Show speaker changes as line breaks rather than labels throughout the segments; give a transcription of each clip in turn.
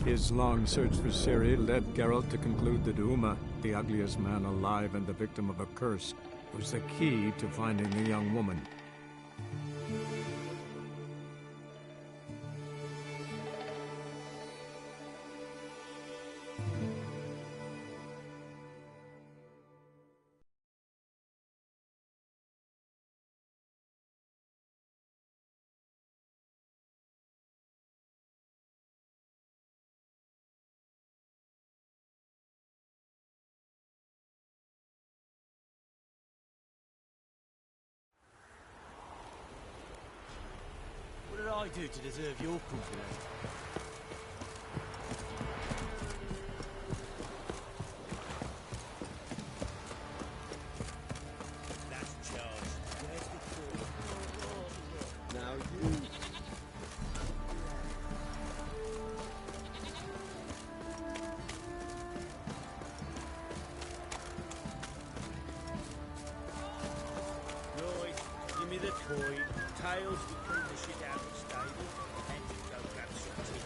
His long search for Ciri led Geralt to conclude that Uma, the ugliest man alive and the victim of a curse, was the key to finding the young woman.
What did I do to deserve your company? That's Charles. Where's the call? Now you... Right, give me the coin. Tails will clean the shit out of the stable, and you go grab some tea.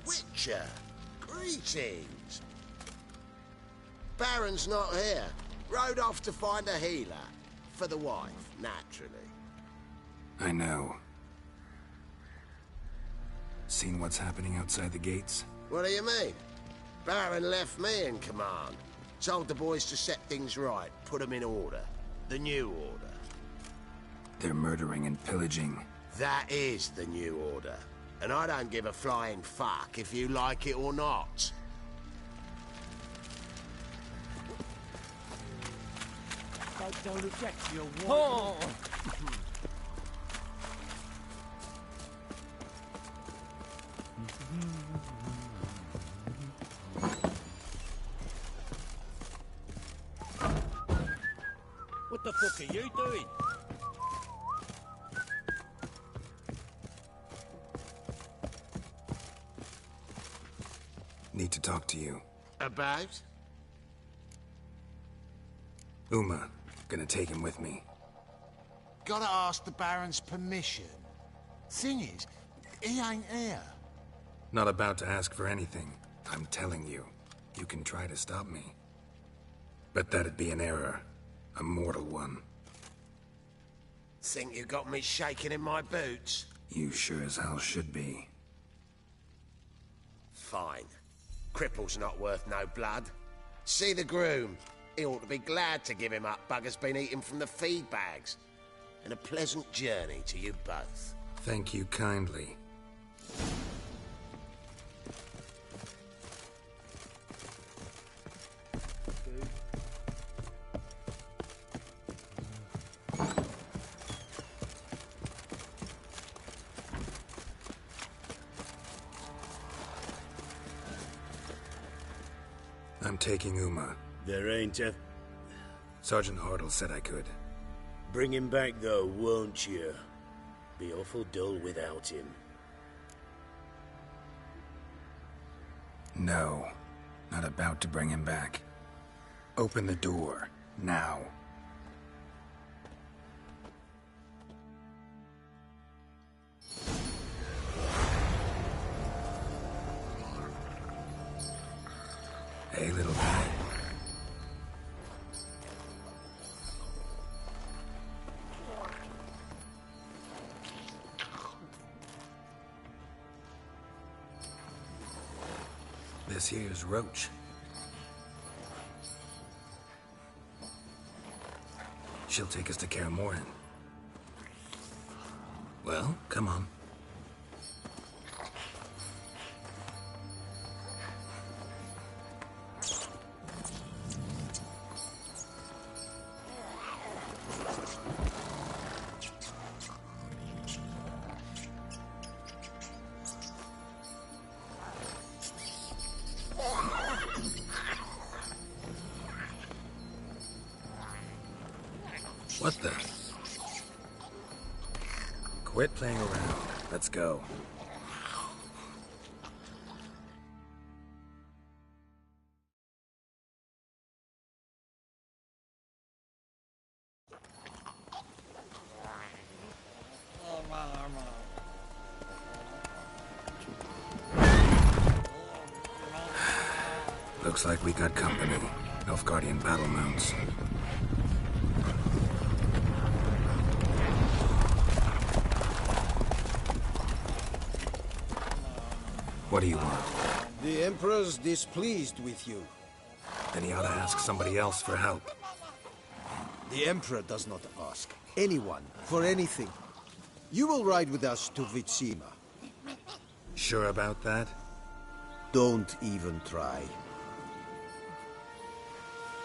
Witcher, greetings. Baron's not here. Rode off to find a healer. For the wife, naturally.
I know. Seen what's happening outside the gates?
What do you mean? Baron left me in command. Told the boys to set things right, put them in order. The new order.
They're murdering and pillaging.
That is the new order. And I don't give a flying fuck if you like it or not.
Don't object to your war. What the fuck are you doing?
Need to talk to you.
About?
Uma. Gonna take him with me.
Gotta ask the Baron's permission. Thing is, he ain't here.
Not about to ask for anything. I'm telling you. You can try to stop me. But that'd be an error. A mortal one.
Think you got me shaking in my boots?
You sure as hell should be.
Fine. Cripple's not worth no blood. See the groom. He ought to be glad to give him up. Bugger's been eating from the feed bags. And a pleasant journey to you both.
Thank you kindly. I'm taking Uma.
There ain't a...
Sergeant Hartle said I could.
Bring him back, though, won't you? Be awful dull without him.
No. Not about to bring him back. Open the door. Now. Hey, little guy. This here's Roach. She'll take us to Kaer Morhen. Well, come on. What the? Quit playing around. Let's go. Looks like we got company. Nilfgaardian battle mounts. What do you want?
The Emperor's displeased with you.
Then he ought to ask somebody else for help.
The Emperor does not ask anyone for anything. You will ride with us to Vitsima.
Sure about that?
Don't even try.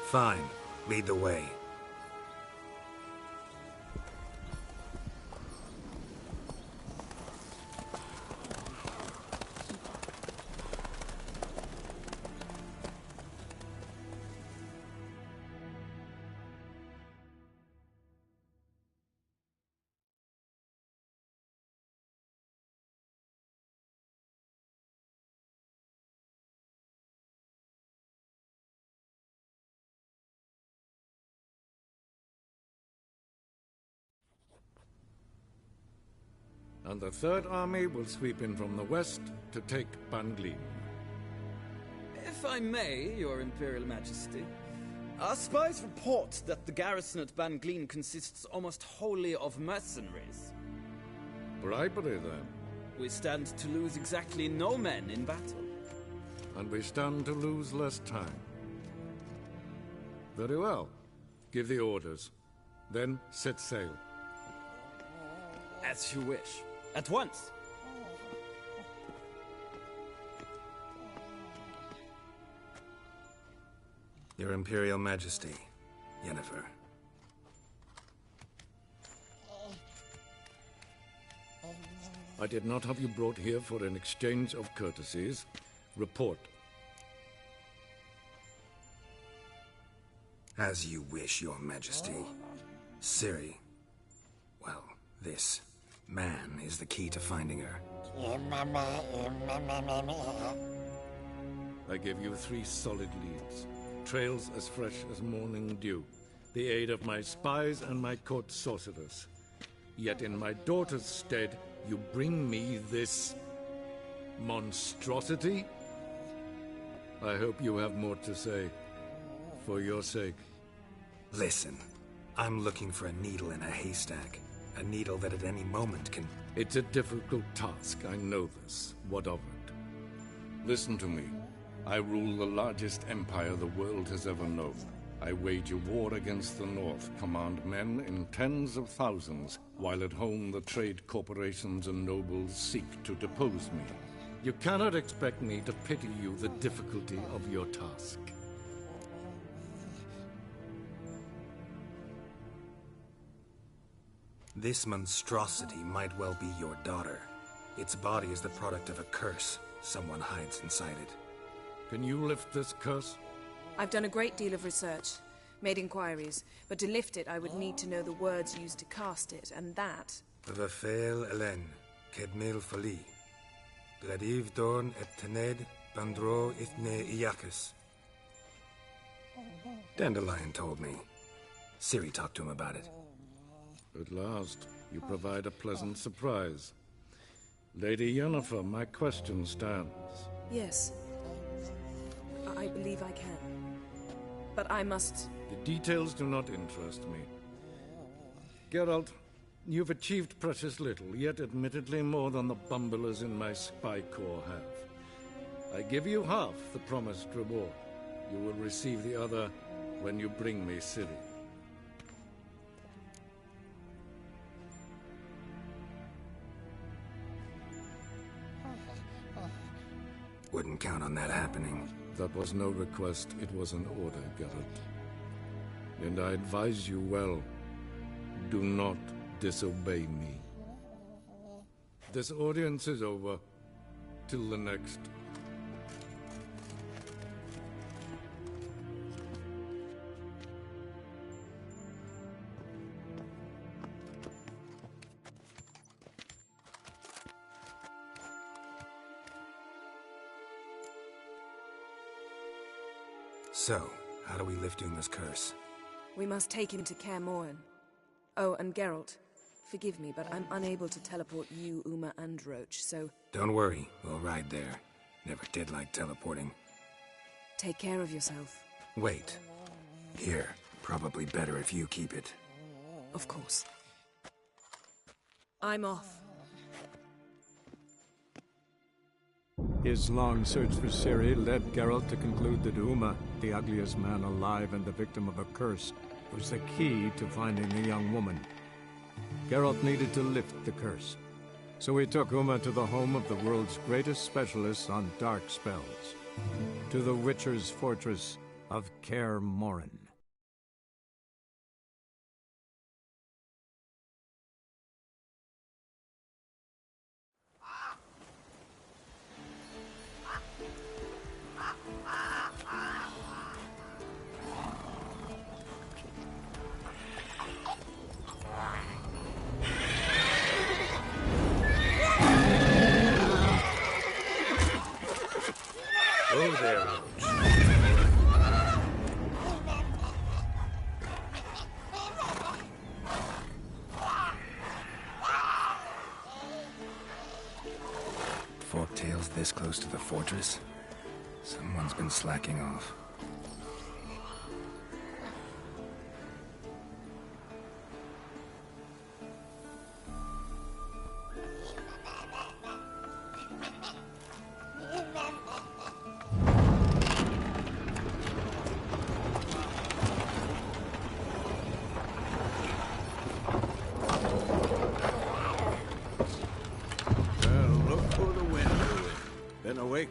Fine. Lead the way.
And the Third Army will sweep in from the west to take Banglin.
If I may, Your Imperial Majesty, our spies report that the garrison at Banglin consists almost wholly of mercenaries.
Bribery, then.
We stand to lose exactly no men in battle.
And we stand to lose less time. Very well. Give the orders. Then set sail.
As you wish. At once!
Your Imperial Majesty, Yennefer.
I did not have you brought here for an exchange of courtesies. Report.
As you wish, Your Majesty. Ciri. Well, this man is the key to finding her.
I give you 3 solid leads. Trails as fresh as morning dew. The aid of my spies and my court sorcerers. Yet in my daughter's stead, you bring me this monstrosity? I hope you have more to say. For your sake.
Listen, I'm looking for a needle in a haystack. A needle that at any moment can...
It's a difficult task, I know this. What of it? Listen to me. I rule the largest empire the world has ever known. I wage a war against the North, command men in tens of thousands, while at home the trade corporations and nobles seek to depose me. You cannot expect me to pity you the difficulty of your task.
This monstrosity might well be your daughter. Its body is the product of a curse. Someone hides inside it.
Can you lift this curse?
I've done a great deal of research, made inquiries, but to lift it I would need to know the words used to cast it, and that...
Vafel Elen, Kedmil Fali, Gladiv Dorn et Tened, Bandro Ithne Iakis. Dandelion told me. Ciri talked to him about it.
At last, you provide a pleasant surprise. Lady Yennefer, my question stands.
Yes. I believe I can. But I must...
The details do not interest me. Geralt, you've achieved precious little, yet admittedly more than the bumblers in my spy corps have. I give you half the promised reward. You will receive the other when you bring me Ciri.
Wouldn't count on that happening.
That was no request, it was an order, Geralt. And I advise you well, do not disobey me. This audience is over. Till the next.
So, how do we lift Uma's curse?
We must take him to Kaer Morhen. Oh, and Geralt, forgive me, but I'm unable to teleport you, Uma, and Roach, so...
Don't worry, we'll ride there. Never did like teleporting.
Take care of yourself.
Wait. Here. Probably better if you keep it.
Of course. I'm off.
His long search for Ciri led Geralt to conclude that Uma, the ugliest man alive and the victim of a curse, was the key to finding the young woman. Geralt needed to lift the curse, so he took Uma to the home of the world's greatest specialists on dark spells, to the Witcher's fortress of Kaer Morhen.
Oh, there.
Forktail's this close to the fortress? Someone's been slacking off.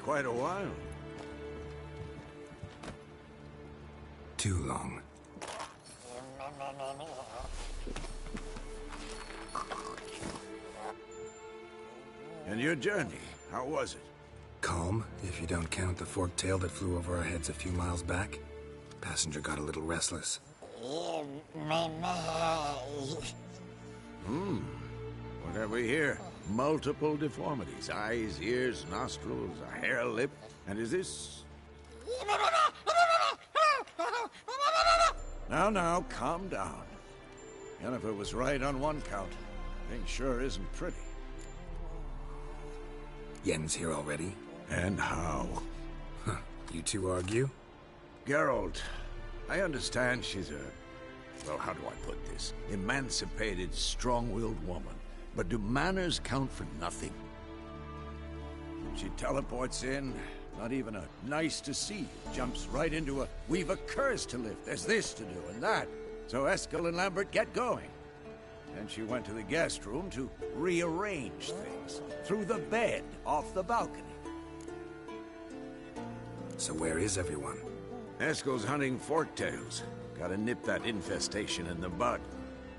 Quite a while.
Too long.
And your journey, how was it?
Calm, if you don't count the forktail that flew over our heads a few miles back. Passenger got a little restless.
What have we here? Multiple deformities. Eyes, ears, nostrils, a hair lip. And is this... Now, calm down. Yennefer was right on one count. Thing sure isn't pretty.
Yen's here already?
And how?
Huh. You two argue?
Geralt, I understand she's a... Well, how do I put this? Emancipated, strong-willed woman. But do manners count for nothing? She teleports in, not even a nice to see you, jumps right into a, we've a curse to lift, there's this to do and that. So Eskel and Lambert get going. Then she went to the guest room to rearrange things. Through the bed, off the balcony.
So where is everyone?
Eskel's hunting forktails. Gotta nip that infestation in the bud.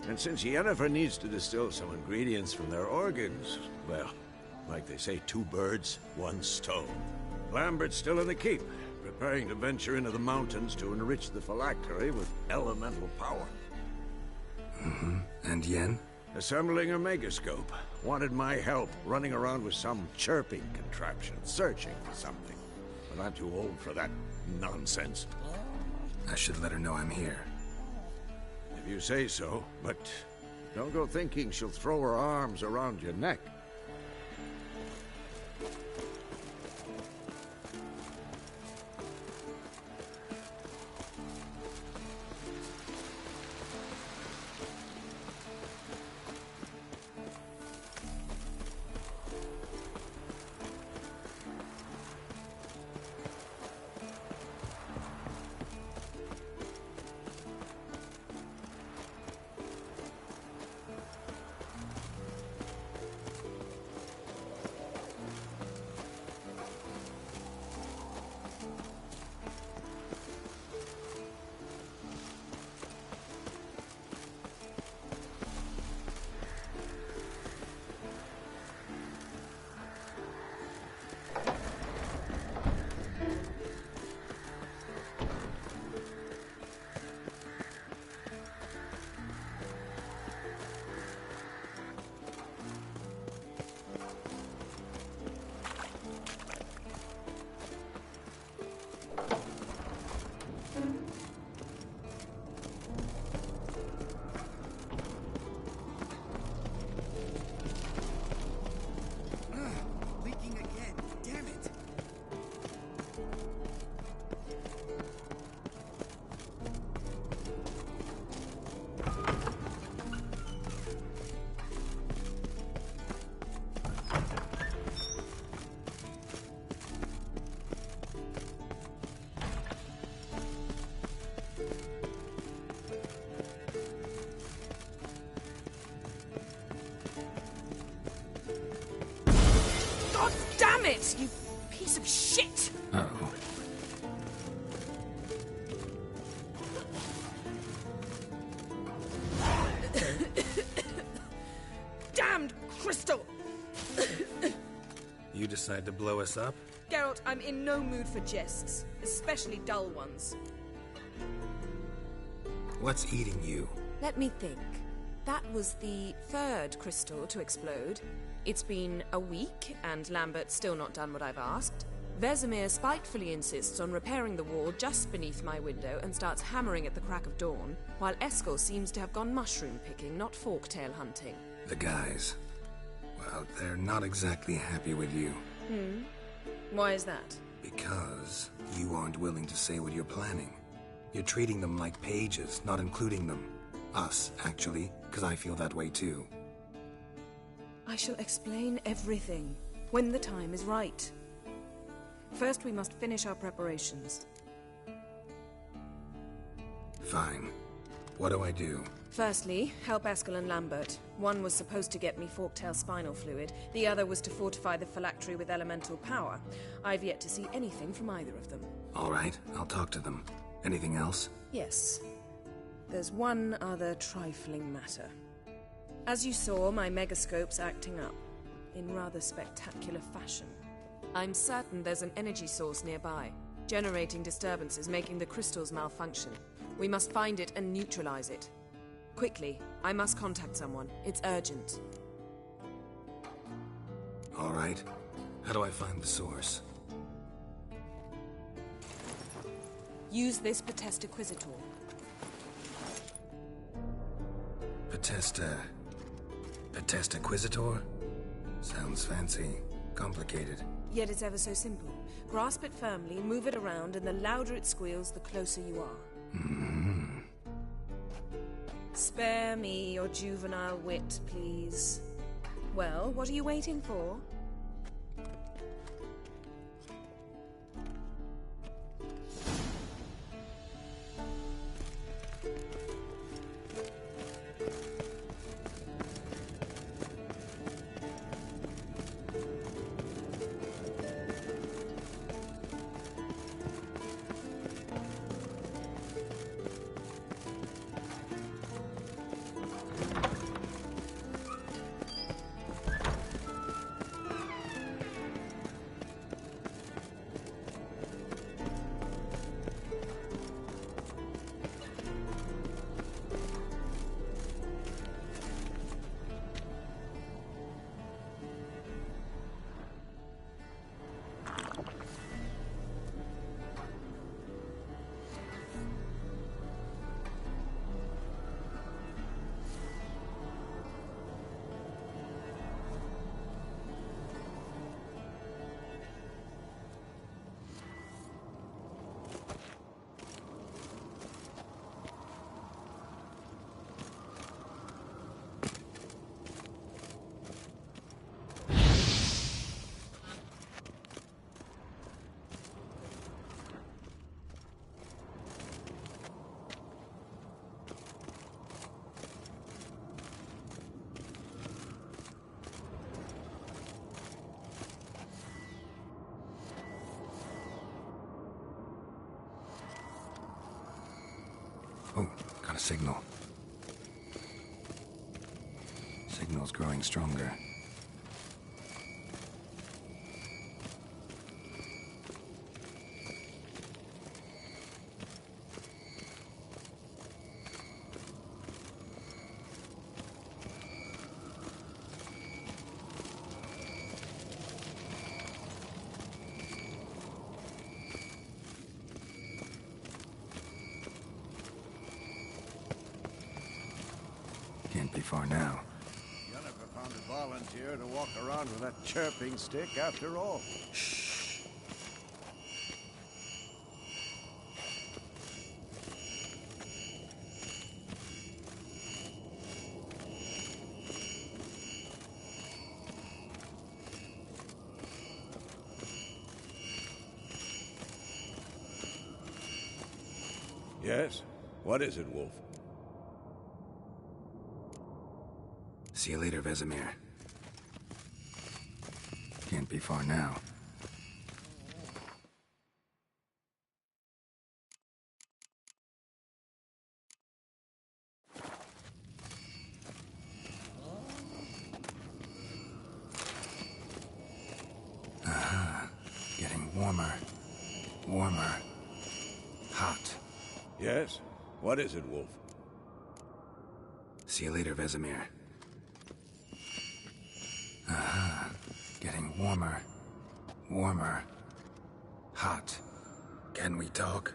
And since Yennefer needs to distill some ingredients from their organs, well, like they say, 2 birds, 1 stone. Lambert's still in the keep, preparing to venture into the mountains to enrich the phylactery with elemental power.
And Yen?
Assembling a megascope. Wanted my help running around with some chirping contraption, searching for something. But I'm too old for that nonsense.
I should let her know I'm here.
If you say so, but don't go thinking she'll throw her arms around your neck.
decide to blow us up?
Geralt, I'm in no mood for jests, especially dull ones.
What's eating you?
Let me think. That was the third crystal to explode. It's been a week, and Lambert's still not done what I've asked. Vesemir spitefully insists on repairing the wall just beneath my window and starts hammering at the crack of dawn, while Eskel seems to have gone mushroom picking, not forktail hunting.
The guys. Well, they're not exactly happy with you.
Why is that?
Because you aren't willing to say what you're planning. You're treating them like pages, not including them. Us, actually, because I feel that way too.
I shall explain everything, when the time is right. First, we must finish our preparations.
Fine. What do I do?
Firstly, help Eskel and Lambert. One was supposed to get me forktail spinal fluid, the other was to fortify the phylactery with elemental power. I've yet to see anything from either of them.
All right, I'll talk to them. Anything else?
Yes. There's one other trifling matter. As you saw, my megascope's acting up, in rather spectacular fashion. I'm certain there's an energy source nearby, generating disturbances, making the crystals malfunction. We must find it and neutralize it. Quickly, I must contact someone. It's urgent.
All right. How do I find the source?
Use this Potestaquisitor.
Potestaquisitor? Sounds fancy. Complicated.
Yet it's ever so simple. Grasp it firmly, move it around, and the louder it squeals, the closer you are. Spare me your juvenile wit, please. Well, what are you waiting for?
Oh, got a signal. Signal's growing stronger. Can't be far now.
Jennifer found a volunteer to walk around with that chirping stick after all.
Shh.
Yes? What is it, Wolf?
See you later, Vesemir. Can't be far now.
Yes? What is it, Wolf?
See you later, Vesemir. Aha. Getting warmer. Warmer. Hot. Can we talk?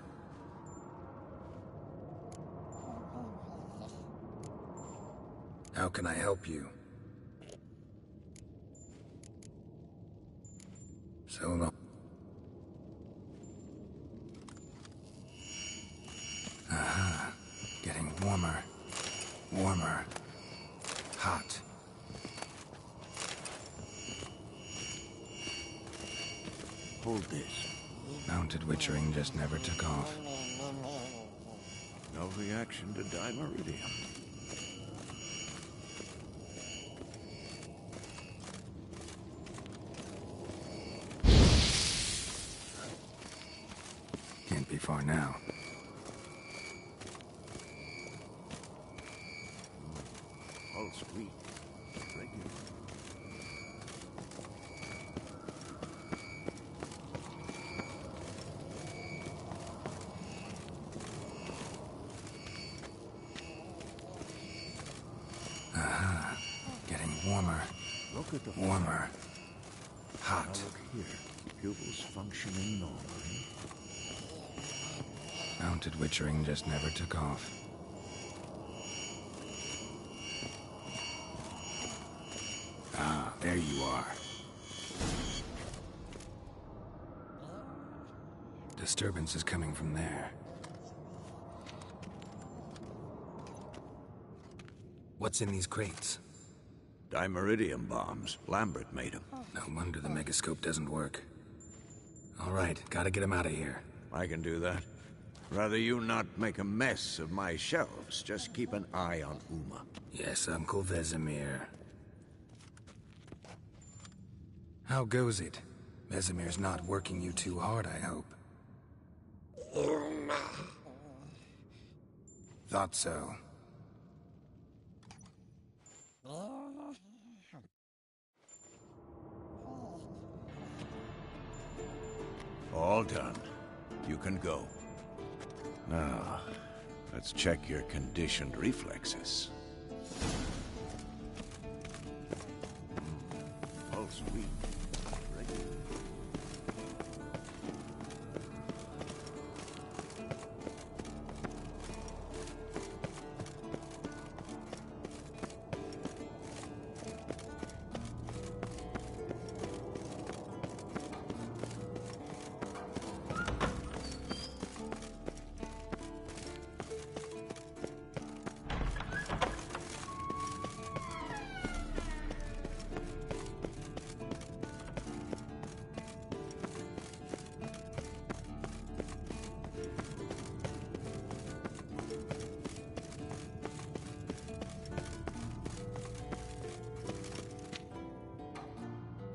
How can I help you? So long. Aha. Getting warmer. Warmer. Hot.
Hold this.
Mounted witchering just never took off.
No reaction to dimeridium.
Can't be far now.
Pulse weak. Regular.
Aha. Getting warmer.
Look at the
Warmer.
Now
Hot.
look here. Pupils functioning normally.
Mounted witchering just never took off. Ah, there you are. Disturbance is coming from there. What's in these crates?
Dimeridium bombs. Lambert made them.
No wonder the megascope doesn't work. All right, gotta get him out of here.
I can do that. Rather you not make a mess of my shelves. Just keep an eye on Uma.
Yes, Uncle Vesemir. How goes it? Vesemir's not working you too hard, I hope. Thought so.
All done. You can go. Now, let's check your conditioned reflexes. Pulse weak. Regular.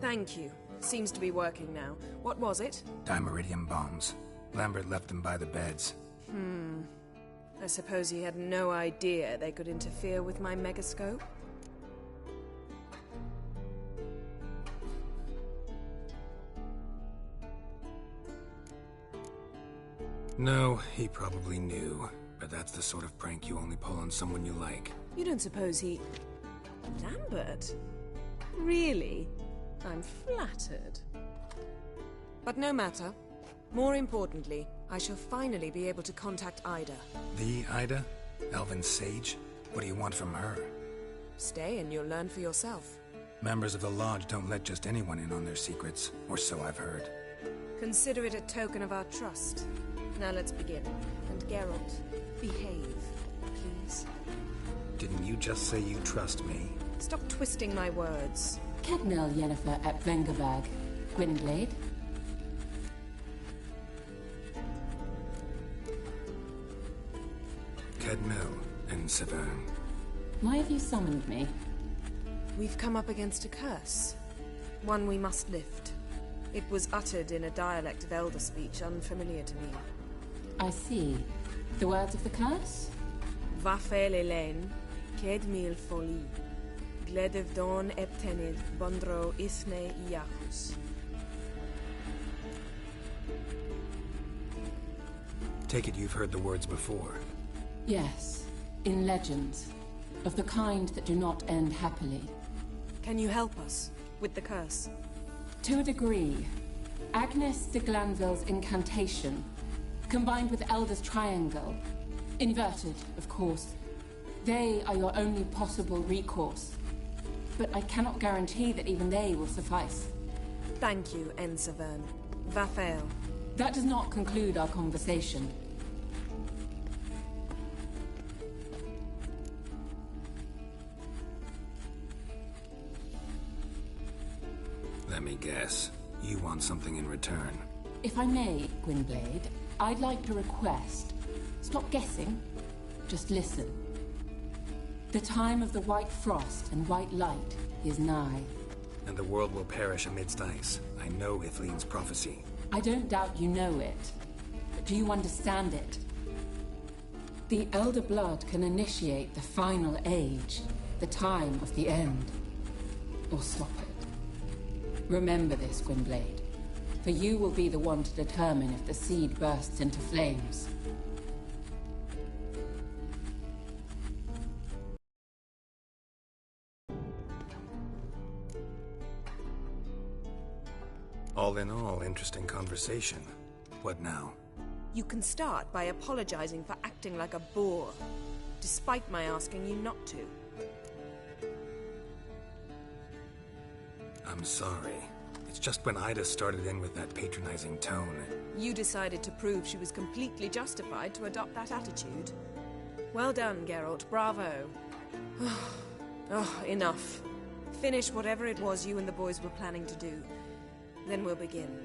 Thank you. Seems to be working now. What was it?
Dimeridium bombs. Lambert left them by the beds.
I suppose he had no idea they could interfere with my megascope?
No, he probably knew. But that's the sort of prank you only pull on someone you like.
You don't suppose he... Lambert? Really? I'm flattered. But no matter. More importantly, I shall finally be able to contact Ida.
The Ida? Elven Sage? What do you want from her?
Stay and you'll learn for yourself.
Members of the Lodge don't let just anyone in on their secrets, or so I've heard.
Consider it a token of our trust. Now let's begin. And Geralt, behave, please.
Didn't you just say you trust me?
Stop twisting my words.
Cadmel Yennefer at Vengerberg. Gwynblade.
Cadmel and Severn.
Why have you summoned me?
We've come up against a curse. One we must lift. It was uttered in a dialect of Elder speech unfamiliar to me.
I see. The words of the curse?
Vafel Elaine, Ked mil foli, Gledev don eptenid, Bondro isne iachus.
Take it you've heard the words before.
Yes, in legends. Of the kind that do not end happily.
Can you help us with the curse?
To a degree. Agnes de Glanville's incantation, combined with Elder's triangle, inverted, of course. They are your only possible recourse. But I cannot guarantee that even they will suffice.
Thank you, Ensavern. Vafael.
That does not conclude our conversation.
Let me guess. You want something in return.
If I may, Gwynblade, I'd like to request. Stop guessing. Just listen. The time of the white frost and white light is nigh.
And the world will perish amidst ice. I know Ithleen's prophecy.
I don't doubt you know it. But do you understand it? The Elder Blood can initiate the final age, the time of the end. Or stop it. Remember this, Gwynblade. For you will be the one to determine if the seed bursts into flames.
All in all, interesting conversation. What now?
You can start by apologizing for acting like a boor, despite my asking you not to.
I'm sorry. It's just when Ida started in with that patronizing tone.
You decided to prove she was completely justified to adopt that attitude. Well done, Geralt. Bravo. Oh, enough. Finish whatever it was you and the boys were planning to do. Then we'll begin.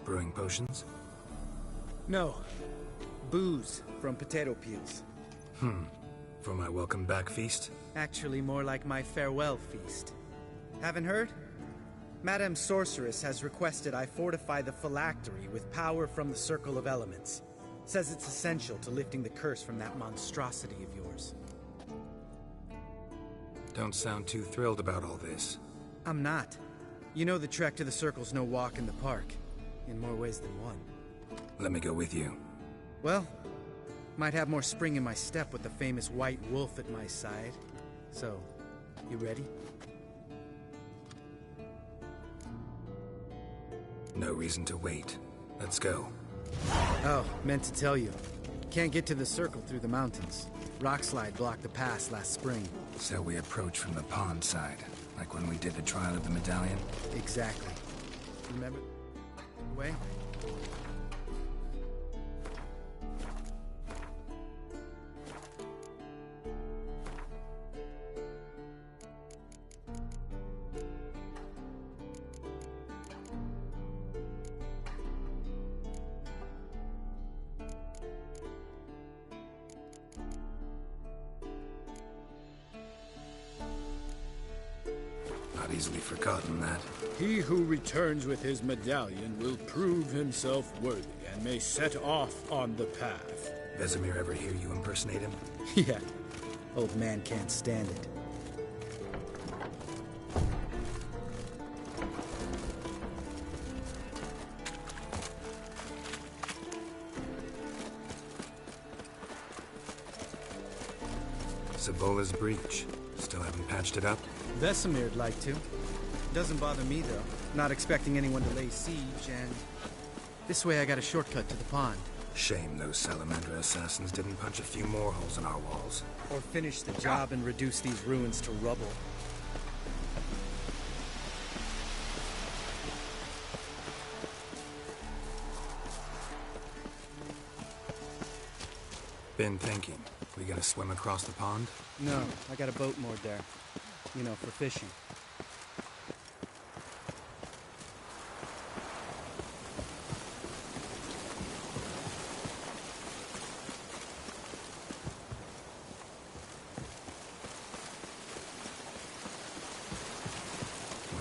Brewing potions?
No. Booze from potato peels.
For my welcome back feast?
Actually, more like my farewell feast. Haven't heard? Madame Sorceress has requested I fortify the phylactery with power from the Circle of Elements. Says it's essential to lifting the curse from that monstrosity of yours.
Don't sound too thrilled about all this.
I'm not. You know the trek to the Circle's no walk in the park. In more ways than one.
Let me go with you.
Well, might have more spring in my step with the famous white wolf at my side. So, you ready?
No reason to wait. Let's go.
Oh, meant to tell you. Can't get to the Circle through the mountains. Rockslide blocked the pass last spring.
So we approach from the pond side, like when we did the trial of the medallion?
Exactly. Remember? Way?
Not easily forgotten, that.
He who returns with his medallion will prove himself worthy and may set off on the path.
Vesemir ever hear you impersonate him?
Yeah. Old man can't stand it.
Sabola's breach. Still haven't patched it up?
Vesemir'd like to. Doesn't bother me, though. Not expecting anyone to lay siege, and... this way I got a shortcut to the pond.
Shame those Salamander assassins didn't punch a few more holes in our walls.
Or finish the job and reduce these ruins to rubble.
Been thinking. We You gonna swim across the pond?
No, I got a boat moored there. You know, for fishing.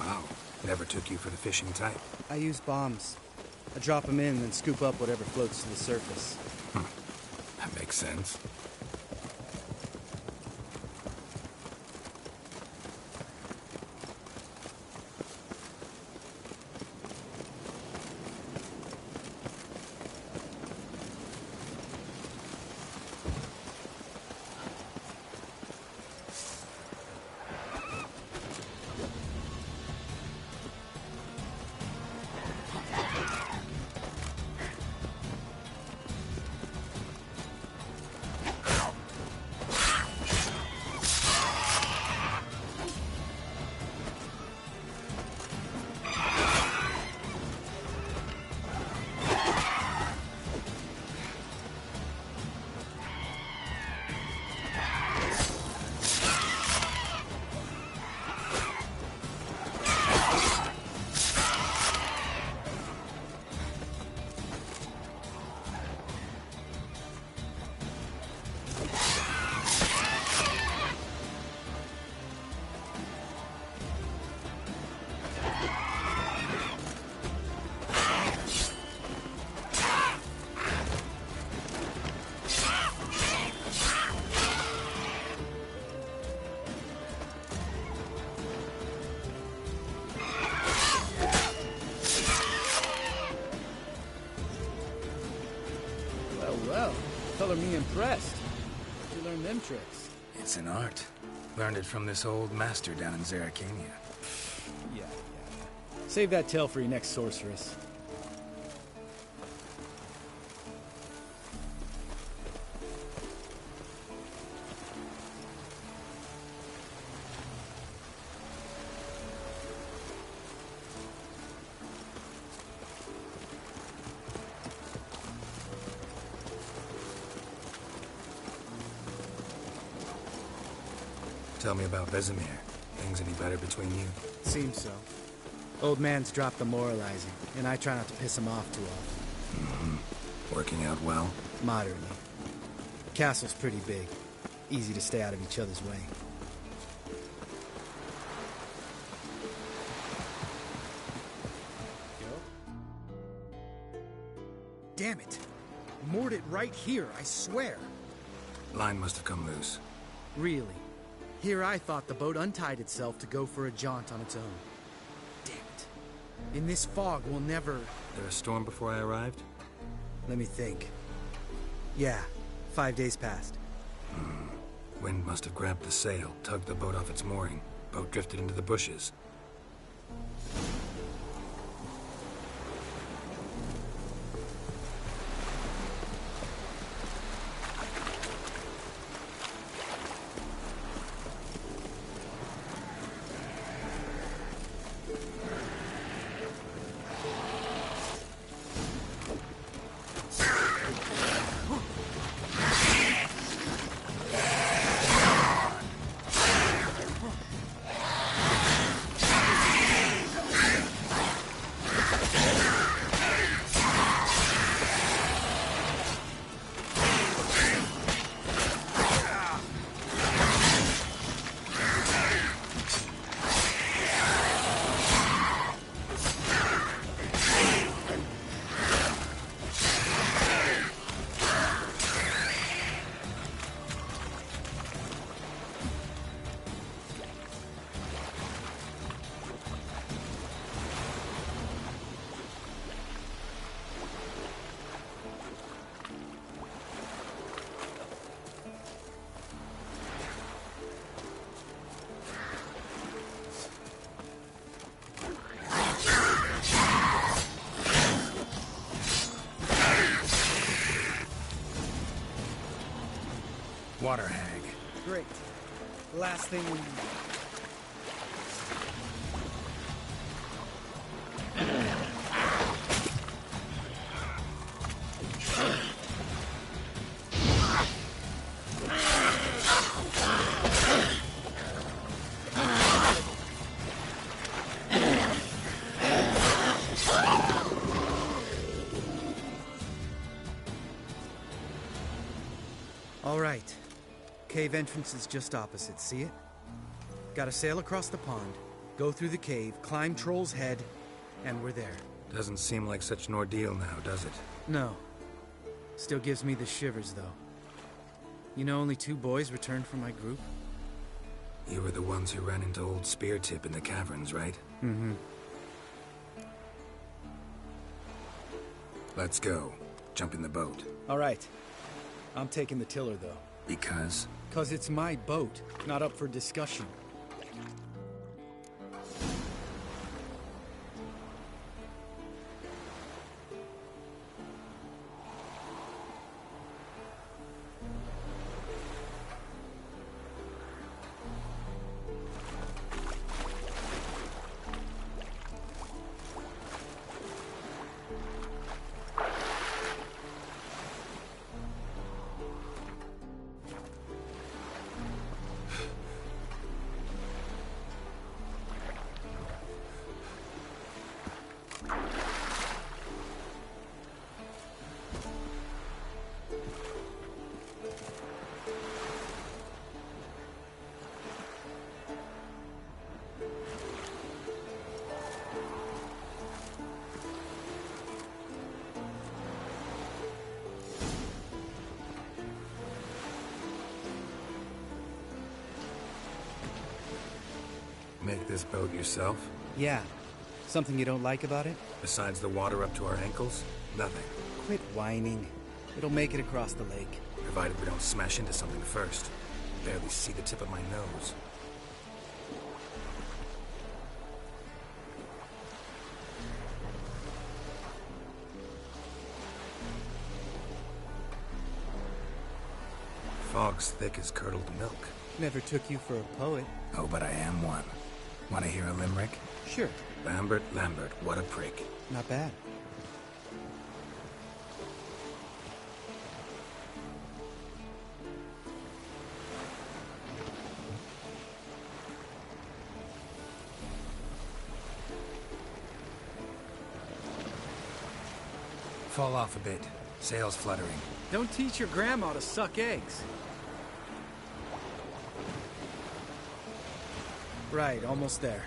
Wow. Never took you for the fishing type.
I use bombs. I drop them in, then scoop up whatever floats to the surface.
That makes sense.
Well, color me impressed. Where'd you learn them tricks?
It's an art. Learned it from this old master down in Zerrikania.
Yeah. Save that tale for your next sorceress.
Tell me about Vesemir. Things any better between you?
Seems so. Old man's dropped the moralizing, and I try not to piss him off too often.
Working out well?
Moderately. Castle's pretty big. Easy to stay out of each other's way. Damn it! Moored it right here, I swear.
Line must have come loose.
Really? Here I thought the boat untied itself to go for a jaunt on its own. Damn it. In this fog, we'll never...
There a storm before I arrived?
Let me think. Yeah, 5 days passed.
Wind must have grabbed the sail, tugged the boat off its mooring. Boat drifted into the bushes. Water hag.
Great. Last thing we need. right. Cave entrance is just opposite, see it? Gotta sail across the pond, go through the cave, climb Troll's Head, and we're there.
Doesn't seem like such an ordeal now, does it?
No. Still gives me the shivers, though. You know only 2 boys returned from my group?
You were the ones who ran into old Speartip in the caverns, right?
Mm-hmm.
Let's go. Jump in the boat.
All right. I'm taking the tiller, though.
Because?
'Cause it's my boat, not up for discussion.
Make this boat yourself?
Yeah. Something you don't like about it?
Besides the water up to our ankles? Nothing.
Quit whining. It'll make it across the lake.
Provided we don't smash into something first. Barely see the tip of my nose. Fog's thick as curdled milk.
Never took you for a poet.
Oh, but I am one. Want to hear a limerick?
Sure.
Lambert, Lambert, what a prick.
Not bad.
Fall off a bit. Sails fluttering.
Don't teach your grandma to suck eggs. Right, almost there.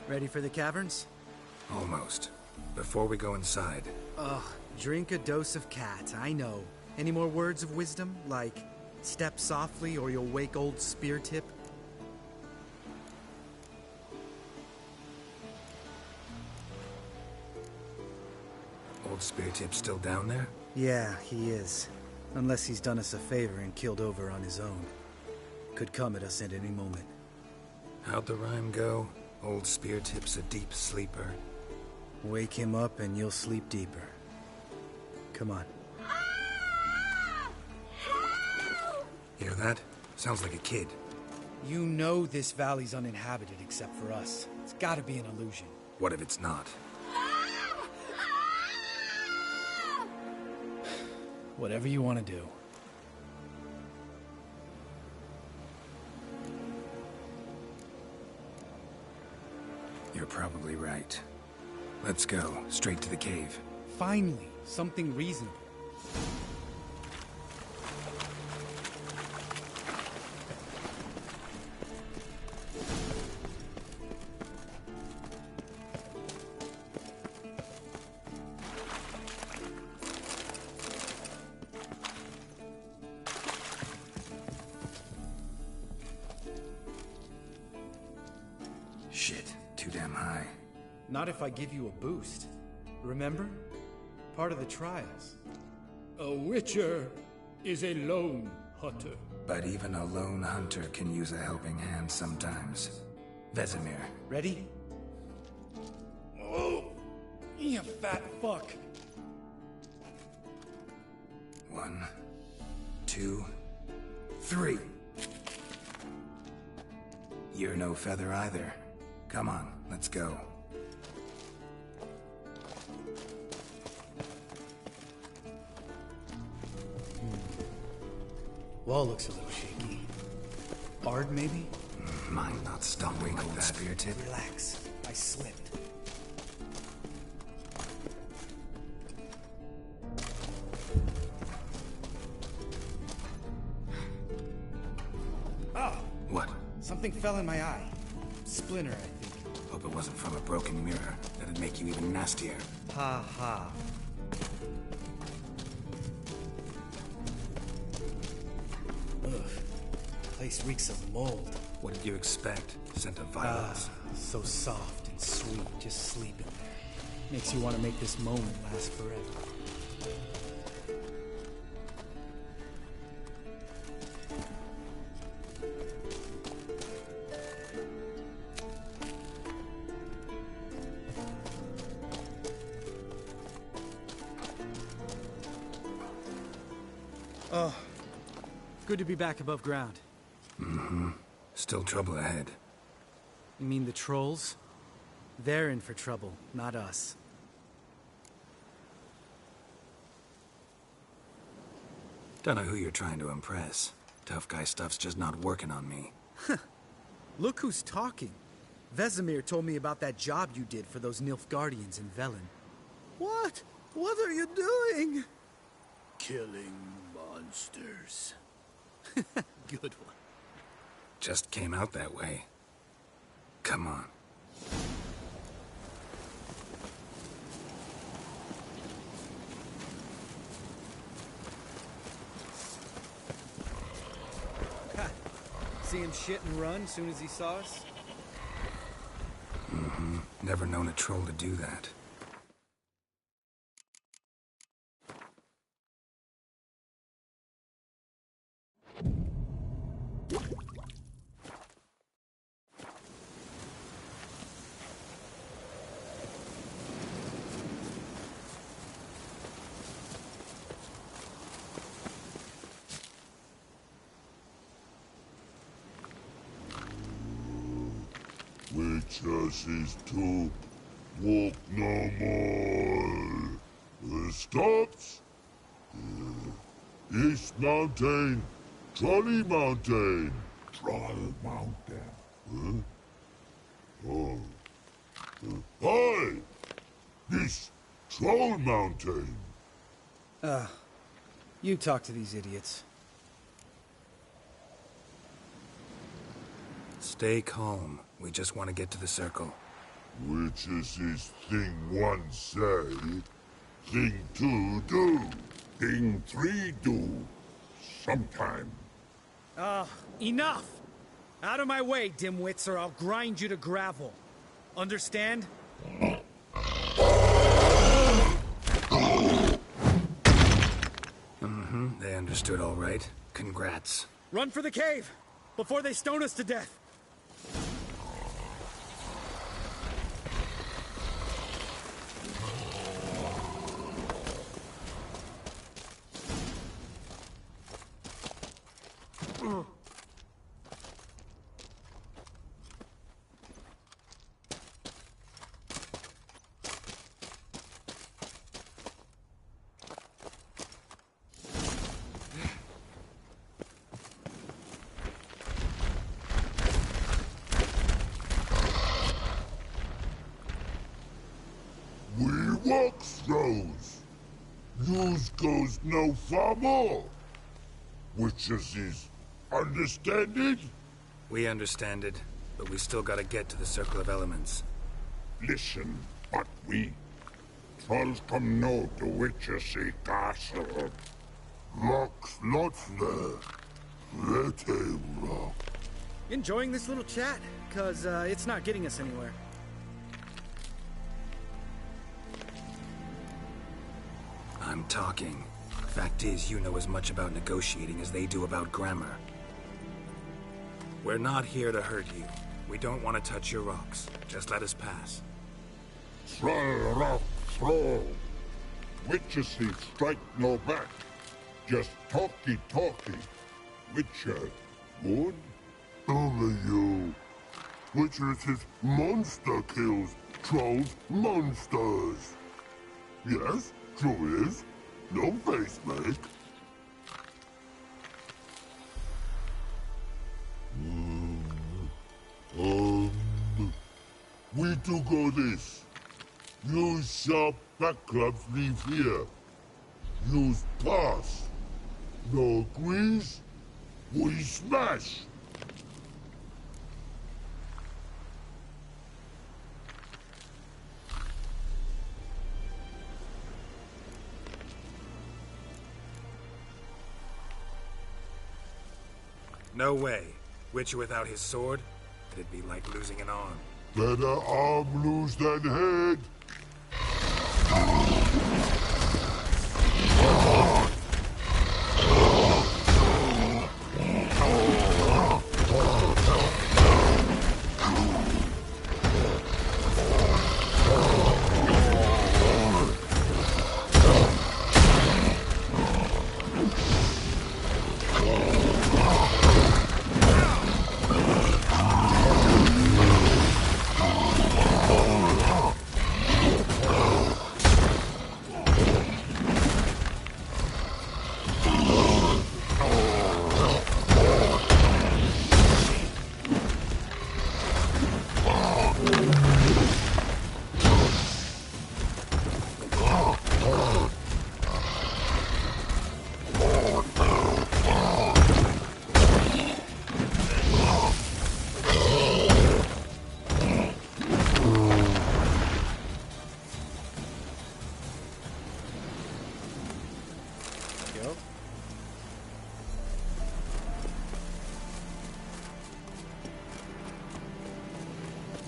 Ready for the caverns?
Almost. Before we go inside.
Ugh, drink a dose of cat, I know. Any more words of wisdom, like step softly or you'll wake old Speartip?
Old Speartip's still down there?
Yeah, he is. Unless he's done us a favor and killed over on his own. Could come at us at any moment.
How'd the rhyme go? Old Speartip's a deep sleeper.
Wake him up and you'll sleep deeper. Come on.
Hear that? Sounds like a kid.
You know this valley's uninhabited except for us. It's gotta be an illusion.
What if it's not?
Whatever you want to do.
You're probably right. Let's go, straight to the cave.
Finally, something reasonable.
Shit, too damn high.
Not if I give you a boost. Remember? Part of the trials.
A witcher is a lone hunter.
But even a lone hunter can use a helping hand sometimes. Vesemir.
Ready? Oh! You fat fuck!
1, 2, 3. You're no feather either. Come on, let's go.
Wall looks a little shaky. Ard, maybe?
Mind not stumbling like that. Spirited.
Relax. I slipped. Oh!
What?
Something fell in my eye. Splinter, I think.
Hope it wasn't from a broken mirror. That'd make you even nastier.
Ha ha. Ugh. Place reeks of mold.
What did you expect? Scent of violence?
So soft and sweet, just sleeping there. Makes you want to make this moment last forever. Oh, good to be back above ground.
Mm-hmm. Still trouble ahead.
You mean the trolls? They're in for trouble, not us.
Don't know who you're trying to impress. Tough guy stuff's just not working on me.
Look who's talking. Vesemir told me about that job you did for those Nilfgaardians in Velen. What? What are you doing?
Killing monsters.
Good one.
Just came out that way. Come on.
Ha. See him shit and run as soon as he saw us?
Mm-hmm. Never known a troll to do that.
Witches to walk no more. Stops. East Mountain, Trolley Mountain. Troll Mountain. Huh? Oh. Hi! This Troll Mountain.
You talk to these idiots.
Stay calm. We just want to get to the circle.
Witches is thing one say, thing two do, thing three do, sometime.
Enough! Out of my way, dimwits, or I'll grind you to gravel. Understand?
Mm-hmm. They understood all right. Congrats.
Run for the cave! Before they stone us to death!
Walk throws. News goes no far more. Witches is understand it?
We understand it, but we still gotta get to the Circle of Elements.
Listen, but we trolls come no to Witches castle. Rocks lots there. Let a rock.
Enjoying this little chat? Cause it's not getting us anywhere.
I'm talking. Fact is, you know as much about negotiating as they do about grammar. We're not here to hurt you. We don't want to touch your rocks. Just let us pass.
Troll rock throw. Witches he strike no back. Just talky. Witcher, good? Only you. Witches is monster kills. Trolls monsters. Yes? True is. No face make. to go this. Use sharp back clubs leave here. Use pass. No agrees? We smash!
No way. Witcher without his sword? It'd be like losing an arm.
Better arm lose than head.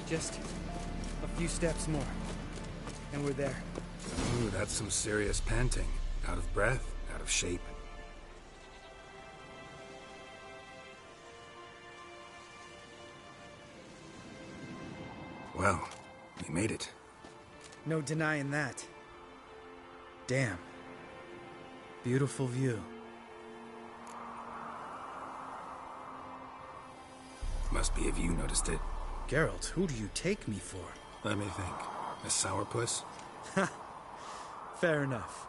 Just a few steps more, and we're there.
Ooh, that's some serious panting. Out of breath, out of shape. Well, we made it.
No denying that. Damn. Beautiful view.
Must be if you noticed it.
Geralt, who do you take me for?
Let me think. A sourpuss?
Fair enough.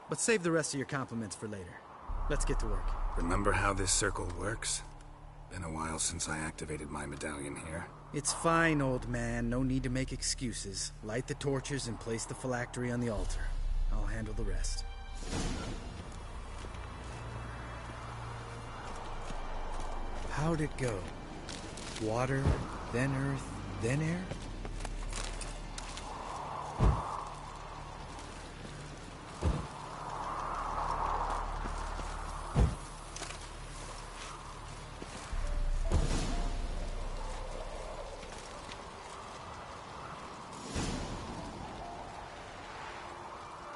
But save the rest of your compliments for later. Let's get to work.
Remember how this circle works? Been a while since I activated my medallion here.
It's fine, old man. No need to make excuses. Light the torches and place the phylactery on the altar. I'll handle the rest. How'd it go? Water, then earth, then air?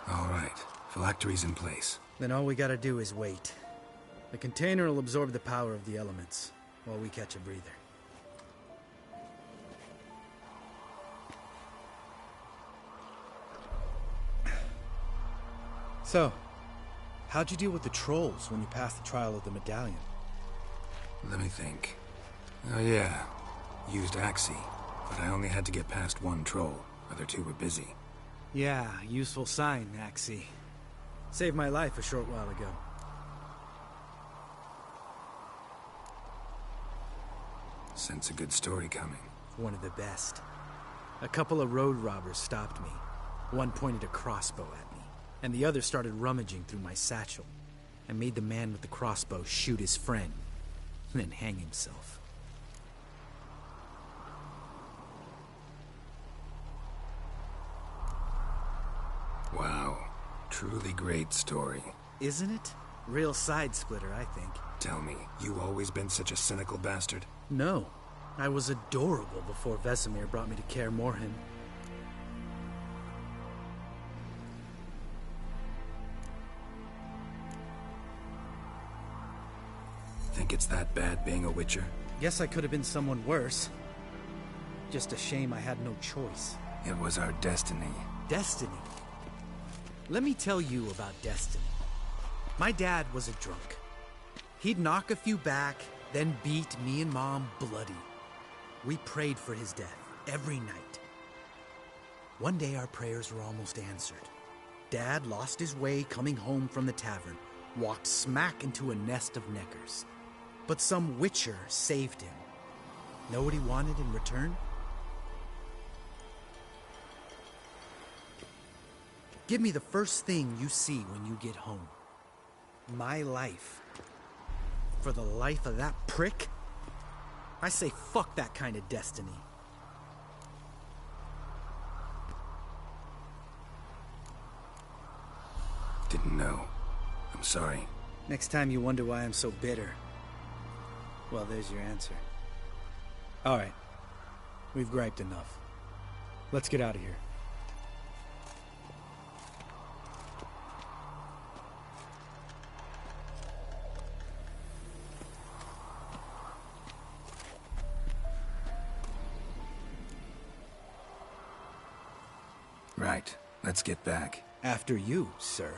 All right, phylactery's in place.
Then all we gotta do is wait. The container will absorb the power of the elements, while we catch a breather. So, how'd you deal with the trolls when you passed the trial of the medallion?
Let me think. Oh yeah, used Axii, but I only had to get past one troll. Other two were busy.
Yeah, useful sign, Axii. Saved my life a short while ago.
Sense a good story coming.
One of the best. A couple of road robbers stopped me. One pointed a crossbow at me, and the other started rummaging through my satchel. I made the man with the crossbow shoot his friend, and then hang himself.
Wow. Truly great story.
Isn't it? Real side splitter, I think.
Tell me, you always been such a cynical bastard?
No. I was adorable before Vesemir brought me to Kaer Morhen.
Think it's that bad being a Witcher?
Guess I could have been someone worse. Just a shame I had no choice.
It was our destiny.
Destiny? Let me tell you about destiny. My dad was a drunk. He'd knock a few back, then beat me and Mom bloody. We prayed for his death every night. One day our prayers were almost answered. Dad lost his way coming home from the tavern, walked smack into a nest of neckers. But some Witcher saved him. Know what he wanted in return? Give me the first thing you see when you get home. My life. For the life of that prick? I say fuck that kind of destiny.
Didn't know. I'm sorry.
Next time you wonder why I'm so bitter, well, there's your answer. Alright. We've griped enough. Let's get out of here.
Right. Let's get back.
After you, sir.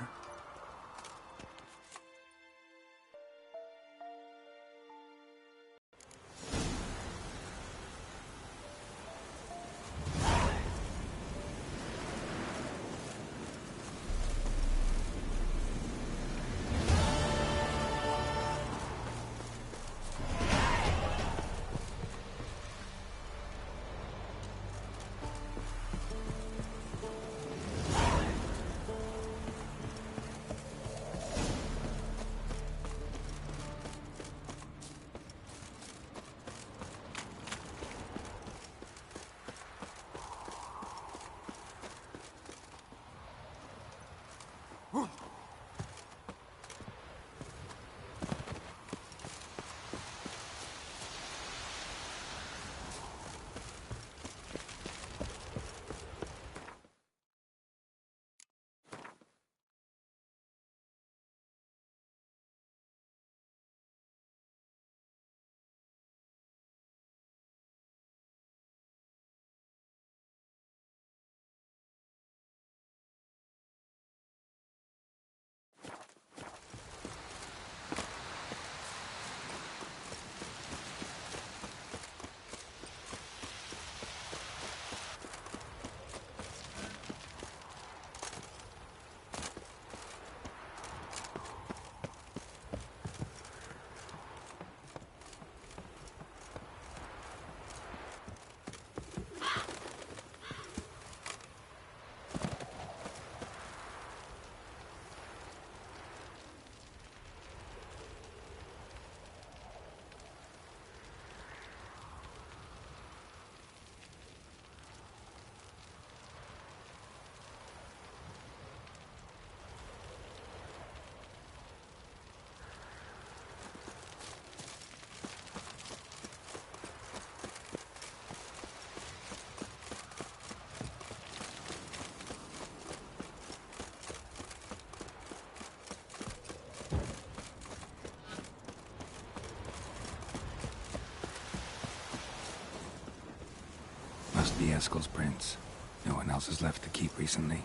Must be Eskel's prints. No one else has left to keep recently.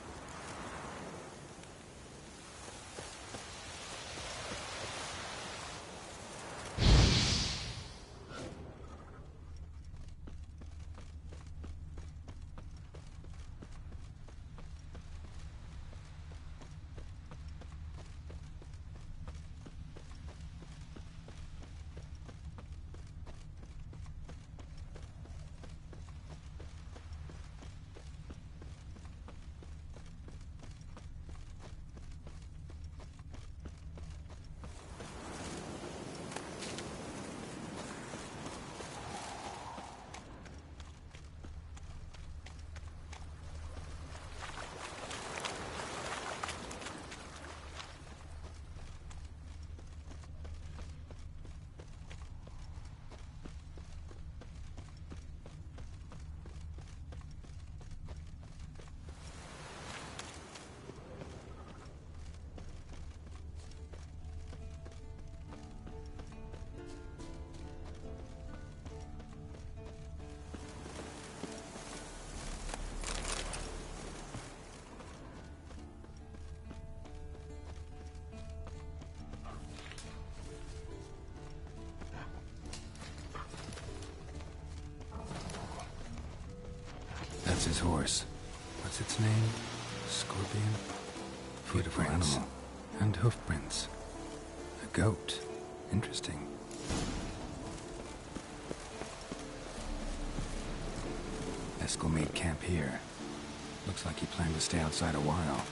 That's his horse. What's its name? Scorpion? Beautiful animal. And hoof prints. A goat. Interesting. Eskel made camp here. Looks like he planned to stay outside a while.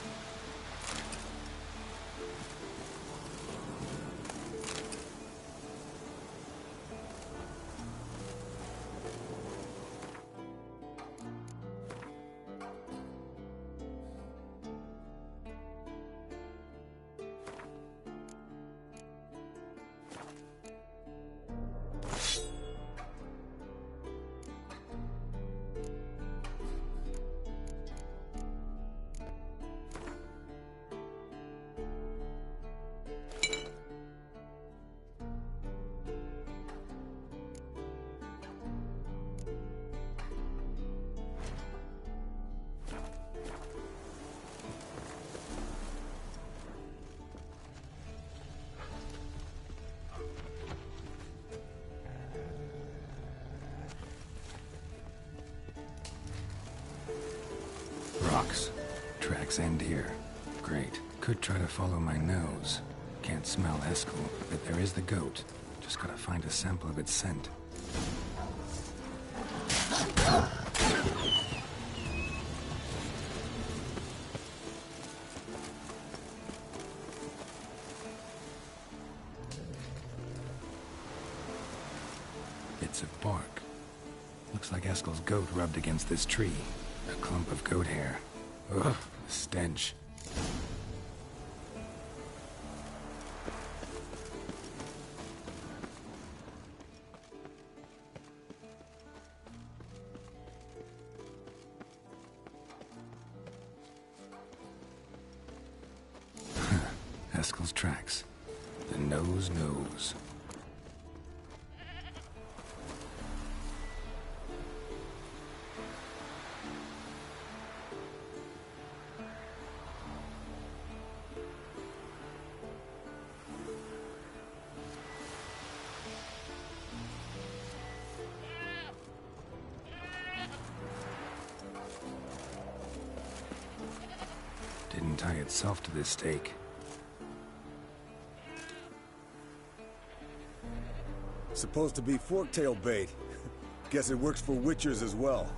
tracks end here. Great. Could try to follow my nose. Can't smell Eskel, but there is the goat. Just gotta find a sample of its scent. Bits of bark. Looks like Eskel's goat rubbed against this tree. A clump of goat hair. Ugh, the stench. Eskel's tracks. The nose knows. Didn't tie itself to this stake.
Supposed to be forktail bait. Guess it works for witchers as well.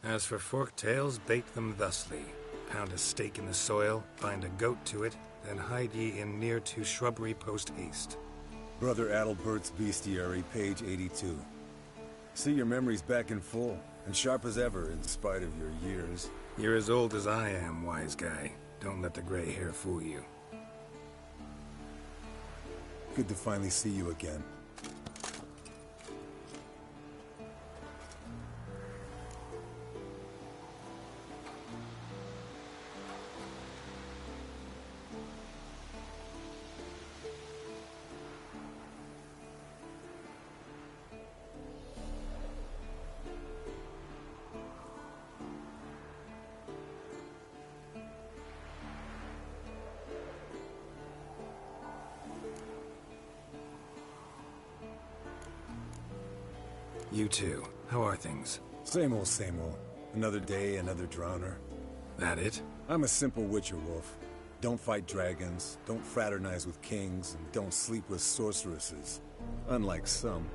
As for forktails, bait them thusly. Pound a stake in the soil, bind a goat to it, then hide ye in near to shrubbery post haste.
Brother Adalbert's Bestiary, page 82. See, your memory's back in full, and sharp as ever in spite of your years.
You're as old as I am, wise guy. Don't let the gray hair fool you.
Good to finally see you again.
You too. How are things?
Same old, same old. Another day, another drowner.
That it?
I'm a simple witcher wolf. Don't fight dragons, don't fraternize with kings, and don't sleep with sorceresses. Unlike some.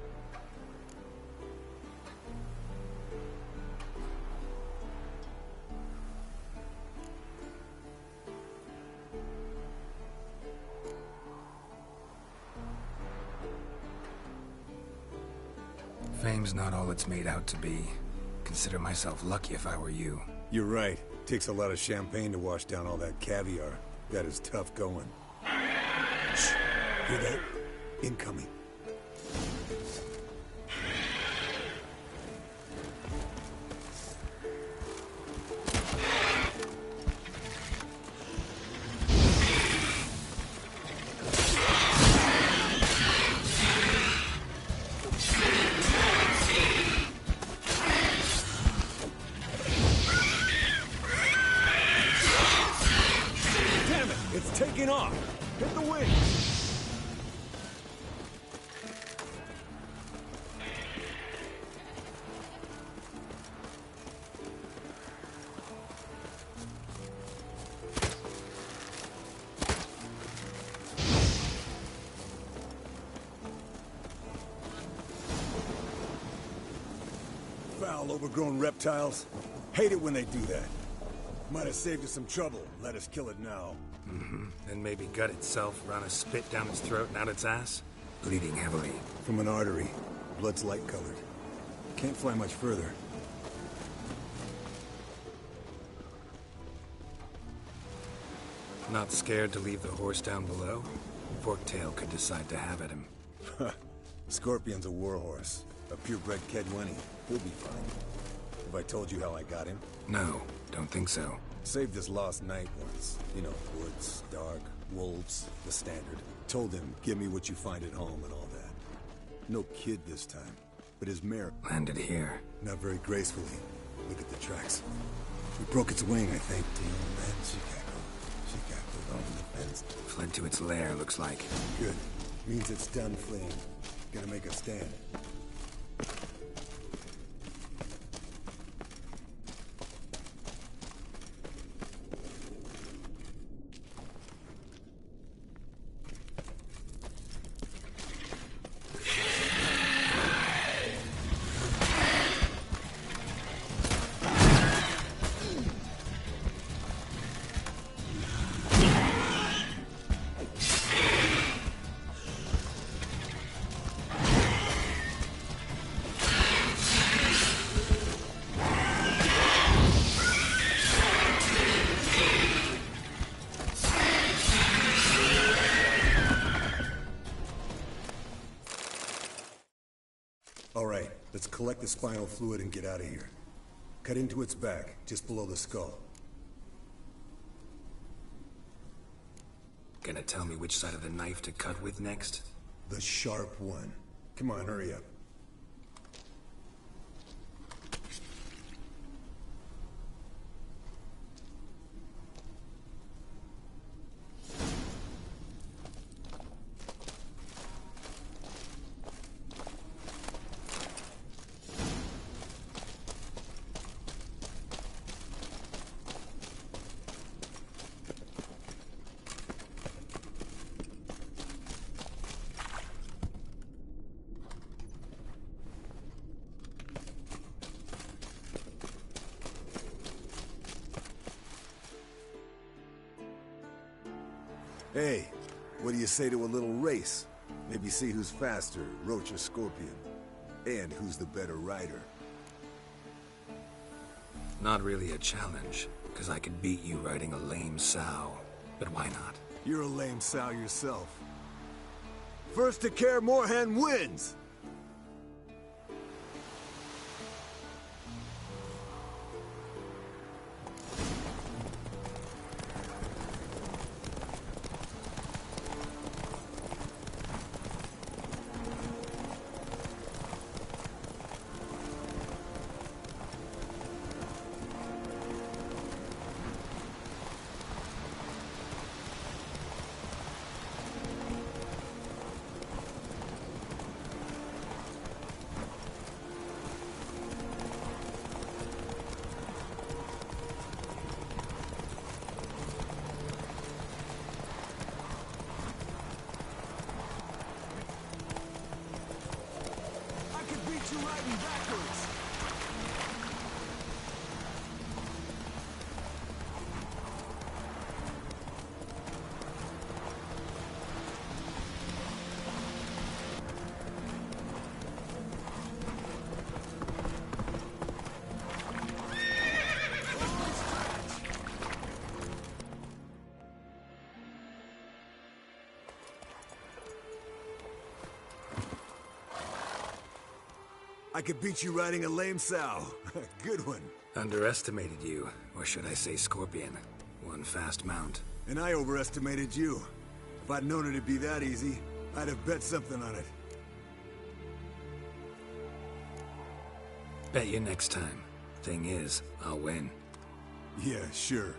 Fame's not all it's made out to be. Consider myself lucky if I were you.
You're right. Takes a lot of champagne to wash down all that caviar. That is tough going. Shh. Hear that? Incoming. Taking off! Hit the wind! Foul, overgrown reptiles. Hate it when they do that. Might have saved us some trouble. Let us kill it now.
Mm-hmm. Then maybe gut itself, run a spit down its throat and out its ass? Bleeding heavily.
From an artery. Blood's light-colored. Can't fly much further.
Not scared to leave the horse down below? Forktail could decide to have at him.
Scorpion's a warhorse. A purebred Kedwenny. He'll be fine. Have I told you how I got him?
No, don't think so.
Saved his lost knight once. You know, woods, dark, wolves, the standard. Told him, give me what you find at home and all that. No kid this time, but his mare...
Landed here.
Not very gracefully. Look at the tracks. We broke its wing, I think. The old man, she cackled over the fence.
Fled to its lair, looks like.
Good. Means it's done fleeing. Gonna make a stand. Alright, let's collect the spinal fluid and get out of here. Cut into its back, just below the skull.
Gonna tell me which side of the knife to cut with next?
The sharp one. Come on, hurry up. Hey, what do you say to a little race? Maybe see who's faster, Roach or Scorpion. And who's the better rider.
Not really a challenge, because I could beat you riding a lame sow. But why not?
You're a lame sow yourself. First to Kaer Morhen wins! I could beat you riding a lame sow. Good one.
Underestimated you, or should I say Scorpion. One fast mount.
And I overestimated you. If I'd known it'd be that easy, I'd have bet something on it.
Bet you next time. Thing is, I'll win.
Yeah, sure.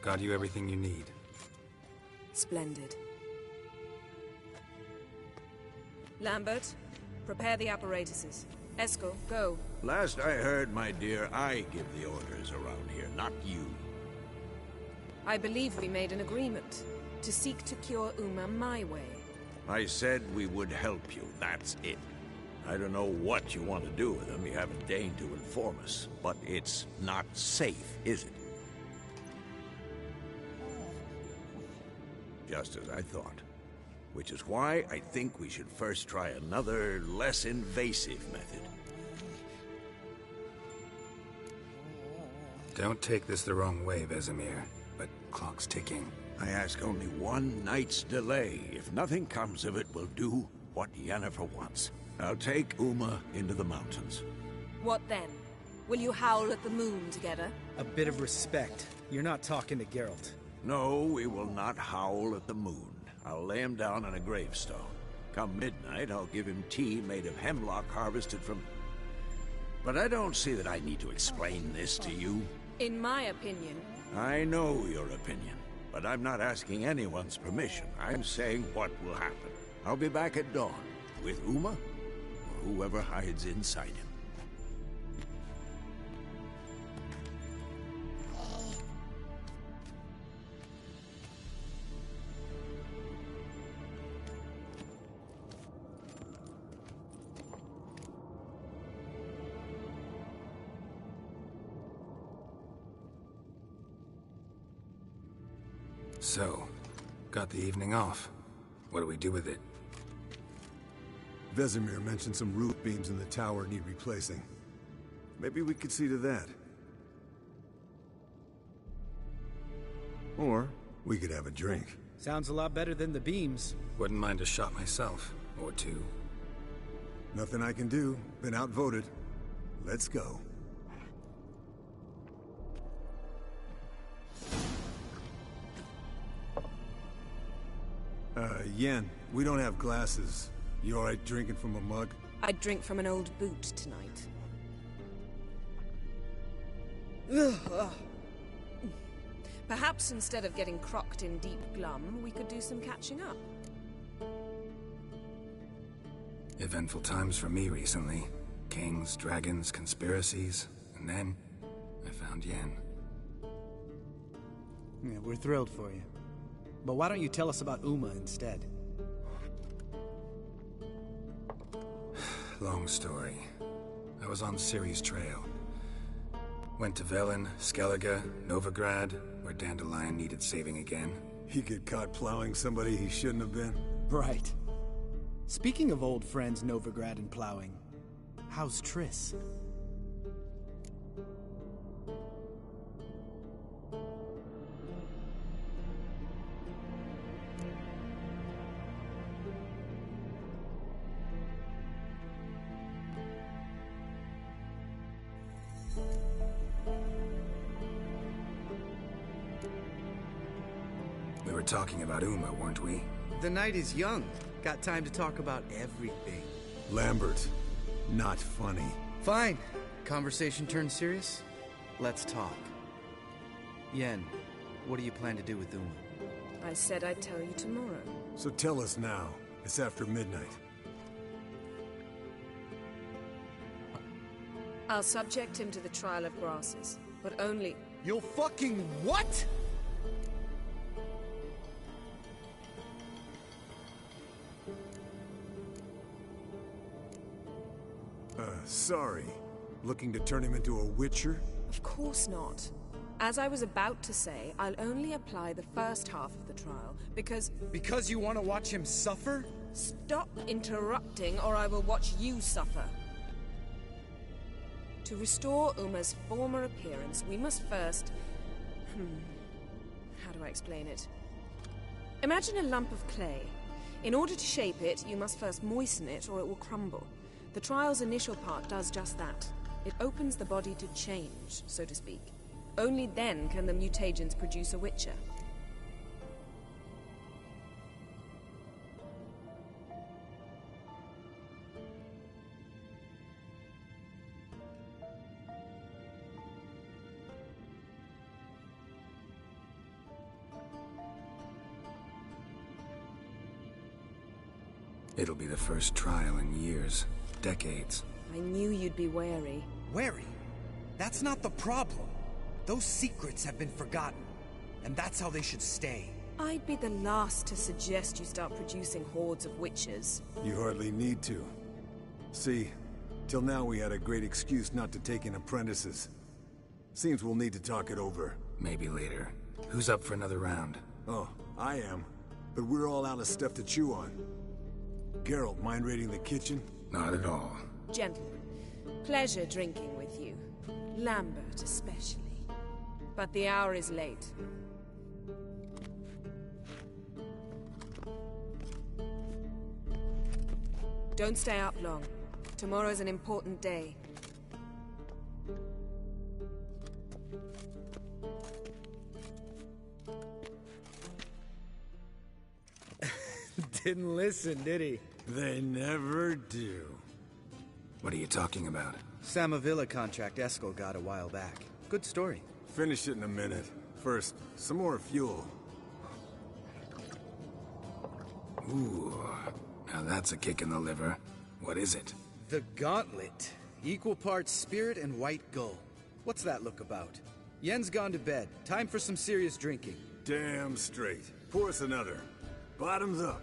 Got you everything you need.
Splendid. Lambert, prepare the apparatuses. Eskel, go.
Last I heard, my dear, I give the orders around here, not you.
I believe we made an agreement to seek to cure Uma my way.
I said we would help you, that's it. I don't know what you want to do with them, you haven't deigned to inform us. But it's not safe, is it? Just as I thought. Which is why I think we should first try another, less invasive method.
Don't take this the wrong way, Vesemir, but clock's ticking.
I ask only one night's delay. If nothing comes of it, we'll do what Yennefer wants. I'll take Uma into the mountains.
What then? Will you howl at the moon together?
A bit of respect. You're not talking to Geralt.
No, we will not howl at the moon. I'll lay him down on a gravestone. Come midnight, I'll give him tea made of hemlock harvested from... But I don't see that I need to explain this to you.
In my opinion...
I know your opinion, but I'm not asking anyone's permission. I'm saying what will happen. I'll be back at dawn, with Uma, or whoever hides inside him.
So, got the evening off. What do we do with it?
Vesemir mentioned some roof beams in the tower need replacing. Maybe we could see to that. Or we could have a drink.
Sounds a lot better than the beams.
Wouldn't mind a shot myself, or two.
Nothing I can do. Been outvoted. Let's go. Yen, we don't have glasses. You alright drinking from a mug?
I'd drink from an old boot tonight. Perhaps instead of getting crocked in deep glum, we could do some catching up.
Eventful times for me recently. Kings, dragons, conspiracies, and then I found Yen.
Yeah, we're thrilled for you. But why don't you tell us about Uma instead?
Long story. I was on Ciri's trail. Went to Velen, Skellige, Novigrad, where Dandelion needed saving again.
He get caught plowing somebody he shouldn't have been?
Right. Speaking of old friends Novigrad and plowing, how's Triss?
We were talking about Uma, weren't we?
The night is young. Got time to talk about everything.
Lambert, not funny.
Fine. Conversation turned serious? Let's talk. Yen, what do you plan to do with Uma?
I said I'd tell you tomorrow.
So tell us now. It's after midnight.
I'll subject him to the trial of grasses, but only...
You'll fucking what?!
Sorry. Looking to turn him into a witcher?
Of course not. As I was about to say, I'll only apply the first half of the trial, because...
Because you want to watch him suffer?
Stop interrupting, or I will watch you suffer. To restore Uma's former appearance, we must first... How do I explain it? Imagine a lump of clay. In order to shape it, you must first moisten it, or it will crumble. The trial's initial part does just that. It opens the body to change, so to speak. Only then can the mutagens produce a witcher.
It'll be the first trial in years. Decades.
I knew you'd be wary.
Wary? That's not the problem. Those secrets have been forgotten. And that's how they should stay.
I'd be the last to suggest you start producing hordes of witches.
You hardly need to. See, till now we had a great excuse not to take in apprentices. Seems we'll need to talk it over.
Maybe later. Who's up for another round?
Oh, I am. But we're all out of stuff to chew on. Geralt, mind raiding the kitchen?
Not at all.
Gentlemen, pleasure drinking with you. Lambert especially. But the hour is late. Don't stay up long. Tomorrow's an important day.
Didn't listen, did he?
They never do.
What are you talking about?
Samavilla contract Eskel got a while back. Good story.
Finish it in a minute. First, some more fuel.
Ooh, now that's a kick in the liver. What is it?
The Gauntlet. Equal parts spirit and white gull. What's that look about? Yen's gone to bed. Time for some serious drinking.
Damn straight. Pour us another. Bottoms up.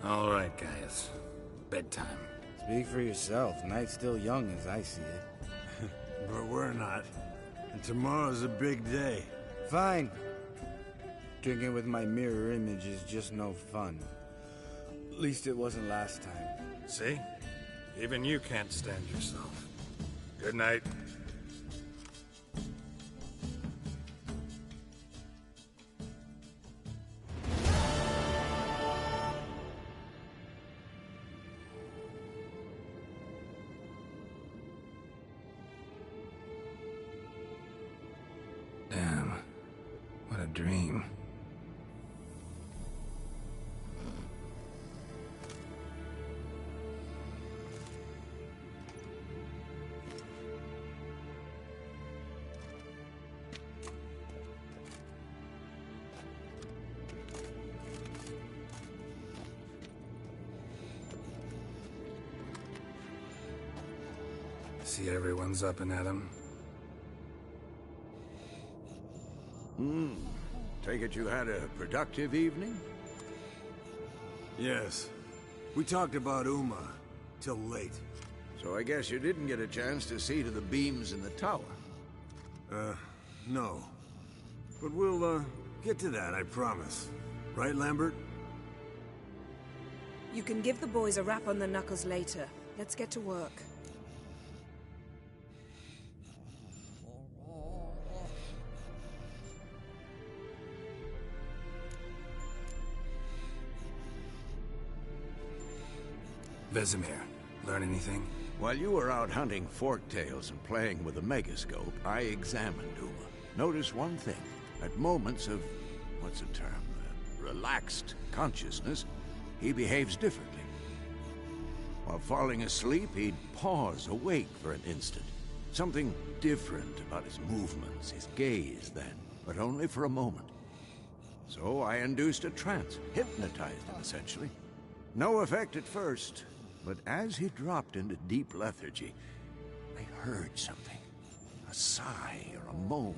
All right, guys. Bedtime.
Speak for yourself. Night's still young as I see it.
But we're not. And tomorrow's a big day.
Fine. Drinking with my mirror image is just no fun. At least it wasn't last time.
See? Even you can't stand yourself. Good night. Damn. What a dream. See everyone's up and at 'em.
Take it you had a productive evening?
Yes. We talked about Uma. Till late.
So I guess you didn't get a chance to see to the beams in the tower.
No. But we'll, get to that, I promise. Right, Lambert?
You can give the boys a rap on the knuckles later. Let's get to work.
Vesemir, learn anything?
While you were out hunting forktails and playing with a megascope, I examined Uma. Notice one thing. At moments of, what's the term, relaxed consciousness, he behaves differently. While falling asleep, he'd pause awake for an instant. Something different about his movements, his gaze then, but only for a moment. So I induced a trance, hypnotized him essentially. No effect at first, but as he dropped into deep lethargy, I heard something. A sigh or a moan.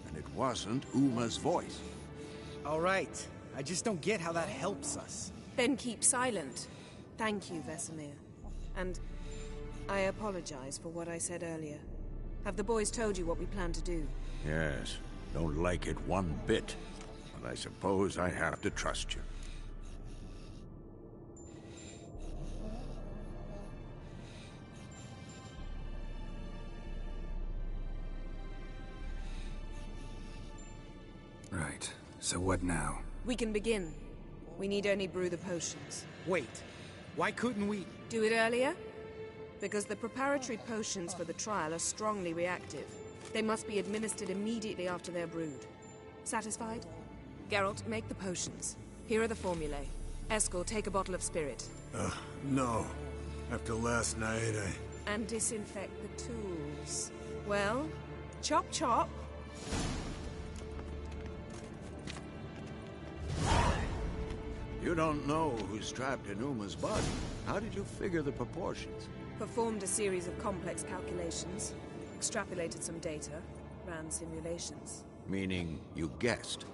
And it wasn't Uma's voice.
All right. I just don't get how that helps us.
Then keep silent. Thank you, Vesemir. And I apologize for what I said earlier. Have the boys told you what we plan to do?
Yes. Don't like it one bit. But I suppose I have to trust you.
Right. So what now?
We can begin. We need only brew the potions.
Wait, why couldn't we...
Do it earlier? Because the preparatory potions for the trial are strongly reactive. They must be administered immediately after they're brewed. Satisfied? Geralt, make the potions. Here are the formulae. Eskel, take a bottle of spirit.
No. After last night,
And disinfect the tools. Well, chop chop.
You don't know who's trapped in Uma's body. How did you figure the proportions?
Performed a series of complex calculations. Extrapolated some data. Ran simulations.
Meaning you guessed.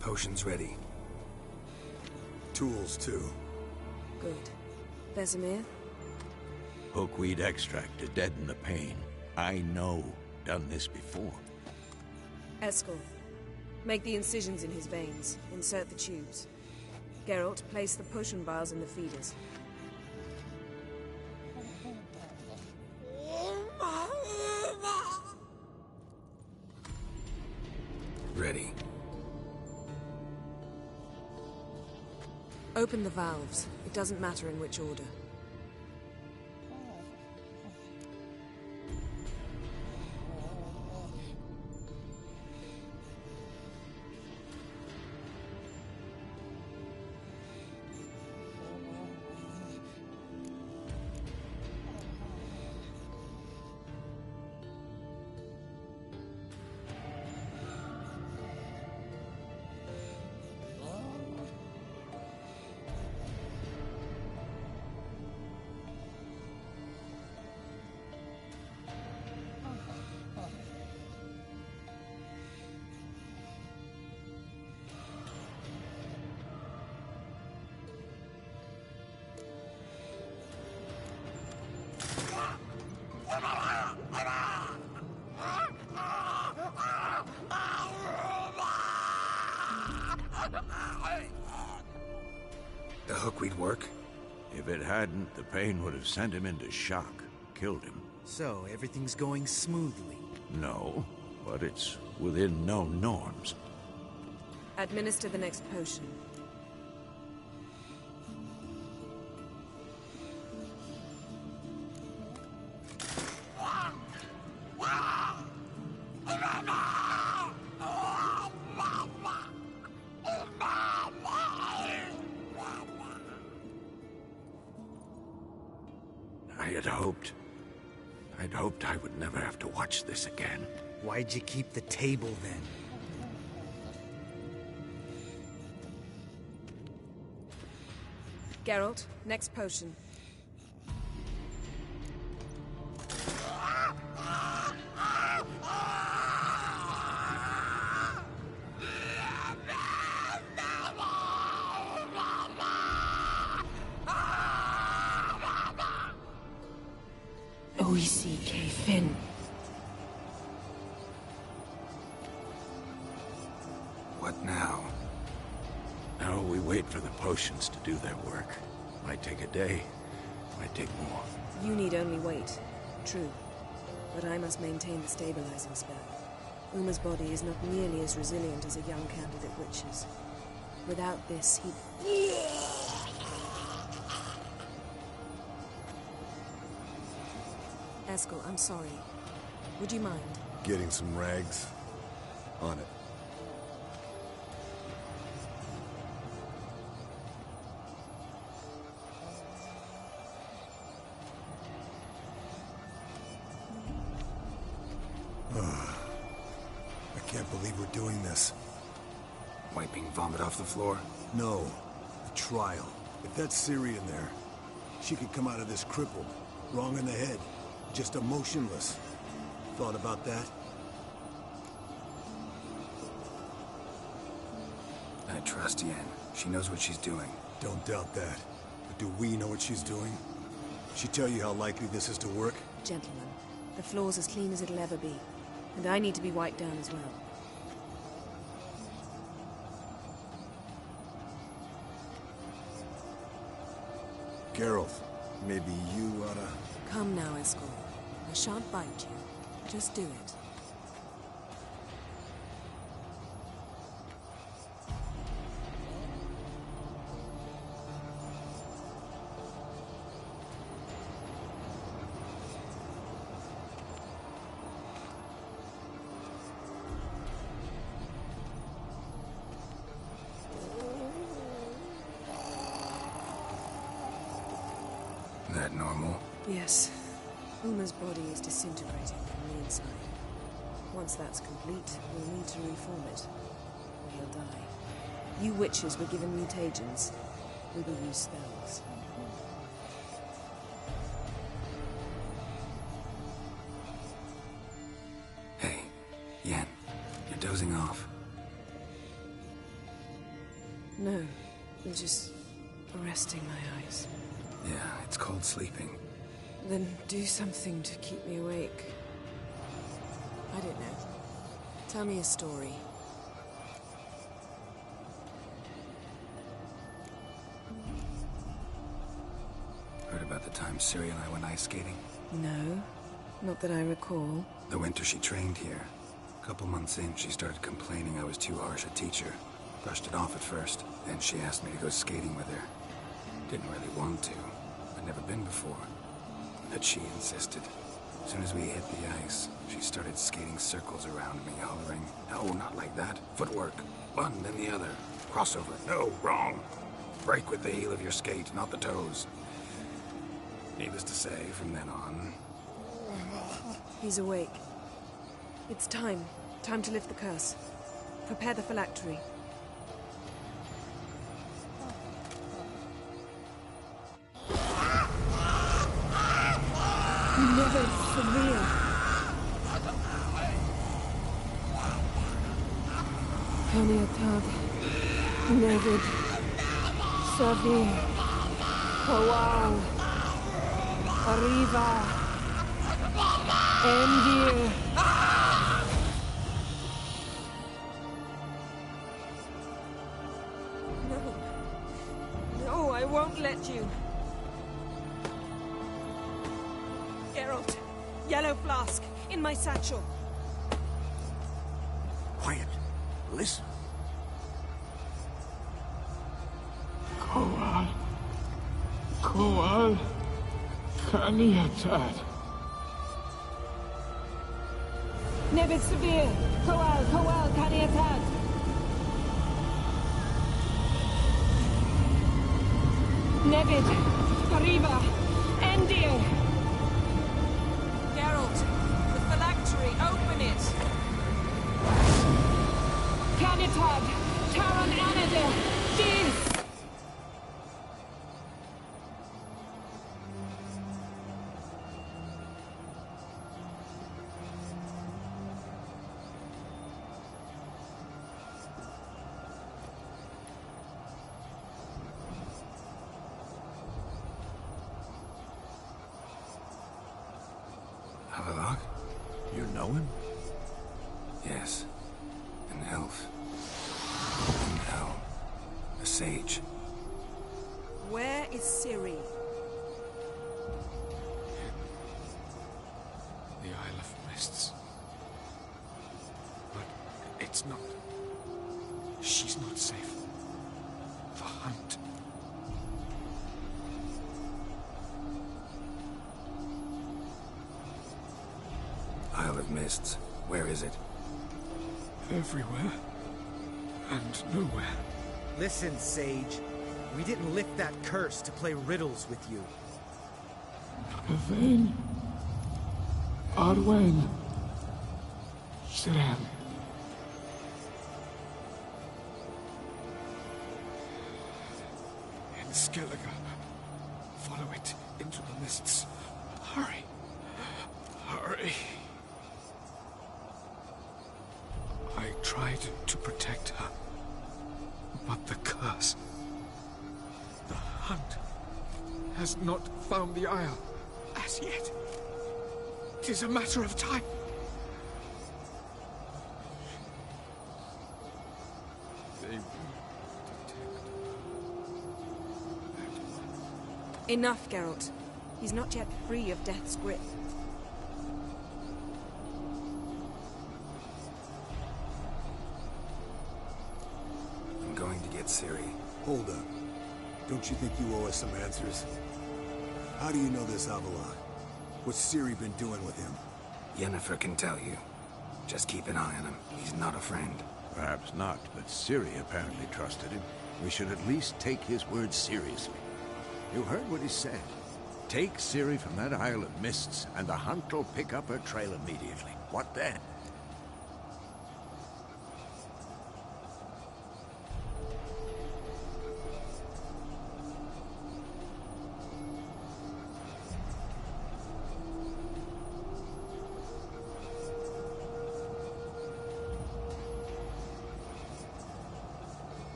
Potions ready.
Tools, too.
Good. Vesemir?
Hookweed extract to deaden the pain. I know. Done this before.
Eskel. Make the incisions in his veins. Insert the tubes. Geralt, place the potion vials in the feeders.
Ready.
Open the valves. It doesn't matter in which order.
The hookweed work?
If it hadn't, the pain would have sent him into shock. Killed him.
So, everything's going smoothly.
No, but it's within known norms.
Administer the next potion.
I'd hoped I would never have to watch this again.
Why'd you keep the table then?
Geralt, next potion. O-E-C-K Finn.
What now?
Now we wait for the potions to do their work. Might take a day, might take more.
You need only wait. True. But I must maintain the stabilizing spell. Uma's body is not nearly as resilient as a young candidate witch's. Without this, he... Eskel, I'm sorry. Would you mind?
Getting some rags. On it. I can't believe we're doing this.
Wiping vomit off the floor?
No. The trial. If that's Ciri in there, she could come out of this crippled, wrong in the head, just emotionless. Thought about that?
I trust Yen. She knows what she's doing.
Don't doubt that. But do we know what she's doing? She tell you how likely this is to work?
Gentlemen, the floor's as clean as it'll ever be. And I need to be wiped down as well.
Geralt, maybe you oughta...
Come now, Eskel. I shan't bite you. Just do it.
That normal?
Yes. Uma's body is disintegrating from the inside. Once that's complete, we'll need to reform it. Or he'll die. You witches were given mutagens. We will use spells.
Hey, Yen, you're dozing off.
No, I'm just resting my eyes.
Yeah, it's called sleeping.
Then do something to keep me awake. I don't know. Tell me a story.
Heard about the time Ciri and I went ice skating?
No, not that I recall.
The winter she trained here. A couple months in, she started complaining I was too harsh a teacher. Brushed it off at first. Then she asked me to go skating with her. Didn't really want to. I'd never been before. But she insisted. As soon as we hit the ice, she started skating circles around me, hollering, "No, not like that. Footwork. One, then the other. Crossover. No, wrong. Break with the heel of your skate, not the toes." Needless to say, from then on...
He's awake. It's time. Time to lift the curse. Prepare the phylactery. Never severe. Peniatad. Nevid. Severe. Kowal. Arriva. Endir. No. No, I won't let you. Geralt, yellow flask, in my satchel.
Quiet. Listen.
Kowal. Kowal. Kaniatad.
Nevid severe. Kowal, Kaniatad. Nevid, Arriva, Endir. Geralt, the phylactery, open it!
Unitard! Taran Anadil! Jeez!
Havelock?
You know him?
Yes. An elf. In hell. A sage.
Where is Ciri?
The Isle of Mists. But it's not... She's not safe. The hunt.
Isle of Mists. Where is it?
Everywhere. And nowhere.
Listen, Sage. We didn't lift that curse to play riddles with you.
Yvain. Arwen. Siran. In Skellige. Follow it into the mists. Hurry. Hurry. I tried to protect her. But the curse... The hunt has not found the Isle as yet. It is a matter of time. They will detect.
Enough, Geralt. He's not yet free of death's grip.
I'm going to get Ciri.
Hold up. Don't you think you owe us some answers? How do you know this Havelock? What's Ciri been doing with him?
Yennefer can tell you. Just keep an eye on him. He's not a friend.
Perhaps not, but Ciri apparently trusted him. We should at least take his words seriously. You heard what he said. Take Ciri from that Isle of Mists, and the hunt will pick up her trail immediately. What then?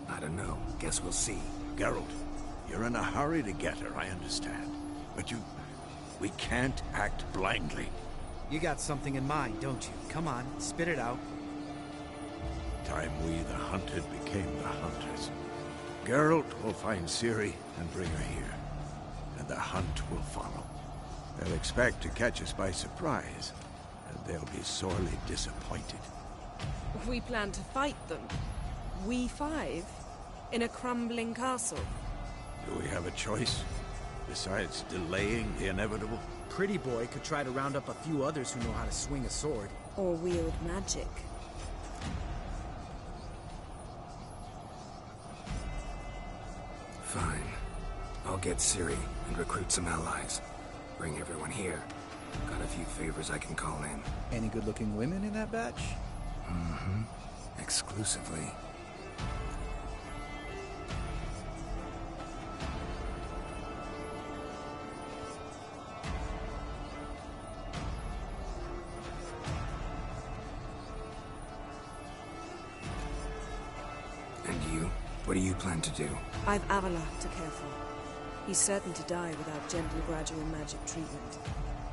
I don't know. Guess we'll see.
Geralt, you're in a hurry to get her, I understand. But we can't act blindly.
You got something in mind, don't you? Come on, spit it out.
Time we, the hunted, became the hunters. Geralt will find Ciri and bring her here. And the hunt will follow. They'll expect to catch us by surprise. And they'll be sorely disappointed.
We plan to fight them. We five? In a crumbling castle?
Do we have a choice? Besides delaying the inevitable?
Pretty Boy could try to round up a few others who know how to swing a sword.
Or wield magic.
Fine. I'll get Ciri and recruit some allies. Bring everyone here. Got a few favors I can call in.
Any good-looking women in that batch?
Mm-hmm. Exclusively. And you? What do you plan to do?
I've Avalok to care for. He's certain to die without gentle, gradual magic treatment.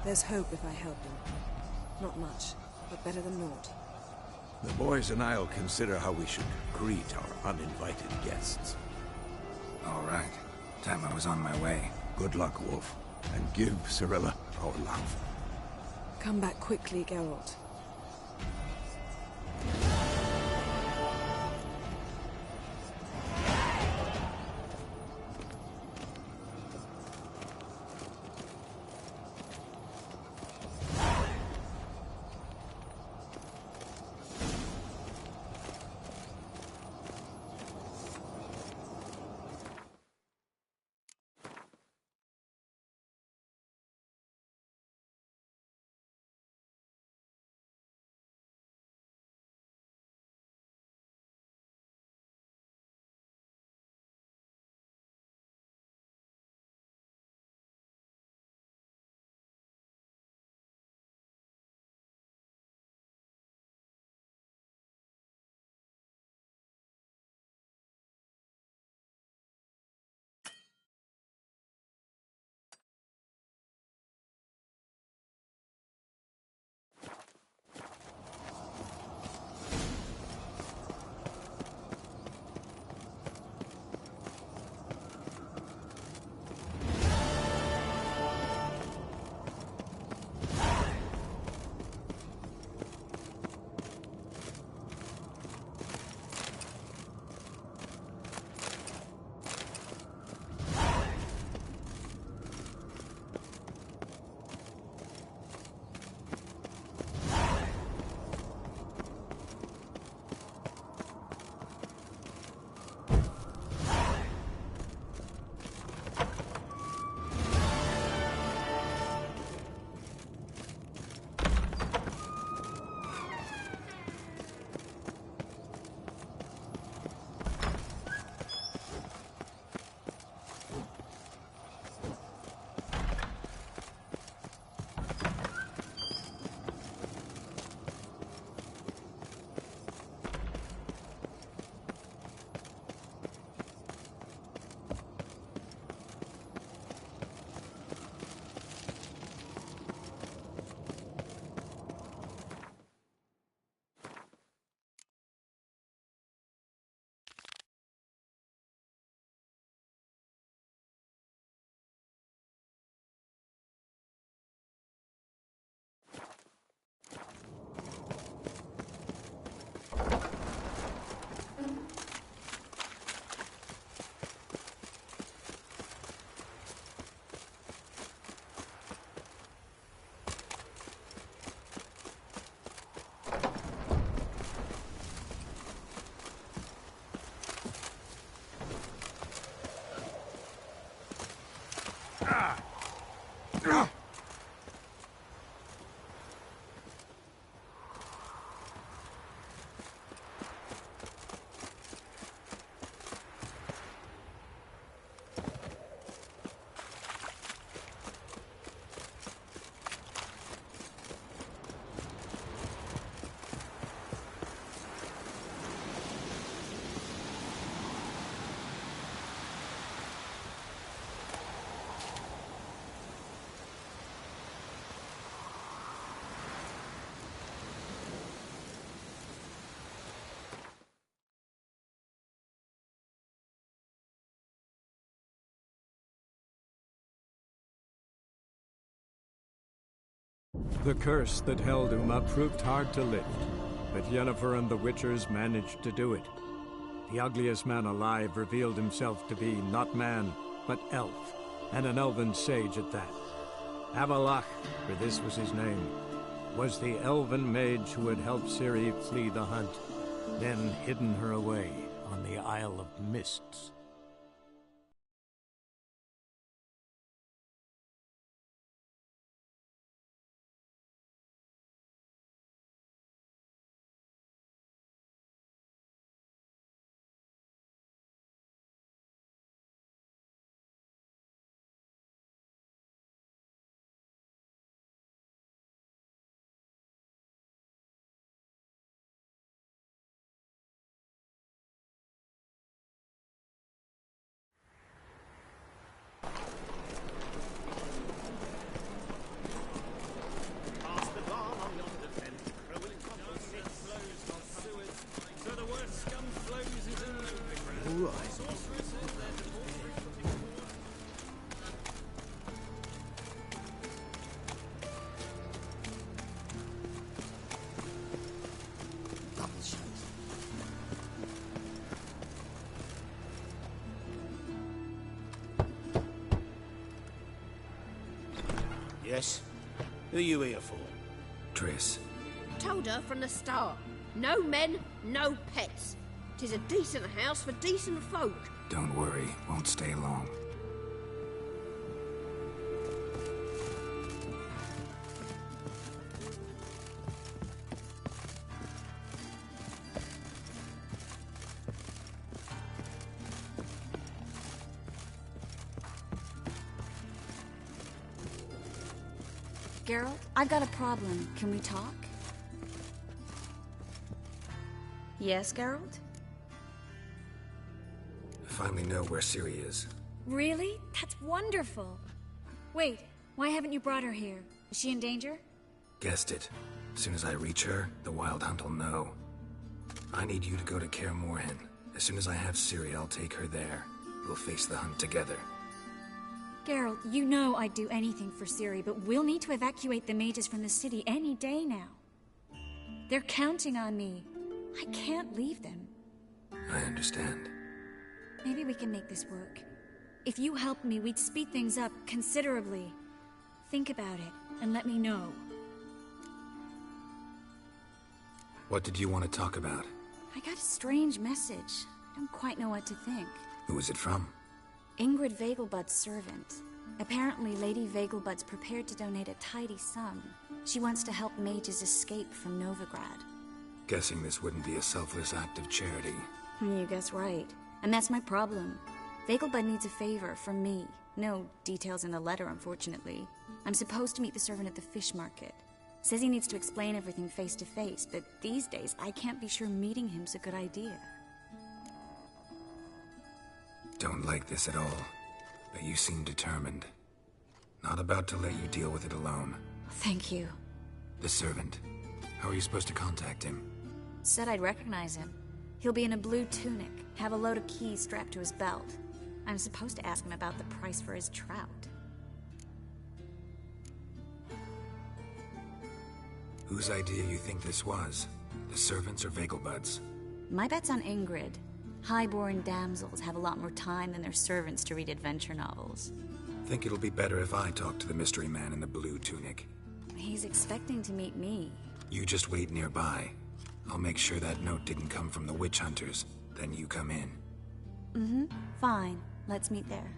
There's hope if I help him. Not much, but better than naught.
The boys and I'll consider how we should greet our uninvited guests.
All right. Time I was on my way.
Good luck, Wolf. And give Cirilla our love.
Come back quickly, Geralt.
The curse that held Uma proved hard to lift, but Yennefer and the Witchers managed to do it. The ugliest man alive revealed himself to be not man, but elf, and an elven sage at that. Avalach, for this was his name, was the elven mage who had helped Ciri flee the hunt, then hidden her away on the Isle of Mists.
Yes? Who are you here for?
Triss.
Told her from the start. No men, no pets. 'Tis a decent house for decent folk.
Don't worry, won't stay long.
Geralt, I've got a problem. Can we talk?
Yes, Geralt?
I finally know where Ciri is.
Really? That's wonderful. Wait, why haven't you brought her here? Is she in danger?
Guessed it. As soon as I reach her, the Wild Hunt will know. I need you to go to Kaer Morhen. As soon as I have Ciri, I'll take her there. We'll face the hunt together.
Geralt, you know I'd do anything for Ciri, but we'll need to evacuate the mages from the city any day now. They're counting on me. I can't leave them.
I understand.
Maybe we can make this work. If you help me, we'd speed things up considerably. Think about it, and let me know.
What did you want to talk about?
I got a strange message. I don't quite know what to think.
Who is it from?
Ingrid Vegelbud's servant. Apparently, Lady Vegelbud's prepared to donate a tidy sum. She wants to help mages escape from Novigrad.
Guessing this wouldn't be a selfless act of charity.
You guess right. And that's my problem. Vegelbud needs a favor from me. No details in the letter, unfortunately. I'm supposed to meet the servant at the fish market. Says he needs to explain everything face to face, but these days I can't be sure meeting him's a good idea.
Don't like this at all, but you seem determined. Not about to let you deal with it alone.
Thank you.
The servant. How are you supposed to contact him?
Said I'd recognize him. He'll be in a blue tunic, have a load of keys strapped to his belt. I'm supposed to ask him about the price for his trout.
Whose idea you think this was? The servants or Vegelbud's?
My bet's on Ingrid. Highborn damsels have a lot more time than their servants to read adventure novels.
Think it'll be better if I talk to the mystery man in the blue tunic.
He's expecting to meet me.
You just wait nearby. I'll make sure that note didn't come from the witch hunters. Then you come in.
Fine. Let's meet there.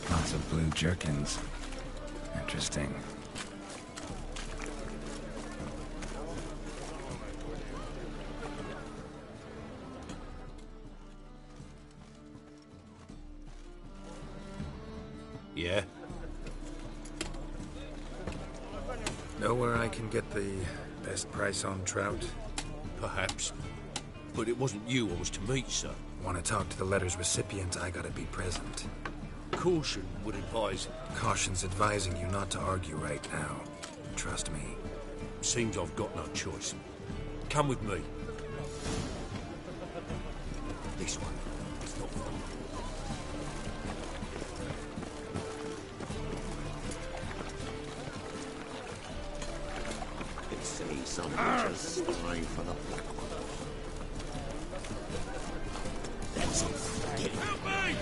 Lots of blue jerkins. Interesting.
Yeah?
Know where I can get the best price on trout?
Perhaps. But it wasn't you I was to meet, sir.
Want to talk to the letter's recipient, I gotta be present.
Caution would advise...
Caution's advising you not to argue right now. Trust me.
Seems I've got no choice. Come with me. This way. It's not far.
They say some witches strive for the black one. That's it. Help me!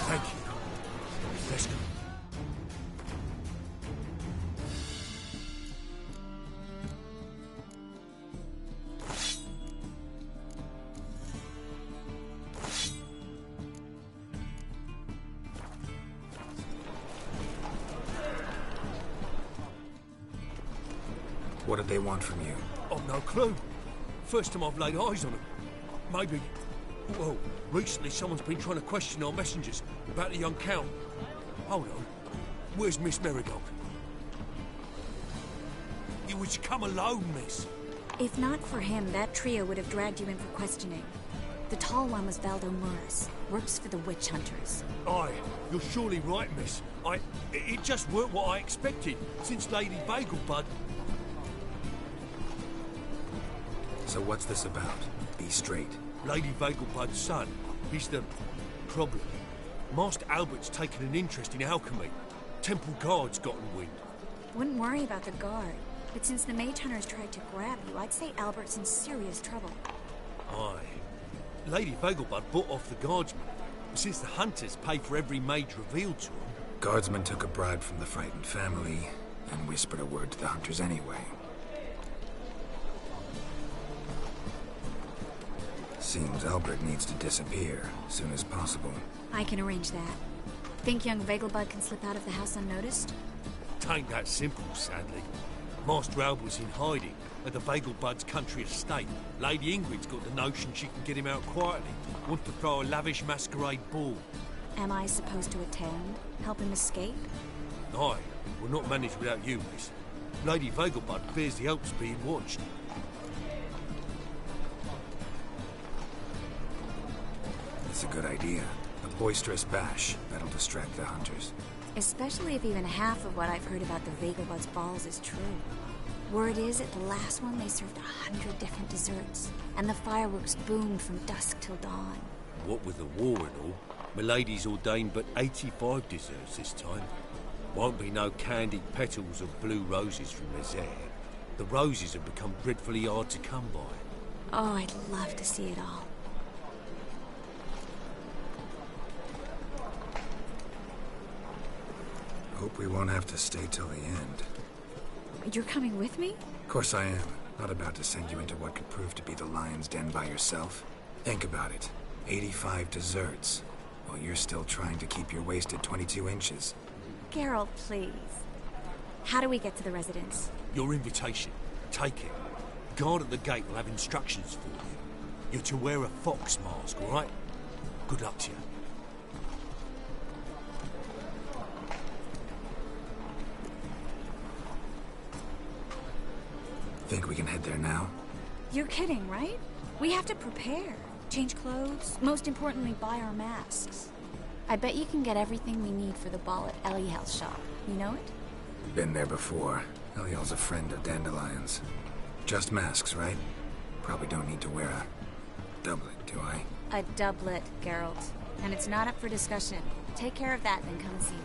Thank you. Let's go.
What did they want from you?
I've no clue. First time I've laid eyes on them. Maybe... Well, recently someone's been trying to question our messengers about the young Count. Hold on. Where's Miss Marigold? You was come alone, miss.
If not for him, that trio would have dragged you in for questioning. The tall one was Valdo Morris. Works for the witch hunters.
Aye, you're surely right, miss. It just weren't what I expected, since Lady Bagelbud...
So what's this about? Be straight.
Lady Bagelbud's son. He's the... problem. Master Albert's taken an interest in alchemy. Temple Guard's gotten wind.
Wouldn't worry about the guard. But since the mage hunters tried to grab you, I'd say Albert's in serious trouble.
Aye. Lady Bagelbud bought off the guardsmen. Since the hunters pay for every mage revealed to them...
Guardsmen took a bribe from the frightened family and whispered a word to the hunters anyway. Seems Albert needs to disappear as soon as possible.
I can arrange that. Think young Vagelbud can slip out of the house unnoticed?
Tain't that simple, sadly. Master Albert's in hiding at the Bagelbud's country estate. Lady Ingrid's got the notion she can get him out quietly. Wants to throw a lavish masquerade ball.
Am I supposed to attend? Help him escape?
Aye, we'll not manage without you, miss. Lady Vagelbud fears the Alps being watched.
That's a good idea. A boisterous bash. That'll distract the hunters.
Especially if even half of what I've heard about the Vagelbud's balls is true. Word is, at the last one, they served 100 different desserts, and the fireworks boomed from dusk till dawn.
What with the war and all, Milady's ordained but 85 desserts this time. Won't be no candied petals of blue roses from Nazaire. The roses have become dreadfully hard to come by.
Oh, I'd love to see it all.
Hope we won't have to stay till the end.
You're coming with me?
Of course I am. Not about to send you into what could prove to be the lion's den by yourself. Think about it. 85 desserts, while you're still trying to keep your waist at 22 inches.
Geralt, please. How do we get to the residence?
Your invitation. Take it. Guard at the gate will have instructions for you. You're to wear a fox mask, all right? Good luck to you.
Think we can head there now?
You're kidding, right? We have to prepare. Change clothes. Most importantly, buy our masks. I bet you can get everything we need for the ball at Eliel's shop. You know it?
Been there before. Eliel's a friend of Dandelion's. Just masks, right? Probably don't need to wear a doublet, do I?
A doublet, Geralt. And it's not up for discussion. Take care of that, then come see me.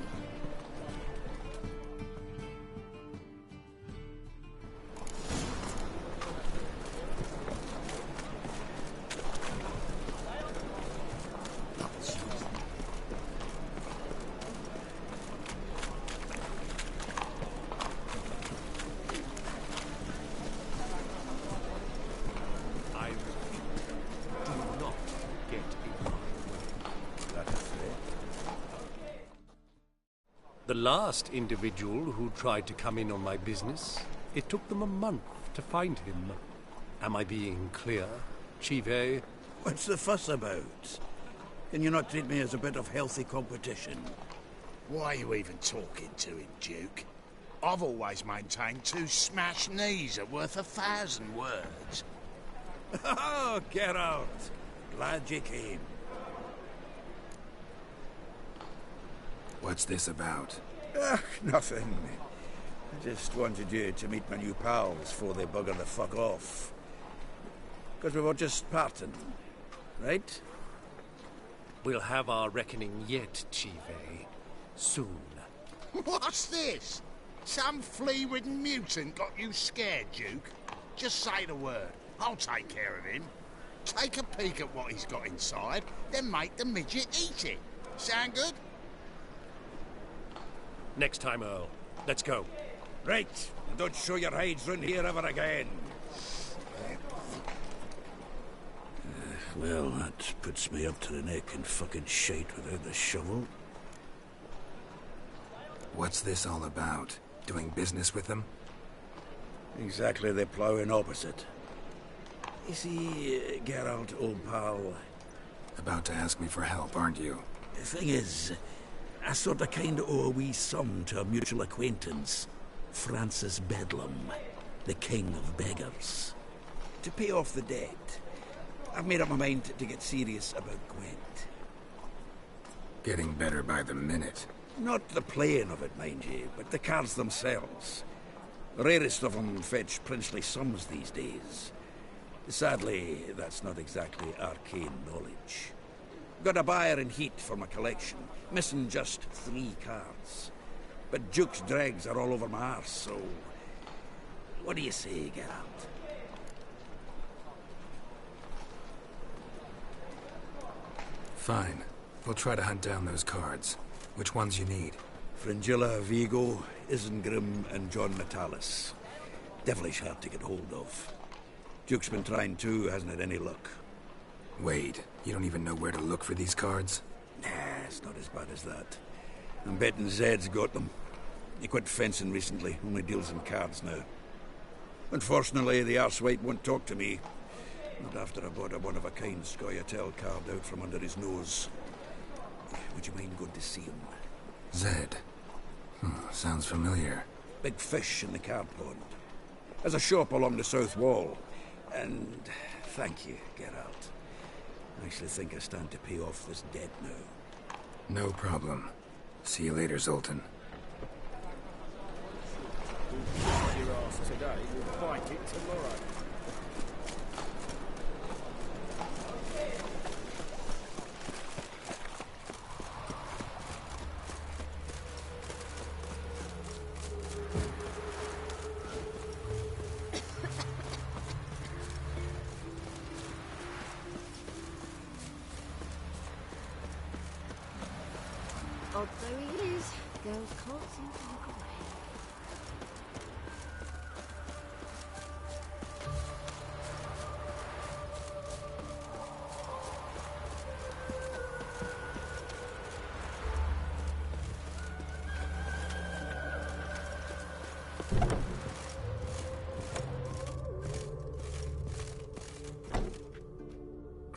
The last individual who tried to come in on my business, it took them a month to find him. Am I being clear, Chive?
What's the fuss about? Can you not treat me as a bit of healthy competition?
Why are you even talking to him, Duke? I've always maintained 2 smashed knees are worth 1,000 words.
Oh, get out. Glad you came.
What's this about?
Nothing. I just wanted you to meet my new pals before they bugger the fuck off. Because we were just parting, right?
We'll have our reckoning yet, Chive. Soon.
What's this? Some flea-ridden mutant got you scared, Duke? Just say the word. I'll take care of him. Take a peek at what he's got inside, then make the midget eat it. Sound good?
Next time, Earl. Let's go.
Right. Don't show your hides round here ever again. Well, that puts me up to the neck in fucking shite without the shovel.
What's this all about? Doing business with them?
Exactly the ploughing opposite. You see, Geralt, old pal...
About to ask me for help, aren't you?
The thing is, I sort of kind of owe a wee sum to a mutual acquaintance, Francis Bedlam, the king of beggars. To pay off the debt, I've made up my mind to get serious about Gwent.
Getting better by the minute.
Not the playing of it, mind you, but the cards themselves. The rarest of them fetch princely sums these days. Sadly, that's not exactly arcane knowledge. Got a buyer in heat for my collection, missing just 3 cards. But Duke's dregs are all over my arse, so... What do you say, Geralt?
Fine. We'll try to hunt down those cards. Which ones you need?
Fringilla, Vigo, Isengrim, and John Natalis. Devilish hard to get hold of. Duke's been trying too, hasn't had any luck.
Wait, you don't even know where to look for these cards?
Nah, it's not as bad as that. I'm betting Zed's got them. He quit fencing recently, only deals in cards now. Unfortunately, the arsewite won't talk to me. Not after I bought a one-of-a-kind Scoia'tael card out from under his nose. Would you mind going to see him?
Zed. Sounds familiar.
Big fish in the card pond. Has a shop along the south wall. And thank you, Geralt. I actually think I stand to pay off this debt now.
No problem. See you later, Zoltan.
Your ass today, we'll fight it tomorrow.
Odd though he is, girls can't seem to look away.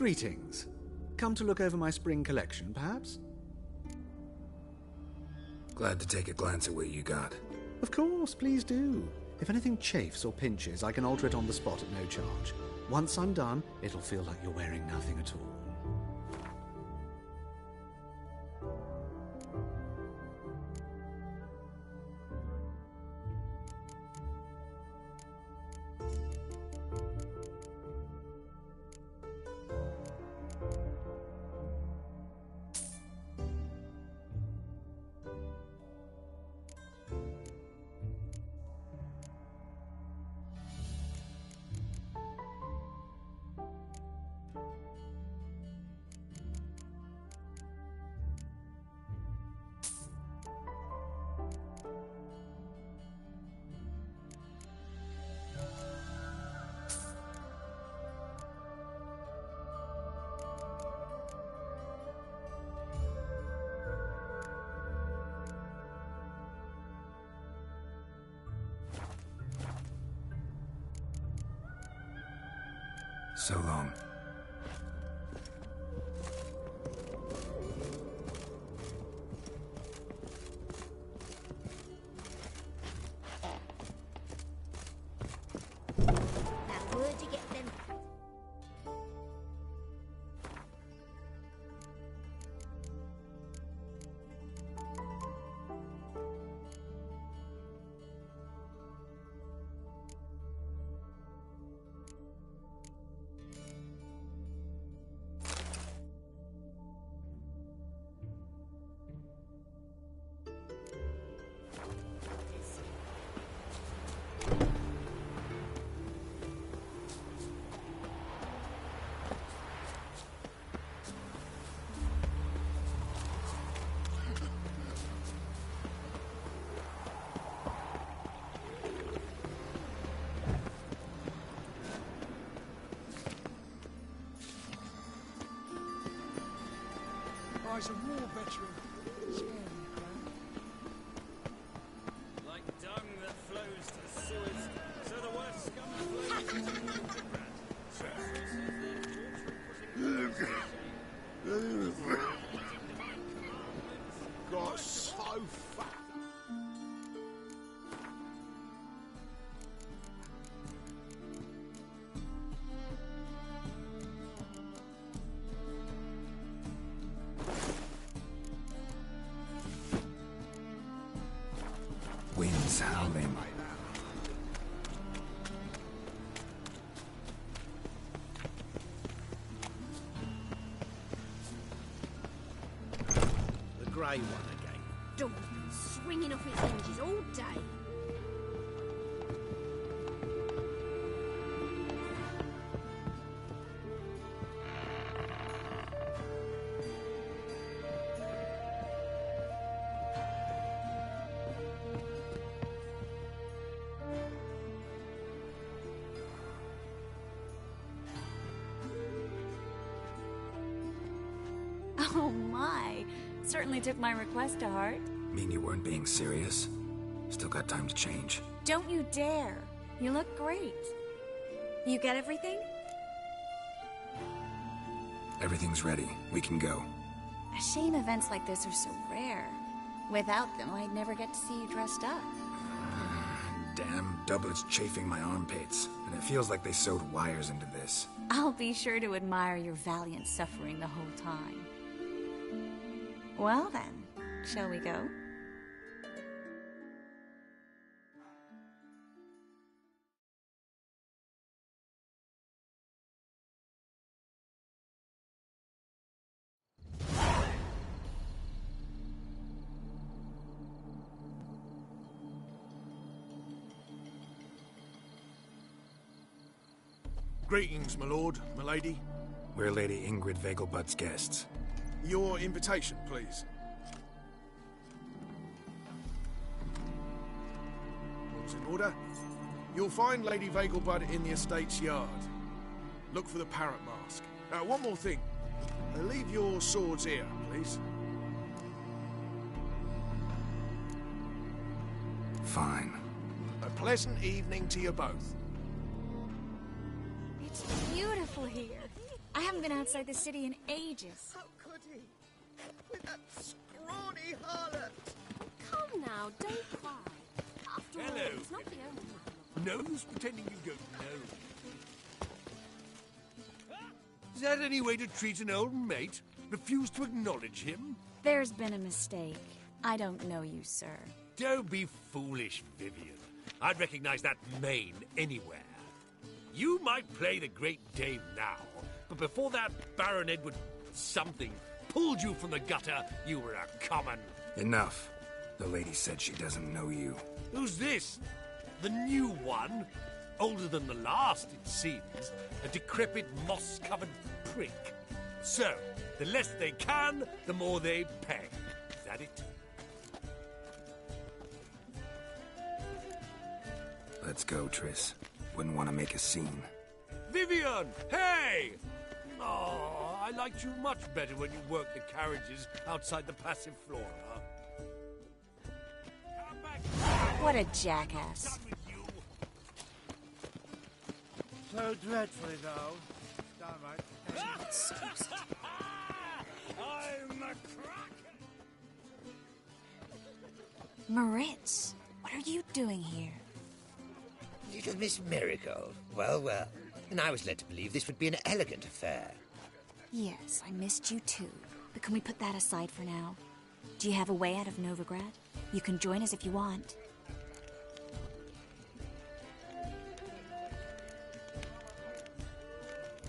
Greetings. Come to look over my spring collection, perhaps?
Glad to take a glance at what you got.
Of course, please do. If anything chafes or pinches, I can alter it on the spot at no charge. Once I'm done, it'll feel like you're wearing nothing at all.
So long.
Now, where'd you get them?
Rise a war veteran. Scary,
Like dung that flows to Suez, so the worst scum flows to
Got so fat.
Wind's howling.
The grey one again.
Dog's been swinging off its hinges all day.
Oh my. Certainly took my request to heart.
Mean you weren't being serious? Still got time to change.
Don't you dare. You look great. You get everything?
Everything's ready. We can go.
A shame events like this are so rare. Without them, I'd never get to see you dressed up.
Damn doublets chafing my armpits, and it feels like they sewed wires into this.
I'll be sure to admire your valiant suffering the whole time. Well then, shall we go?
Greetings, my lord, my lady.
We're Lady Ingrid Vegelbud's guests.
Your invitation, please. All's in order. You'll find Lady Vegelbud in the estate's yard. Look for the parrot mask. One more thing. Leave your swords here, please.
Fine.
A pleasant evening to you both.
It's beautiful here. I haven't been outside the city in ages.
How could he? With that scrawny harlot.
Come now, don't cry. After all,
Hello.
it's not the only man.
No use pretending you don't know. Is that any way to treat an old mate? Refuse to acknowledge him?
There's been a mistake. I don't know you, sir.
Don't be foolish, Vivian. I'd recognize that mane anywhere. You might play the Great Dame now, but before that Baron Edward something pulled you from the gutter, you were a common.
Enough. The lady said she doesn't know you.
Who's this? The new one? Older than the last, it seems. A decrepit, moss-covered prick. So, the less they can, the more they pay. Is that it?
Let's go, Triss. Wouldn't want to make a scene.
Vivian! Hey! Oh, I liked you much better when you worked the carriages outside the passive flora.
What a jackass.
So dreadfully, though. Downright.
I'm a crack!
Moritz, what are you doing here?
Little Miss Miracle. Well, well. And I was led to believe this would be an elegant affair.
Yes, I missed you too. But can we put that aside for now? Do you have a way out of Novigrad? You can join us if you want.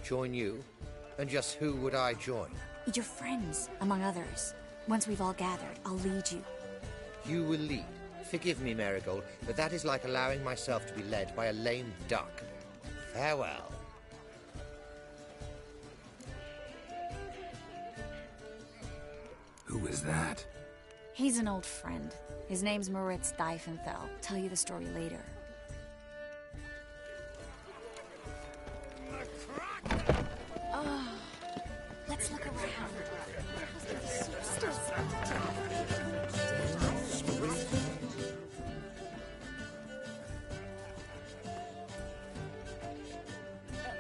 Join you? And just who would I join?
Your friends, among others. Once we've all gathered, I'll lead you.
You will lead. Forgive me, Marigold, but that is like allowing myself to be led by a lame duck. Farewell.
Who is that?
He's an old friend. His name's Moritz Diefenthal. Tell you the story later. Let's look around.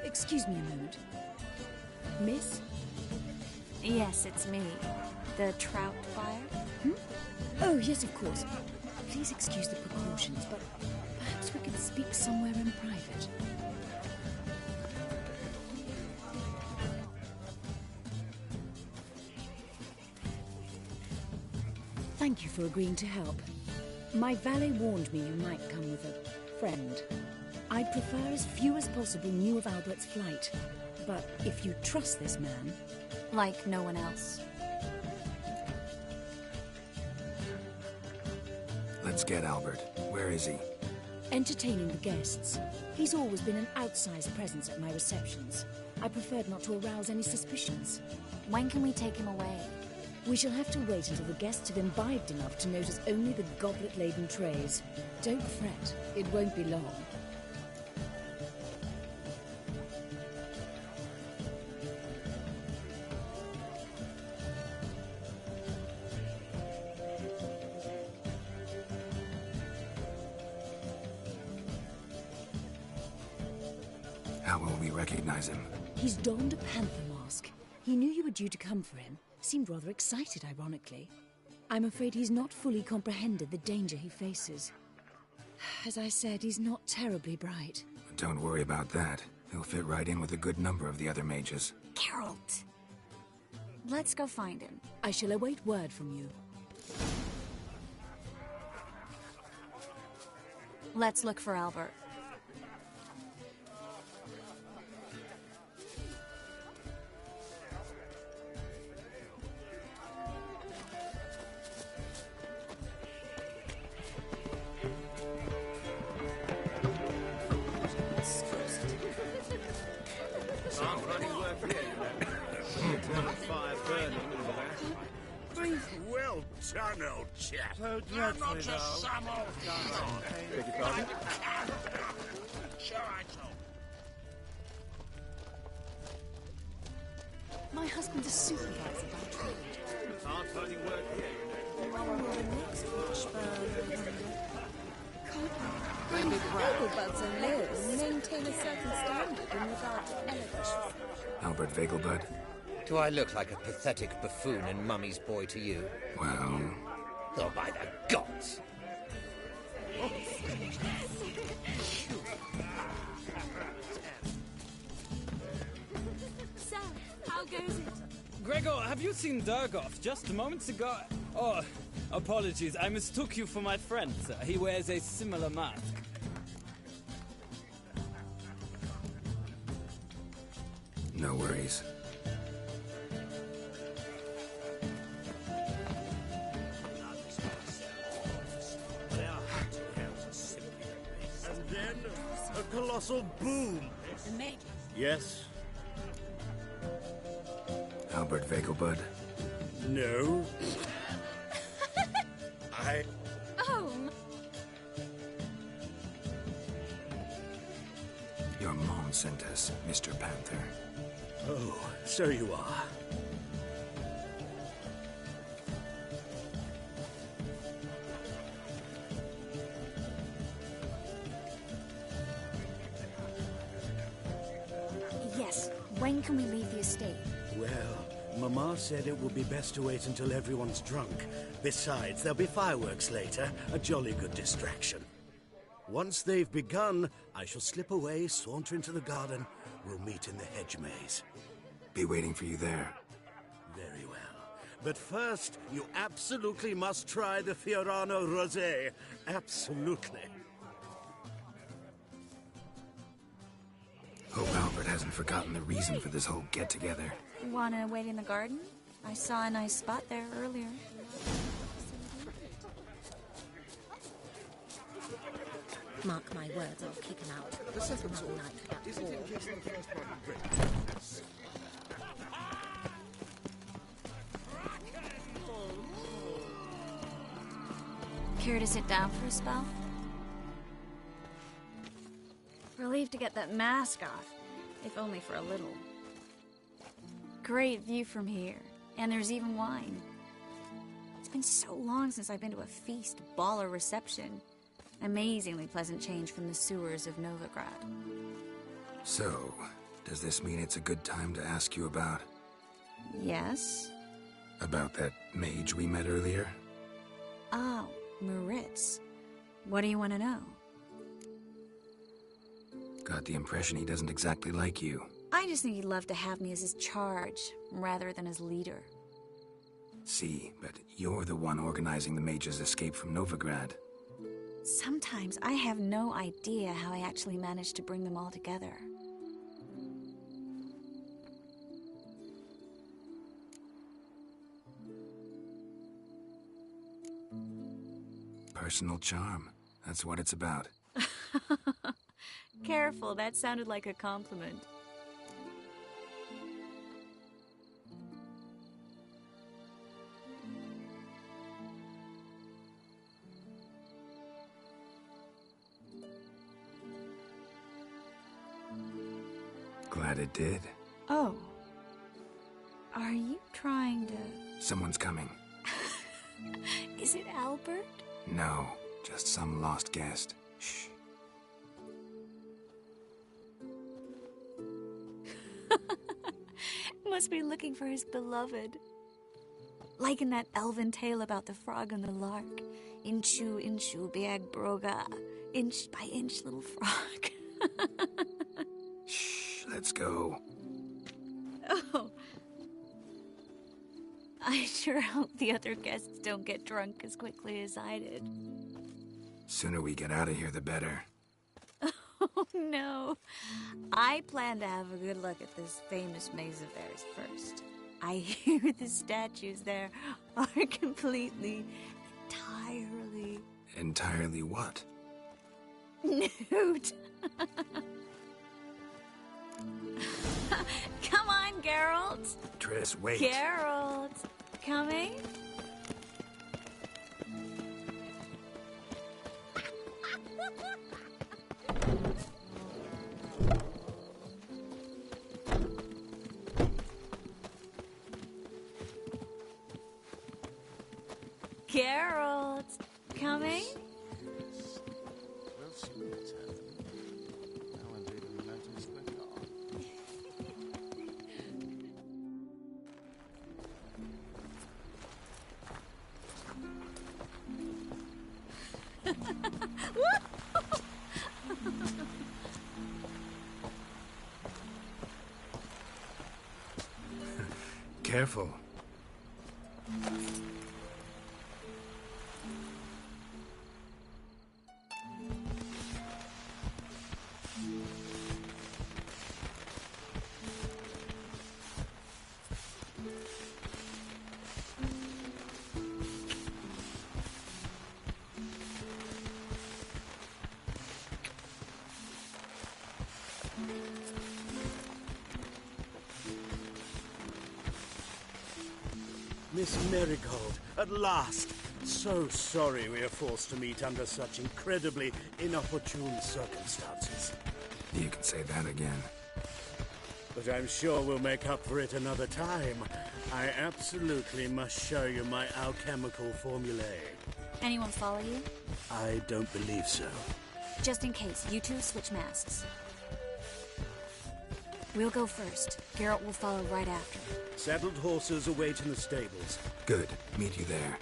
Excuse me a moment. Miss?
Yes, it's me. The trout buyer?
Oh, yes, of course. Please excuse the precautions, but perhaps we could speak somewhere in private. Thank you for agreeing to help. My valet warned me you might come with a friend. I'd prefer as few as possible knew of Albert's flight. But if you trust this man...
Like no one else.
Let's get Albert. Where is he?
Entertaining the guests. He's always been an outsized presence at my receptions. I preferred not to arouse any suspicions.
When can we take him away?
We shall have to wait until the guests have imbibed enough to notice only the goblet-laden trays. Don't fret, it won't be long.
How will we recognize him?
He's donned a panther mask. He knew you were due to come for him. Seemed rather excited, ironically. I'm afraid he's not fully comprehended the danger he faces. As I said, he's not terribly bright.
Don't worry about that. He'll fit right in with a good number of the other mages.
Geralt! Let's go find him.
I shall await word from you.
Let's look for Albert.
Well done, old chap.
So
I'm
dreadfully,
not just
though.
some old
Beg your pardon?
Sure I told.
My husband's a supervisor by trade.
Can't finding work here.
Bring Buds and live and maintain a certain standard. in regard to elegance.
Albert Vegelbud?
Do I look like a pathetic buffoon and Mummy's boy to you?
Well...
Oh, by the gods!
So, how goes it?
Gregor, have you seen Durgoff just moments ago? Oh, apologies. I mistook you for my friend. He wears a similar mask.
No worries.
And then, a colossal boom.
The maid.
Yes?
Albert Vegelbud?
No. I...
Oh!
Your mom sent us, Mr. Panther.
Oh, so you are.
Yes, when can we leave the estate?
Well, Mama said it would be best to wait until everyone's drunk. Besides, there'll be fireworks later, a jolly good distraction. Once they've begun, I shall slip away, saunter into the garden. We'll meet in the hedge maze.
Be waiting for you there.
Very well. But first, you absolutely must try the Fiorano Rosé. Absolutely.
Hope Albert hasn't forgotten the reason for this whole get-together.
Wanna wait in the garden? I saw a nice spot there earlier.
Mark my words, I'll kick him out.
The second sword. Is it in case the first one breaks?
Care to sit down for a spell? Relieved to get that mask off, if only for a little. Great view from here, and there's even wine. It's been so long since I've been to a feast, ball, or reception. Amazingly pleasant change from the sewers of Novigrad.
So, does this mean it's a good time to ask you about...
Yes?
About that mage we met earlier?
Oh, Moritz. What do you want to know?
Got the impression he doesn't exactly like you.
I just think he'd love to have me as his charge, rather than his leader.
See, but you're the one organizing the mage's escape from Novigrad.
Sometimes I have no idea how I actually managed to bring them all together.
Personal charm. That's what it's about.
Careful, that sounded like a compliment.
Glad it did.
Oh. Are you trying to...
Someone's coming.
Is it Albert?
No, just some lost guest. Shh.
Must be looking for his beloved. Like in that elven tale about the frog and the lark. Inchu, inchu, biag broga. Inch by inch, little frog.
Shh, let's go.
Oh. I sure hope the other guests don't get drunk as quickly as I did.
Sooner we get out of here, the better.
Oh, no. I plan to have a good look at this famous maze of theirs first. I hear the statues there are completely, entirely...
Entirely what?
Nude. Come on, Geralt.
Triss, wait.
Geralt. Coming? Geralt. Coming?
We'll soon return. Now and even notice the guard.
careful.
Miss Marigold, at last! So sorry we are forced to meet under such incredibly inopportune circumstances.
You can say that again.
But I'm sure we'll make up for it another time. I absolutely must show you my alchemical formulae.
Anyone follow you?
I don't believe so.
Just in case, you two switch masks. We'll go first. Geralt will follow right after.
Saddled horses await in the stables.
Good. Meet you there.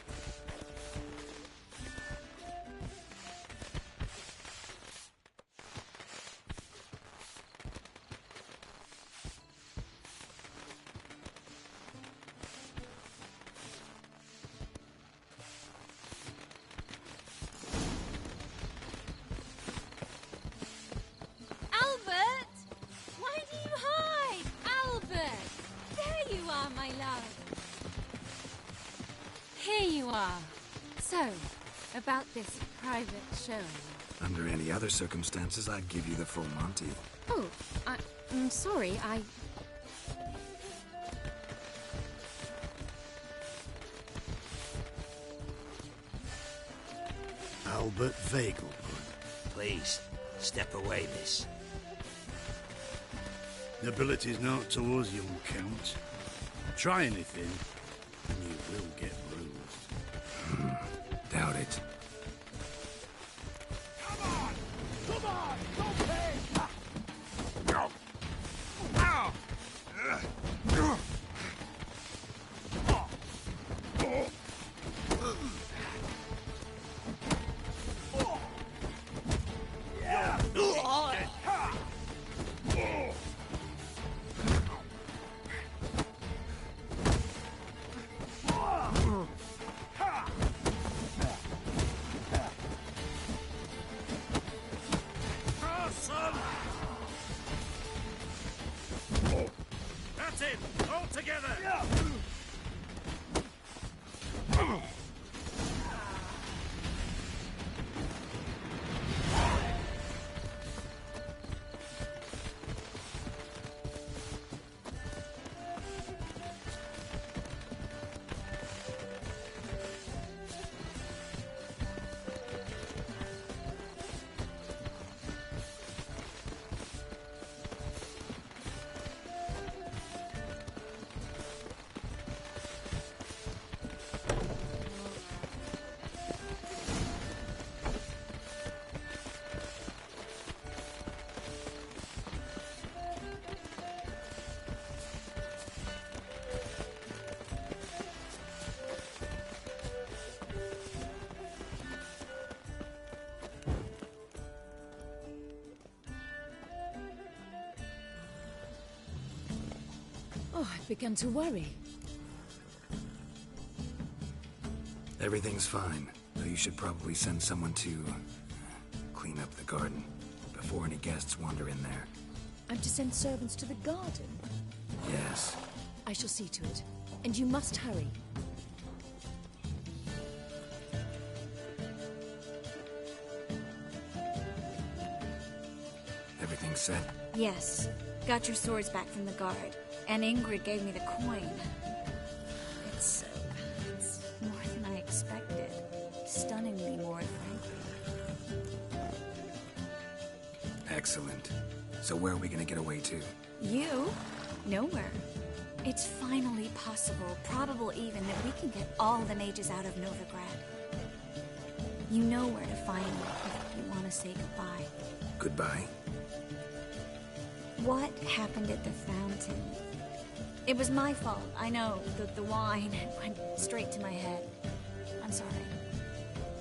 About this private show.
Under any other circumstances, I'd give you the full Monty.
Oh, I'm sorry,
Albert Vegelbud.
Please, step away, miss.
Nobility's not towards young Count. Try anything, and you will get bruised.
Doubt it.
Come on! Don't pay!
That's it! All together!
Oh, I've begun to worry.
Everything's fine, though you should probably send someone to clean up the garden before any guests wander in there.
I'm to send servants to the garden?
Yes.
I shall see to it. And you must hurry.
Everything set?
Yes. Got your swords back from the guard. And Ingrid gave me the coin. It's more than I expected. Stunningly more, frankly.
Excellent. So where are we gonna get away to?
You? Nowhere. It's finally possible, probable even, that we can get all the mages out of Novigrad. You know where to find me if you want to say goodbye.
Goodbye?
What happened at the fountain? It was my fault, I know. The wine went straight to my head. I'm sorry.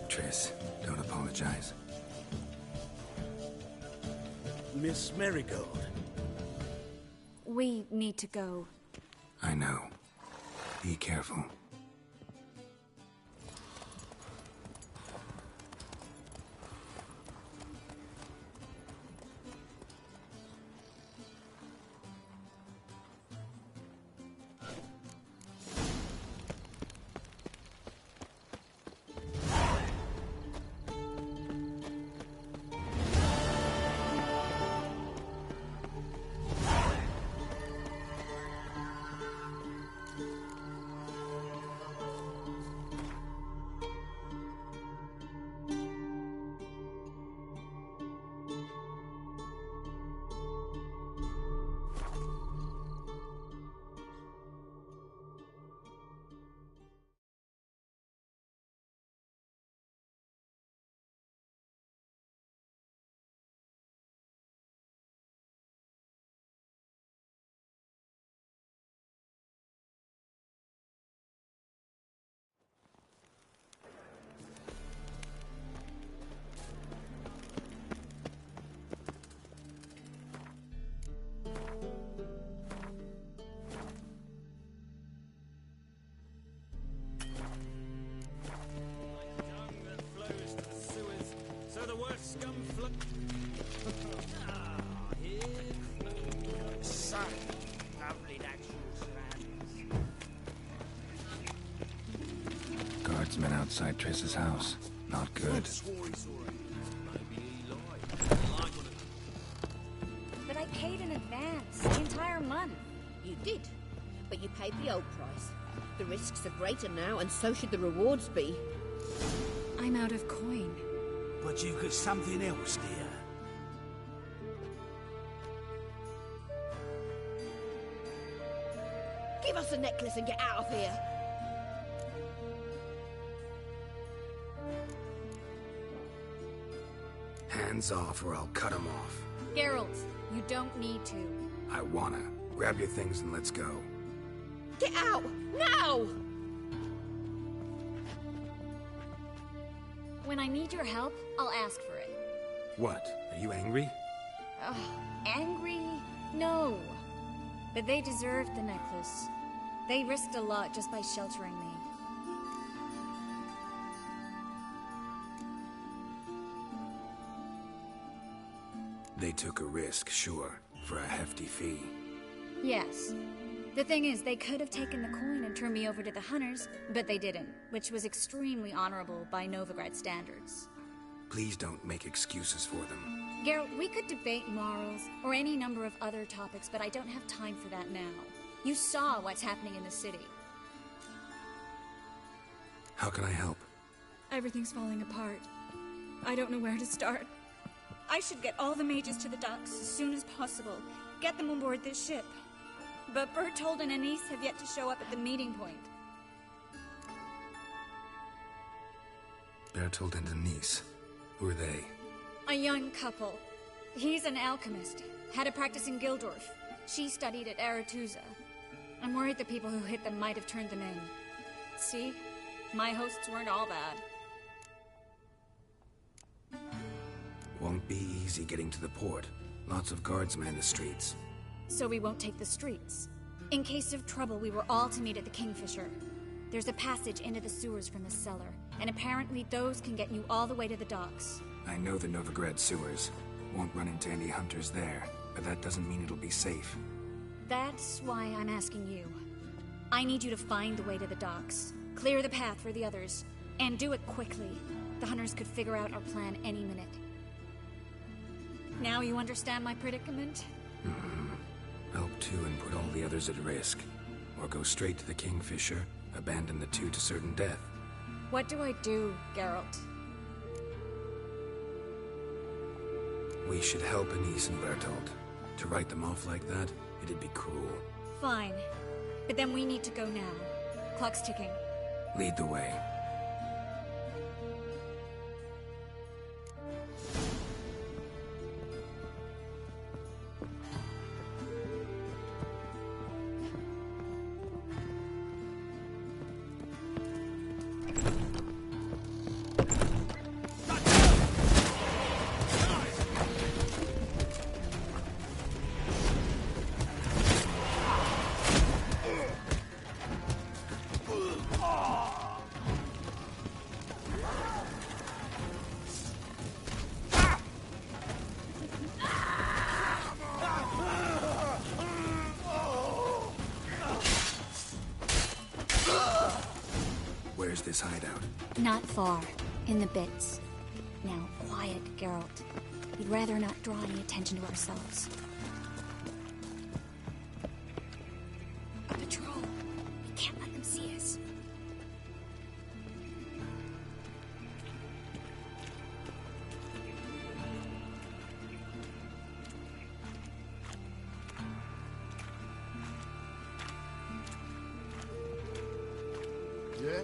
Triss, don't apologize.
Miss Marigold.
We need to go.
I know. Be careful. Guardsmen outside Triss's house. Not good.
But I paid in advance, the entire month.
You did, but you paid the old price. The risks are greater now, and so should the rewards be.
I'm out of coin.
But you got something else, dear.
Give us the necklace and get out of here.
Hands off or I'll cut them off.
Geralt, you don't need to.
I wanna. Grab your things and let's go.
Get out! Now!
When I need your help, I'll ask for it.
What? Are you angry?
Angry? No. But they deserved the necklace. They risked a lot just by sheltering me.
They took a risk, sure, for a hefty fee.
Yes. The thing is, they could have taken the coin and turned me over to the hunters, but they didn't, which was extremely honorable by Novigrad standards.
Please don't make excuses for them.
Geralt, we could debate morals, or any number of other topics, but I don't have time for that now. You saw what's happening in the city.
How can I help?
Everything's falling apart. I don't know where to start. I should get all the mages to the docks as soon as possible. Get them on board this ship. But Bertold and Anise have yet to show up at the meeting point.
Bertold and Anise. Who are they?
A young couple. He's an alchemist. Had a practice in Gildorf. She studied at Aretuza. I'm worried the people who hit them might have turned them in. See? My hosts weren't all bad.
Won't be easy getting to the port. Lots of guardsmen in the streets.
So we won't take the streets. In case of trouble, we were all to meet at the Kingfisher. There's a passage into the sewers from the cellar, and apparently those can get you all the way to the docks.
I know the Novigrad sewers. Won't run into any hunters there, but that doesn't mean it'll be safe.
That's why I'm asking you. I need you to find the way to the docks, clear the path for the others, and do it quickly. The hunters could figure out our plan any minute. Now you understand my predicament?
Help two and put all the others at risk. Or go straight to the Kingfisher, abandon the two to certain death.
What do I do, Geralt?
We should help Anise and Bertold. To write them off like that, it'd be cruel.
Fine. But then we need to go now. Clock's ticking.
Lead the way. Where's this hideout?
Not far. In the bits. Now, quiet, Geralt. We'd rather not draw any attention to ourselves. A patrol. We can't let them see us.
Yeah?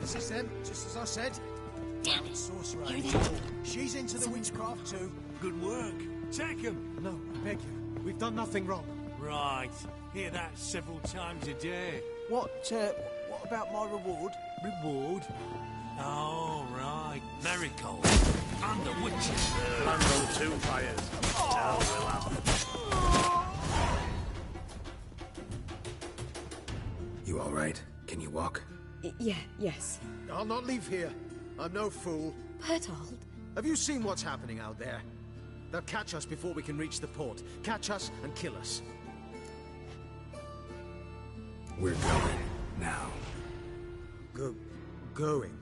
This is them, just as I said.
Damn it!
Sorcerer.
Hear that?
She's into the witchcraft too. Good work. Take him.
No, I beg you. We've done nothing wrong.
Right. Hear that several times a day.
What about my reward?
Reward? Oh, right. Marigold. And the witches.
Land on two fires. Now we'll have.
You all right? Can you walk?
Yes.
I'll not leave here. I'm no fool.
Bertold?
Have you seen what's happening out there? They'll catch us before we can reach the port. Catch us and kill us.
We're going. Now.
Going?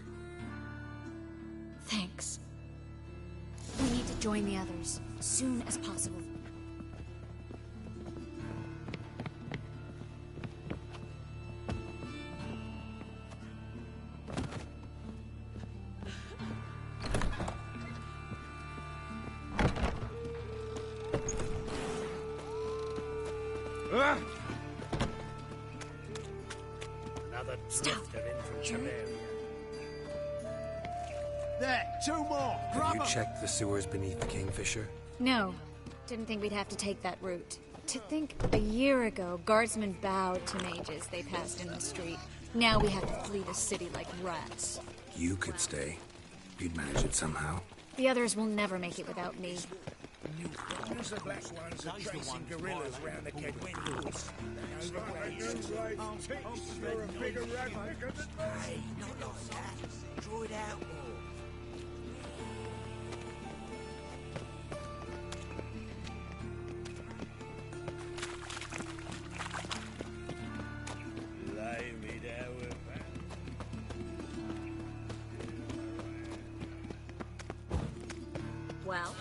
Thanks. We need to join the others, as soon as possible.
Another
Stop.
drifter in from
Hear me?
Samaria. There, two more. Grab
Have you
'em.
checked the sewers beneath the Kingfisher?
No. Didn't think we'd have to take that route. To think a year ago, guardsmen bowed to mages they passed in the street. Now we have to flee the city like rats.
You could stay. You'd manage it somehow.
The others will never make it without me.
Use the black ones are tracing guerrillas round the Kedwin Woods. You're a bigger ragpicker than
Hey, not like that. Draw it out more.
Lay me down with that.
Well?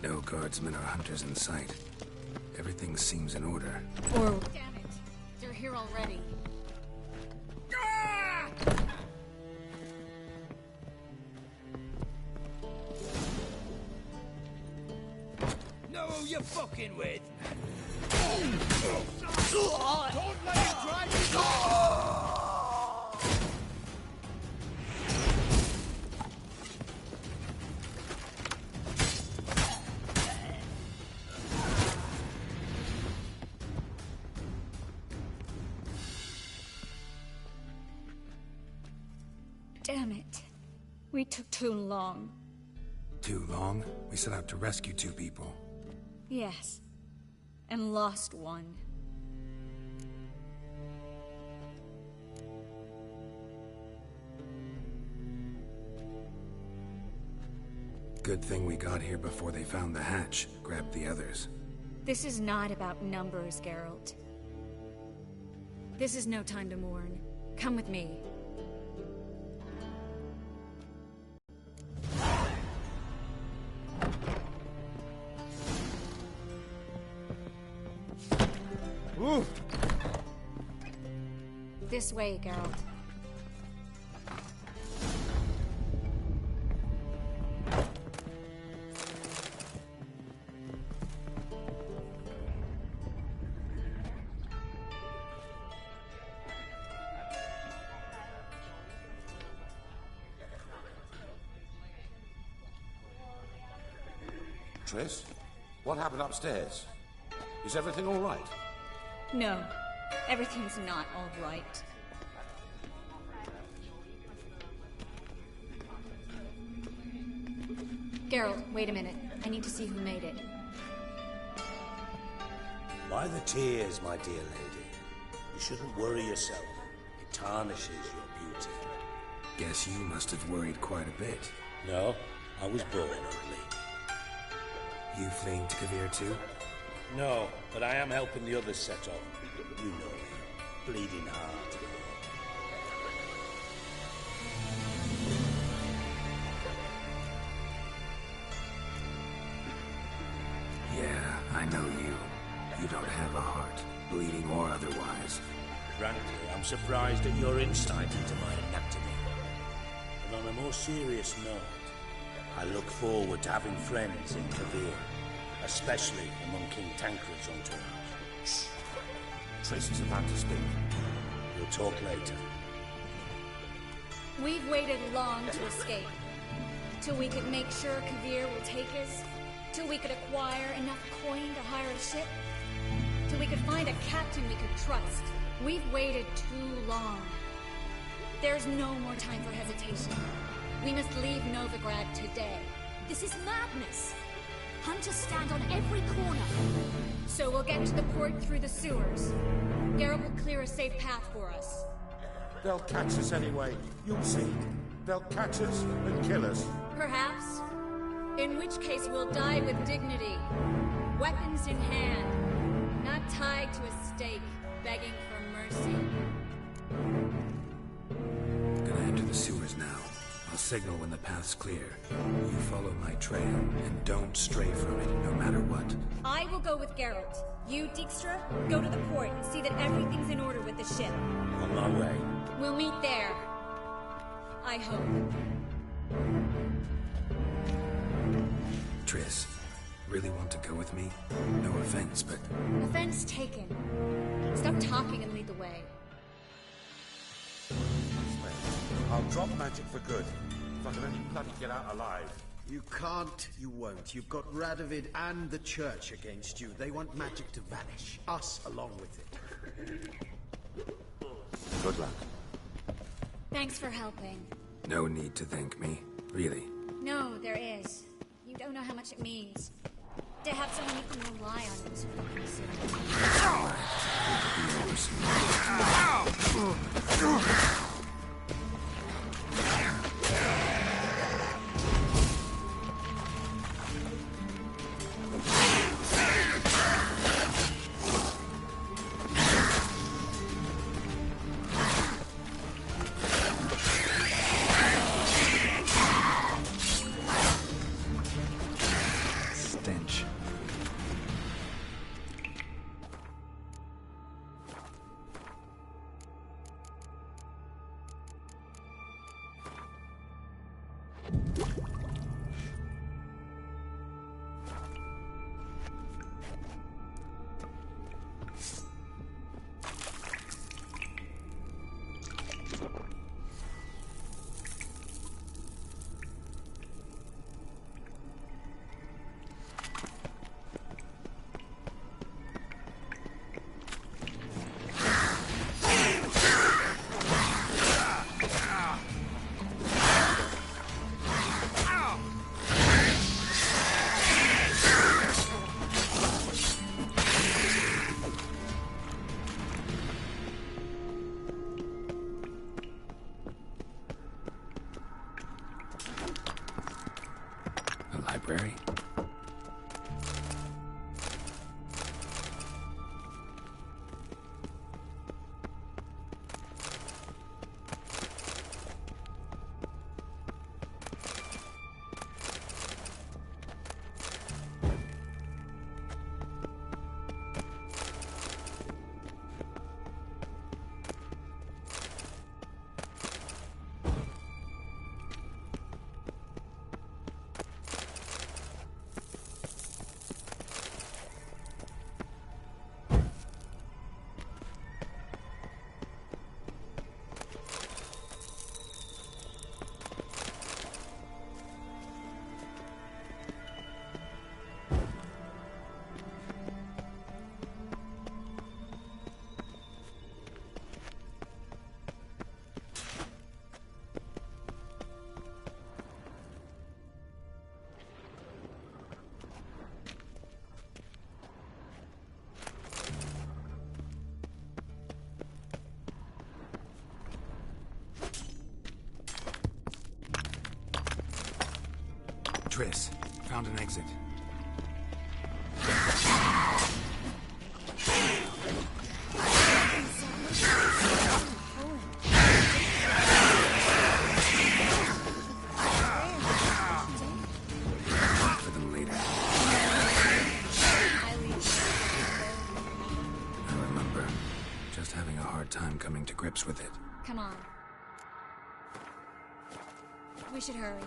No guardsmen or hunters in sight. Everything seems in order.
Or... Damn it! They're here already.
Know who you're fucking with.
Don't let him drive you down!
Damn it. We took too long.
Too long? We set out to rescue two people.
Yes. And lost one.
Good thing we got here before they found the hatch, grabbed the others.
This is not about numbers, Geralt. This is no time to mourn. Come with me.
Ooh.
This way, Geralt.
Triss, what happened upstairs? Is everything all right?
No, everything's not all right. Geralt, wait a minute. I need to see who made it.
Why the tears, my dear lady? You shouldn't worry yourself. It tarnishes your beauty.
Guess you must have worried quite a bit.
No, I was born ugly.
You fleeing to Kavir too?
No, but I am helping the others set off. You know him. Bleeding heart.
Yeah, I know you. You don't have a heart, bleeding or otherwise.
Frankly, I'm surprised at your insight into my anatomy. But on a more serious note, I look forward to having friends in Kavir, especially among King Tancred's entourage.
Shh. Triss is about to speak.
We'll talk later.
We've waited long to escape. Till we could make sure Kavir will take us. Till we could acquire enough coin to hire a ship. Till we could find a captain we could trust. We've waited too long. There's no more time for hesitation. We must leave Novigrad today.
This is madness. Hunters stand on every corner.
So we'll get to the port through the sewers. Geralt will clear a safe path for us.
They'll catch us anyway. You'll see. They'll catch us and kill us.
Perhaps. In which case we'll die with dignity. Weapons in hand. Not tied to a stake, begging for mercy.
Gonna enter the sewers now. I'll signal when the path's clear. You follow my trail, and don't stray from it, no matter what.
I will go with Geralt. You, Dijkstra, go to the port and see that everything's in order with the ship.
On my way.
We'll meet there. I hope.
Triss, really want to go with me? No offense, but...
Offense taken. Stop talking and lead the way.
I'll drop magic for good. If I can only bloody get out alive.
You can't, you won't. You've got Radovid and the Church against you. They want magic to vanish. Us along with it.
Good luck.
Thanks for helping.
No need to thank me. Really.
No, there is. You don't know how much it means. To have someone you can rely on in this fucking city.
Triss, found an exit. For them later. I remember just having a hard time coming to grips with it.
Come on. We should hurry.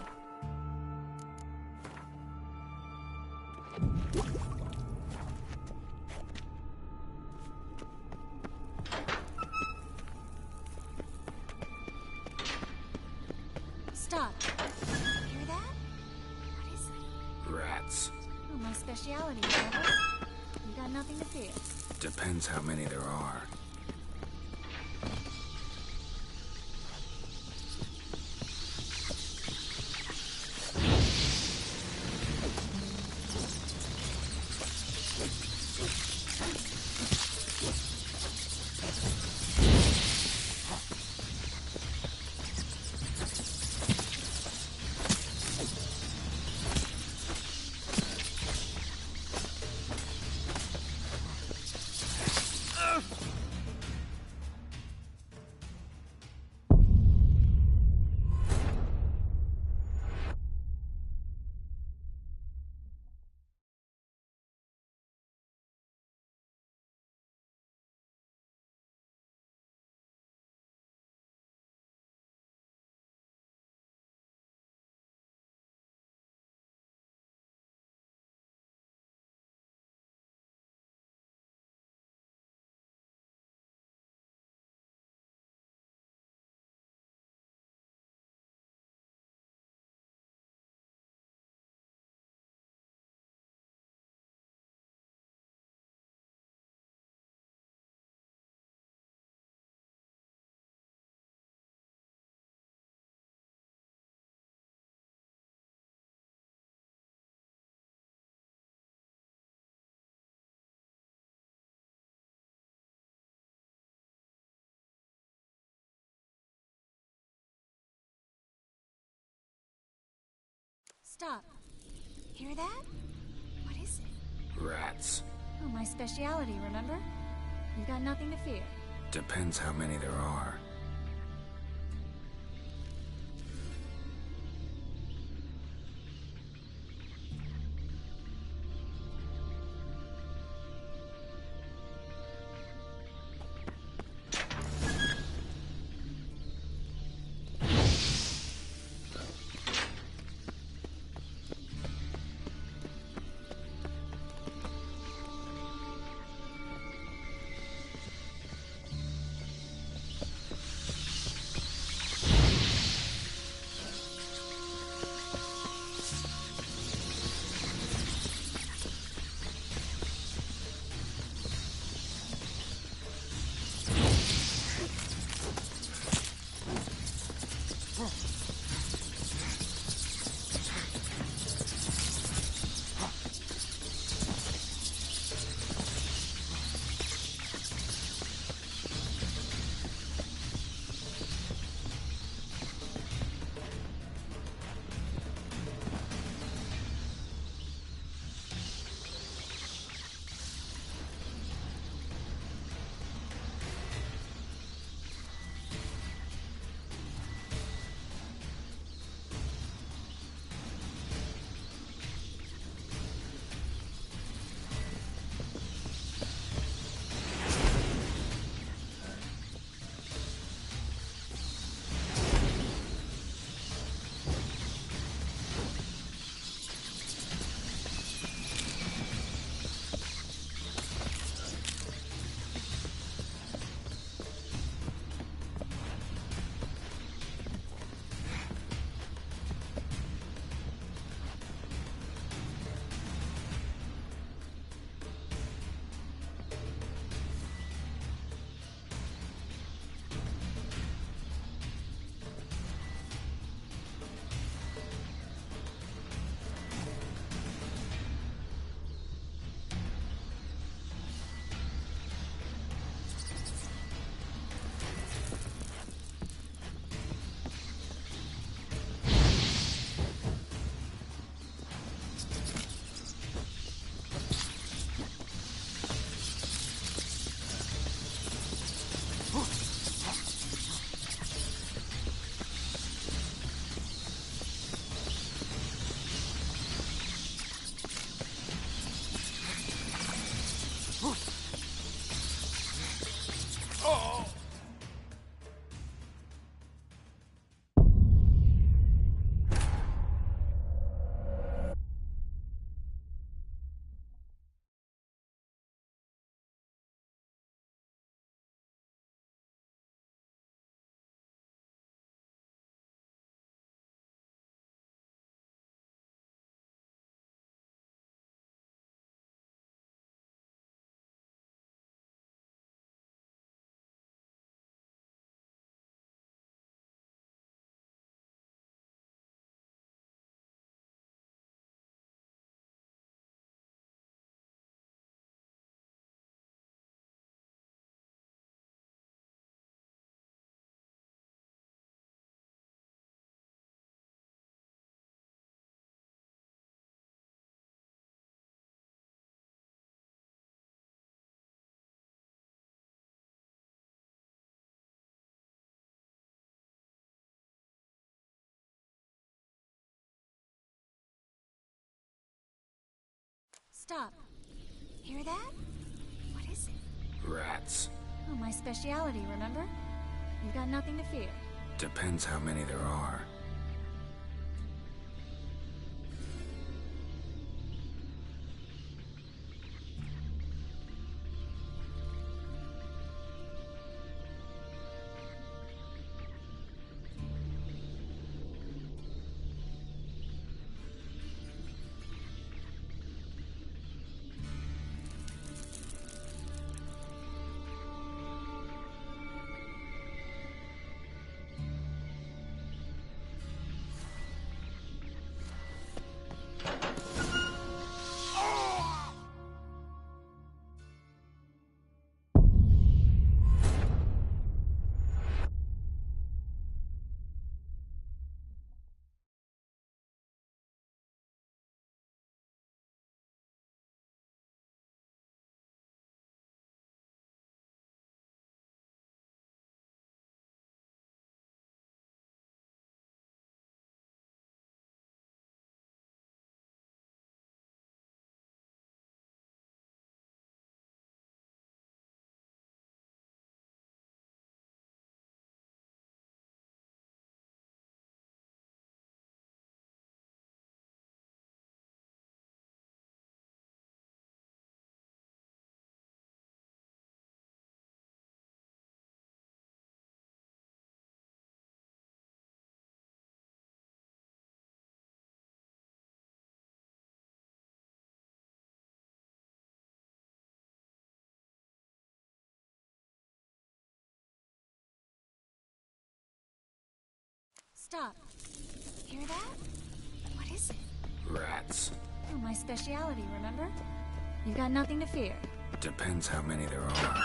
Stop. Hear that? What is it?
Rats.
Oh, my speciality, remember? You got nothing to fear.
Depends how many there are.
Stop. Hear that? What is it?
Rats.
Oh, my speciality, remember? You've got nothing to fear.
Depends how many there are.
Stop. Hear that? What is it?
Rats.
Oh, my speciality, remember? You've got nothing to fear.
Depends how many there are.
Stop. Hear that? What is it?
Rats.
Oh, my speciality, remember? You've got nothing to fear.
Depends how many there are.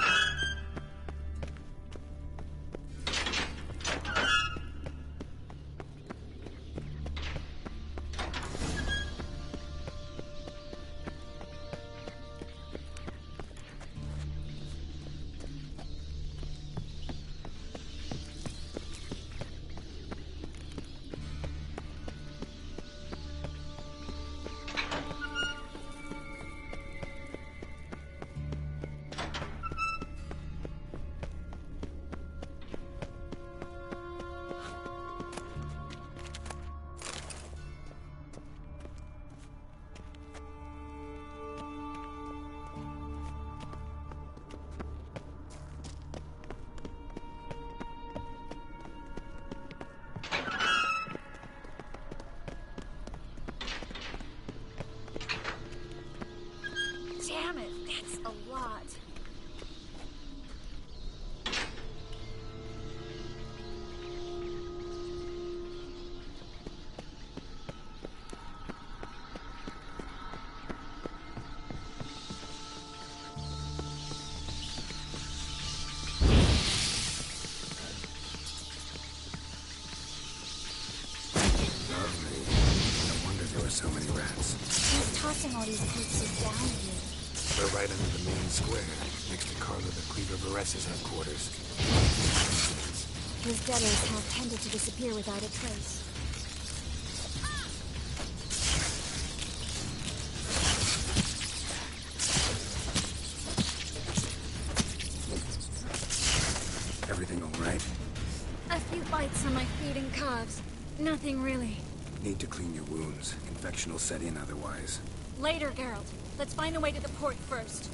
Damn it, that's a lot.
Lovely. No wonder there were so many rats.
Who's tossing all these corpses down here?
We're right under the main square, next to Carla the Cleaver Varessa's headquarters.
His debtors have tended to disappear without a trace.
Everything all right?
A few bites on my feet and calves. Nothing really.
Need to clean your wounds. Infection will set in otherwise.
Later, Geralt. Let's find a way to the port first.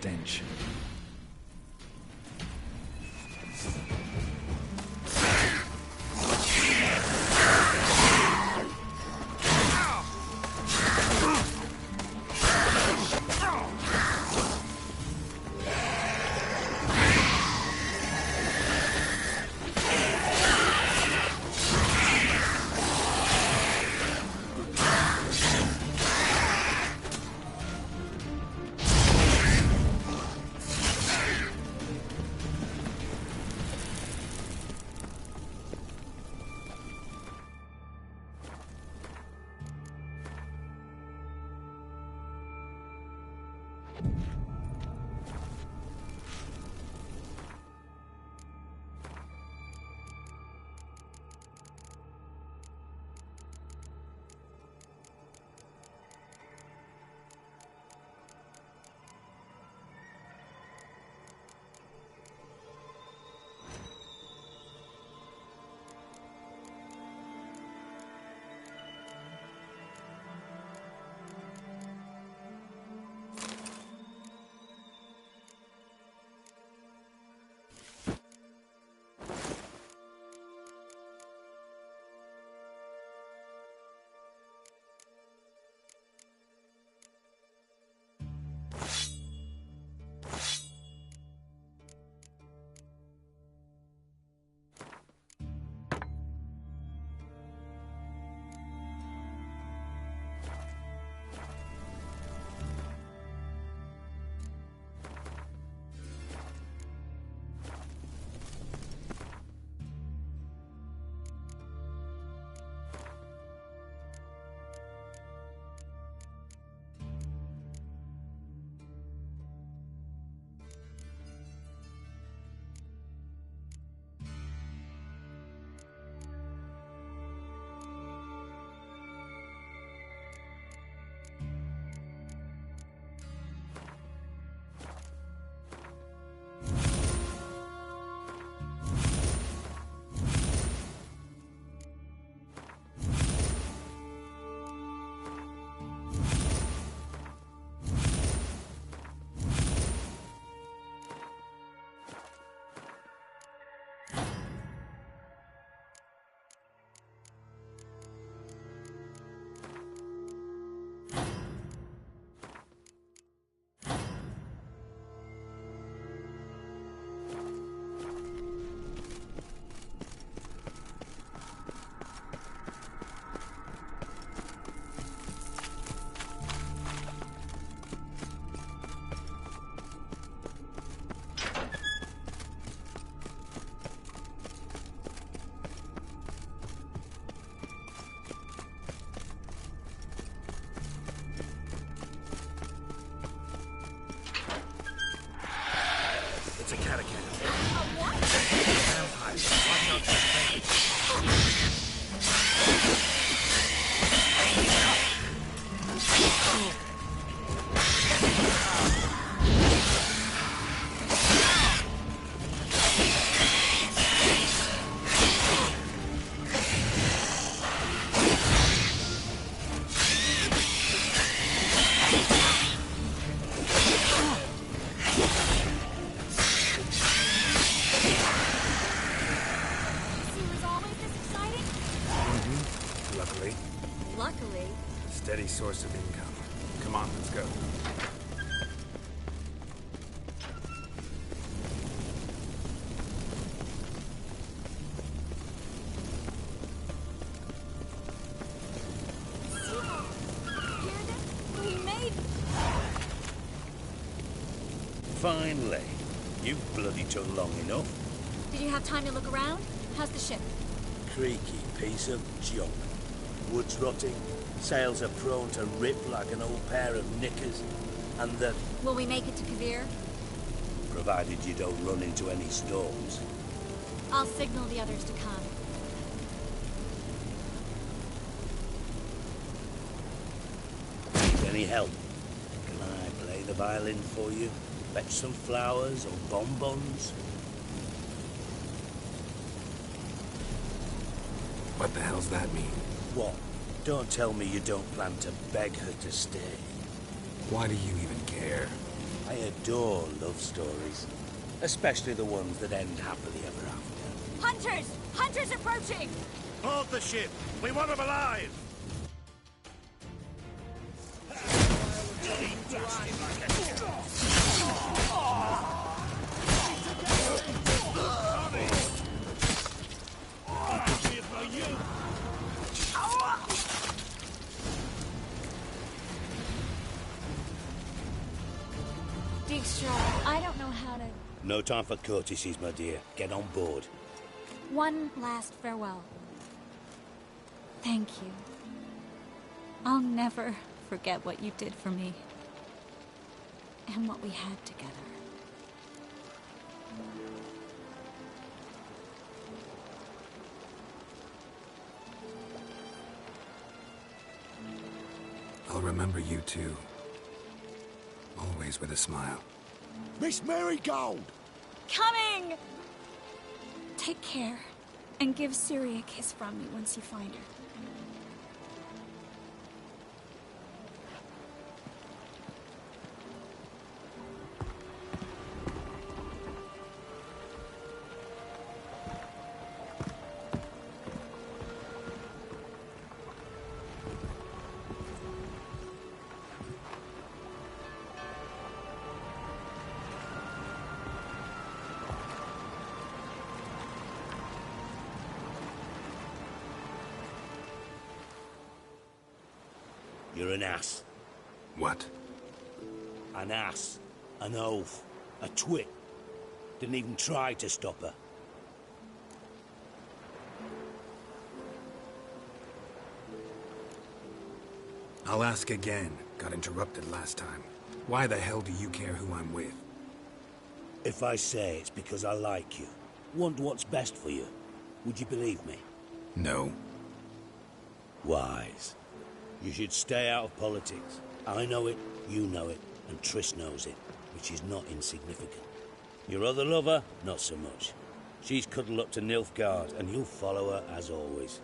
stench.
It's a catacomb. A what? Vampire. Watch out for the
Luckily.
Steady source of income. Come on, let's go.
We made...
Finally. You've bloody took long enough.
Did you have time to look around? How's the ship?
Creaky piece of junk. Wood's rotting, sails are prone to rip like an old pair of knickers, and the...
Will we make it to Kavir?
Provided you don't run into any storms.
I'll signal the others to come.
Need any help? Can I play the violin for you? Fetch some flowers or bonbons?
What the hell's that mean?
What? Don't tell me you don't plan to beg her to stay.
Why do you even care?
I adore love stories. Especially the ones that end happily ever after.
Hunters! Hunters approaching!
Hold the ship! We want them alive!
Dijkstra, I don't know how to...
No time for courtesies, my dear. Get on board.
One last farewell. Thank you. I'll never forget what you did for me. And what we had together.
I'll remember you too. Always with a smile.
Miss Marigold!
Coming! Take care, and give Ciri a kiss from me once you find her.
You're an ass.
What?
An ass. An oaf. A twit. Didn't even try to stop her.
I'll ask again. Got interrupted last time. Why the hell do you care who I'm with?
If I say it's because I like you, want what's best for you, would you believe me?
No.
Wise. You should stay out of politics. I know it, you know it, and Triss knows it, which is not insignificant. Your other lover, not so much. She's cuddled up to Nilfgaard, and you'll follow her as always.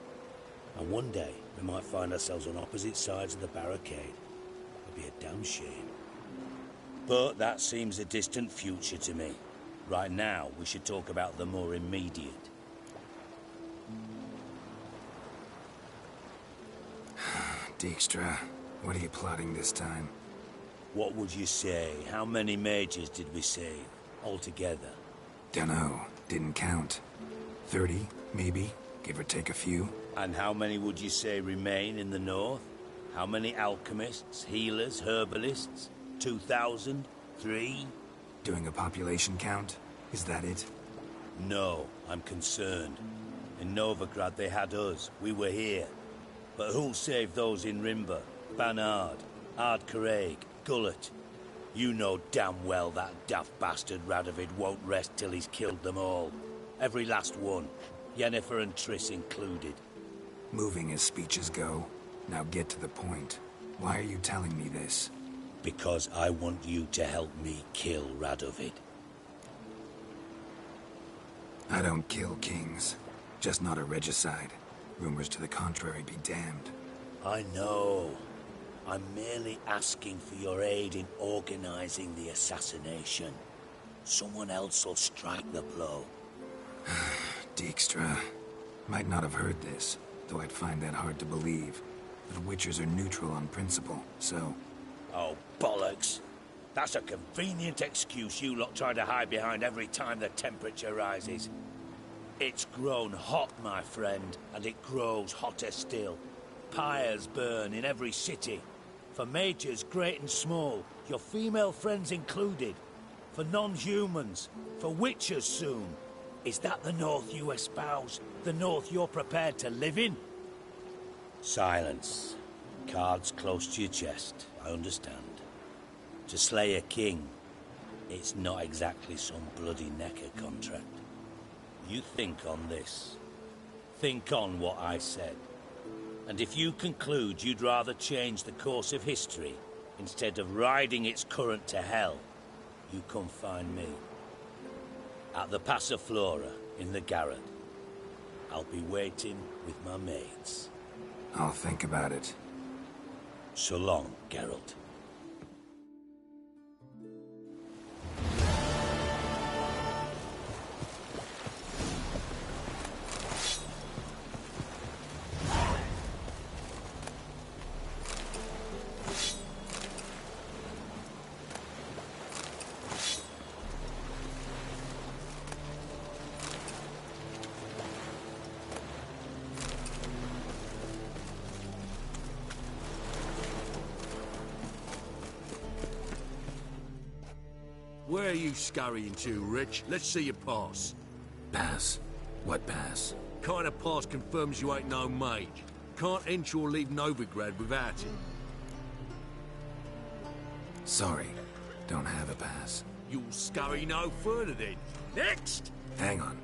And one day, we might find ourselves on opposite sides of the barricade. It'd be a damn shame. But that seems a distant future to me. Right now, we should talk about the more immediate.
Dijkstra, what are you plotting this time?
What would you say? How many mages did we save, altogether?
Dunno. Didn't count. 30, maybe, give or take a few.
And how many would you say remain in the north? How many alchemists, healers, herbalists? 2,000? 3?
Doing a population count? Is that it?
No, I'm concerned. In Novigrad they had us. We were here. But who'll save those in Rimba? Banard, Ardcaraig, Gullet? You know damn well that daft bastard Radovid won't rest till he's killed them all. Every last one. Yennefer and Triss included.
Moving as speeches go. Now get to the point. Why are you telling me this?
Because I want you to help me kill Radovid.
I don't kill kings. Just not a regicide. Rumors to the contrary be damned.
I know. I'm merely asking for your aid in organizing the assassination. Someone else will strike the blow.
Dijkstra. Might not have heard this, though I'd find that hard to believe. But Witchers are neutral on principle, so...
Oh, bollocks. That's a convenient excuse you lot try to hide behind every time the temperature rises. It's grown hot, my friend, and it grows hotter still. Pyres burn in every city. For mages, great and small, your female friends included. For non-humans, for witchers soon. Is that the North you espouse? The North you're prepared to live in? Silence. Cards close to your chest, I understand. To slay a king, it's not exactly some bloody necker contract. You think on this. Think on what I said. And if you conclude you'd rather change the course of history instead of riding its current to hell, you come find me. At the Passiflora in the Garrett. I'll be waiting with my mates.
I'll think about it.
So long, Geralt.
Where are you scurrying to, Rich? Let's see your pass.
Pass? What pass?
Kind of pass confirms you ain't no mage. Can't enter or leave Novigrad without it.
Sorry, don't have a pass.
You'll scurry no further then. Next!
Hang on.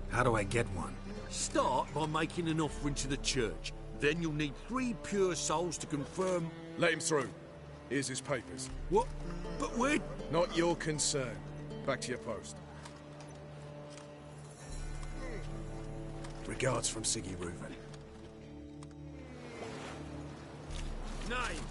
How do I get one?
Start by making an offering to the church. Then you'll need 3 pure souls to confirm...
Let him through. Here's his papers.
What? But where...
Not your concern. Back to your post. Regards from Siggy Reuven.
Name?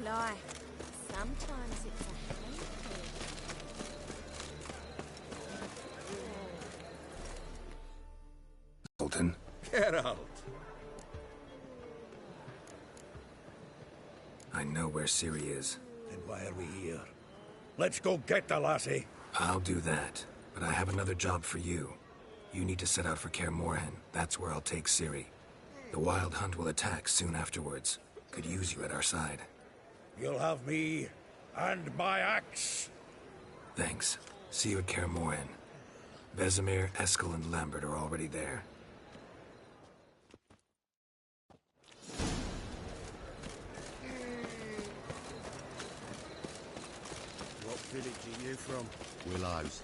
Life. Sometimes it's a handful.
Sultan?
Get out.
I know where Ciri is.
Then why are we here? Let's go get the lassie.
I'll do that, but I have another job for you. You need to set out for Kaer Morhen. That's where I'll take Ciri. The Wild Hunt will attack soon afterwards. Could use you at our side.
You'll have me and my axe.
Thanks. See you at Kaer Morhen. Vesemir, Eskel, and Lambert are already there.
What village are you from?
Willows.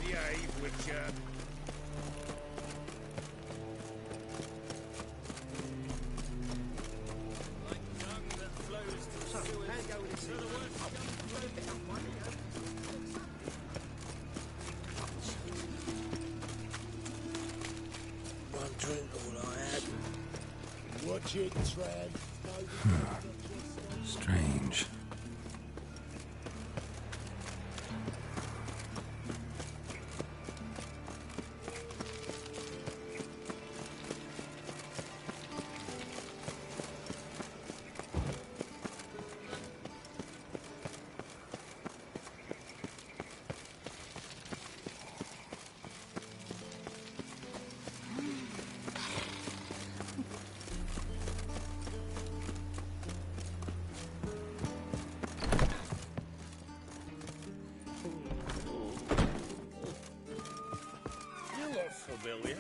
Behave, Witcher. One drink, all I had. Watch it, Trad.
Strange.
Familiar.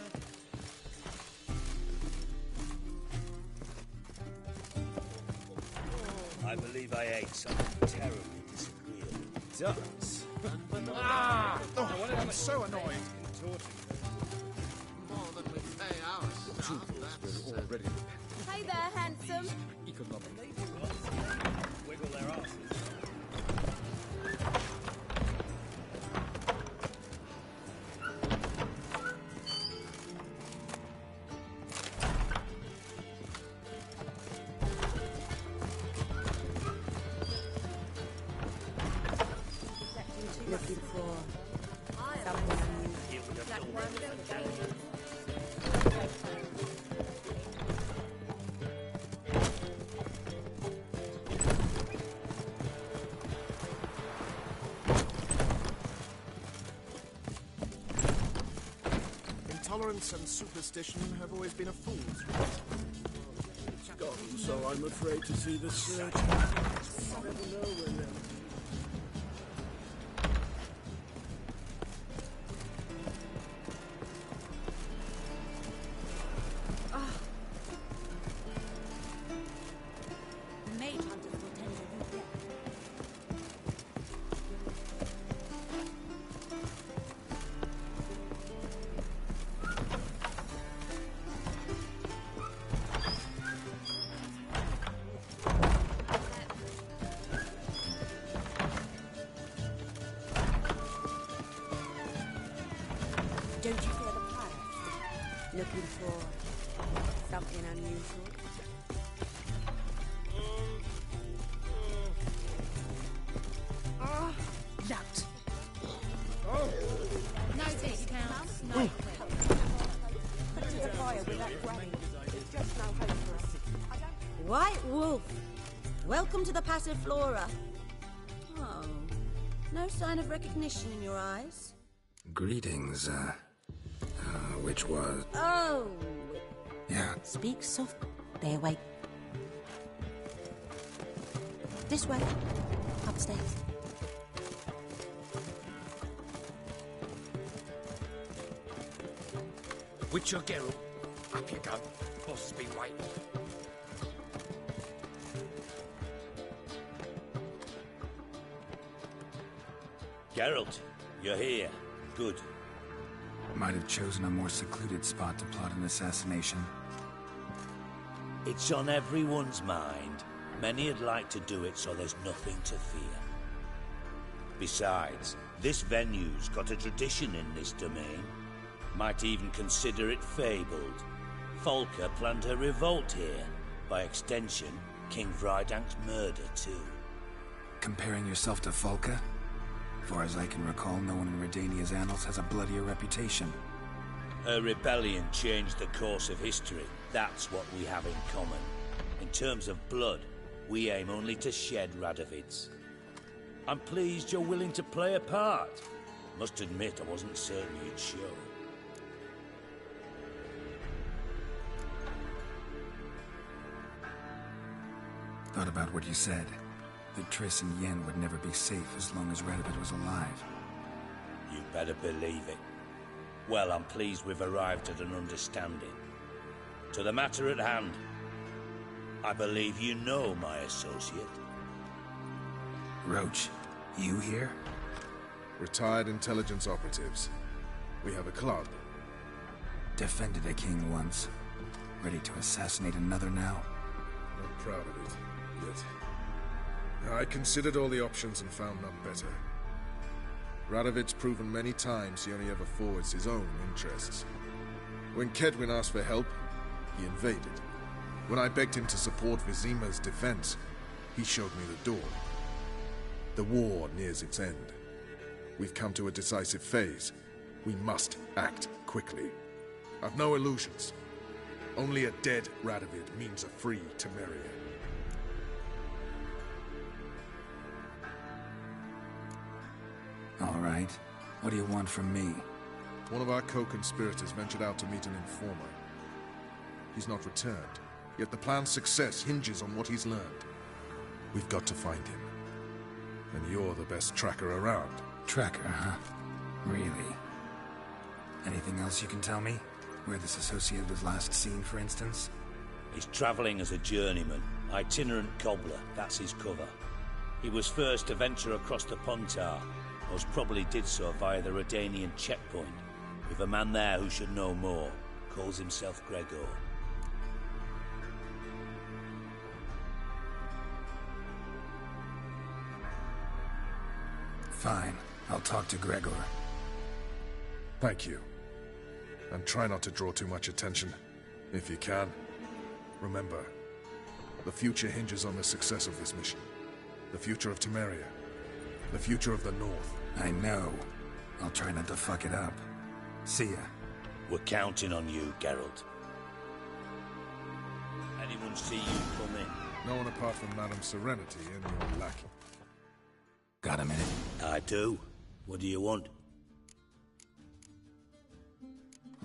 I believe I ate something terribly disagreeable.
Does?
Oh, I'm so annoyed.
More than we pay our staff, that's...
already.
Hey there, handsome.
Wiggle their asses.
Looking for
Intolerance and superstition have always been a fool's
Gone, so I'm afraid to see the search. Never know when they'll...
Don't you fear the pirates? Looking for
Something unusual.
Locked.
No discounts, no Put to the fire with that granny. There's just no hope for us.
White Wolf, welcome to the Passiflora. Oh, no sign of recognition in your eyes.
Greetings, which was...
Oh.
Yeah.
Speak soft. They awake. This way. Upstairs.
Witcher Geralt, up you go. Boss has been waiting.
Geralt, you're here. Good.
Might have chosen a more secluded spot to plot an assassination.
It's on everyone's mind. Many would like to do it, so there's nothing to fear. Besides, this venue's got a tradition in this domain. Might even consider it fabled. Folka planned her revolt here. By extension, King Vrydank's murder, too.
Comparing yourself to Folka? Far as I can recall, no one in Redania's annals has a bloodier reputation.
Her rebellion changed the course of history. That's what we have in common. In terms of blood, we aim only to shed Radovid's. I'm pleased you're willing to play a part. Must admit, I wasn't certain you'd show.
Thought about what you said. That Triss and Yen would never be safe as long as Radovid was alive.
You better believe it. Well, I'm pleased we've arrived at an understanding. To the matter at hand, I believe you know my associate.
Roach, you here?
Retired intelligence operatives. We have a club.
Defended a king once. Ready to assassinate another now?
Not proud of it, yet. I considered all the options and found none better. Radovid's proven many times he only ever forwards his own interests. When Kedwin asked for help, he invaded. When I begged him to support Vizima's defense, he showed me the door. The war nears its end. We've come to a decisive phase. We must act quickly. I've no illusions. Only a dead Radovid means a free Temeria.
All right. What do you want from me?
One of our co-conspirators ventured out to meet an informer. He's not returned, yet the plan's success hinges on what he's learned. We've got to find him. And you're the best tracker around.
Tracker, huh? Really? Anything else you can tell me? Where this associate was last seen, for instance?
He's travelling as a journeyman, itinerant cobbler, that's his cover. He was first to venture across the Pontar, most probably did so via the Redanian checkpoint, with a man there who should know more, calls himself Gregor.
Fine, I'll talk to Gregor.
Thank you. And try not to draw too much attention, if you can. Remember, the future hinges on the success of this mission. The future of Temeria. The future of the North.
I know. I'll try not to fuck it up. See ya.
We're counting on you, Geralt. Anyone see you come in?
No one apart from Madame Serenity and your lackey.
Got a minute?
I do. What do you want?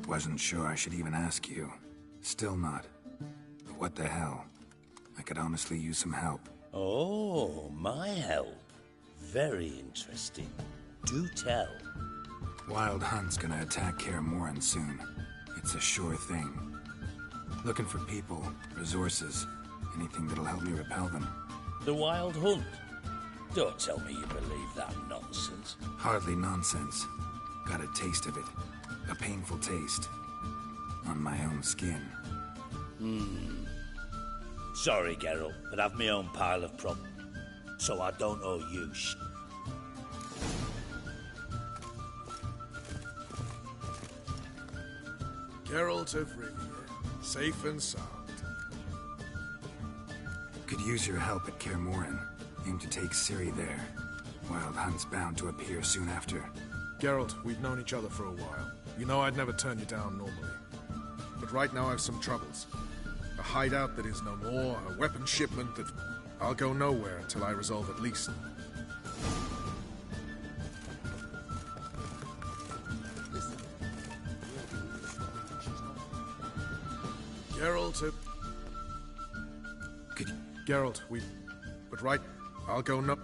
Wasn't sure I should even ask you. Still not. But what the hell? I could honestly use some help.
Oh, my help. Very interesting. Do tell.
Wild Hunt's gonna attack Kaer Morhen soon. It's a sure thing. Looking for people, resources, anything that'll help me repel them.
The Wild Hunt? Don't tell me you believe that nonsense.
Hardly nonsense. Got a taste of it. A painful taste. On my own skin.
Sorry, Geralt, but I've my own pile of problems. So I don't owe you sh**.
Geralt of Rivia. Safe and sound.
Could use your help at Kaer Morhen. Aim to take Ciri there. Wild Hunt's bound to appear soon after.
Geralt, we've known each other for a while. You know I'd never turn you down normally. But right now I've some troubles. A hideout that is no more, a weapon shipment that... I'll go nowhere until I resolve at least. Geralt, Geralt, we... But right... I'll go no...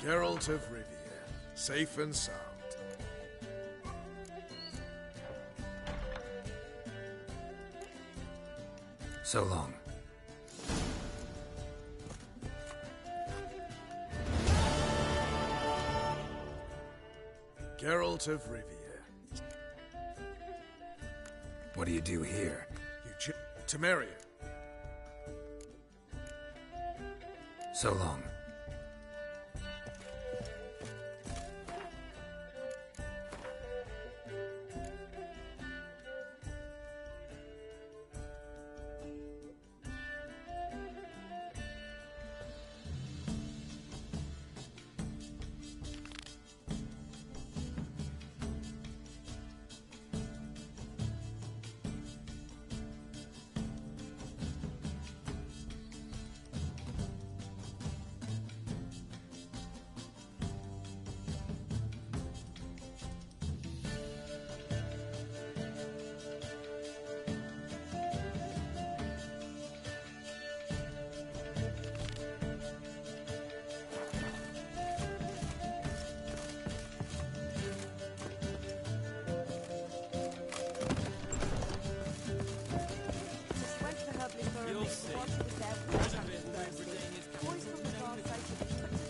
Geralt of Rivia, safe and sound.
So long.
Geralt of Rivia.
What do you do here?
You Temeria.
So long.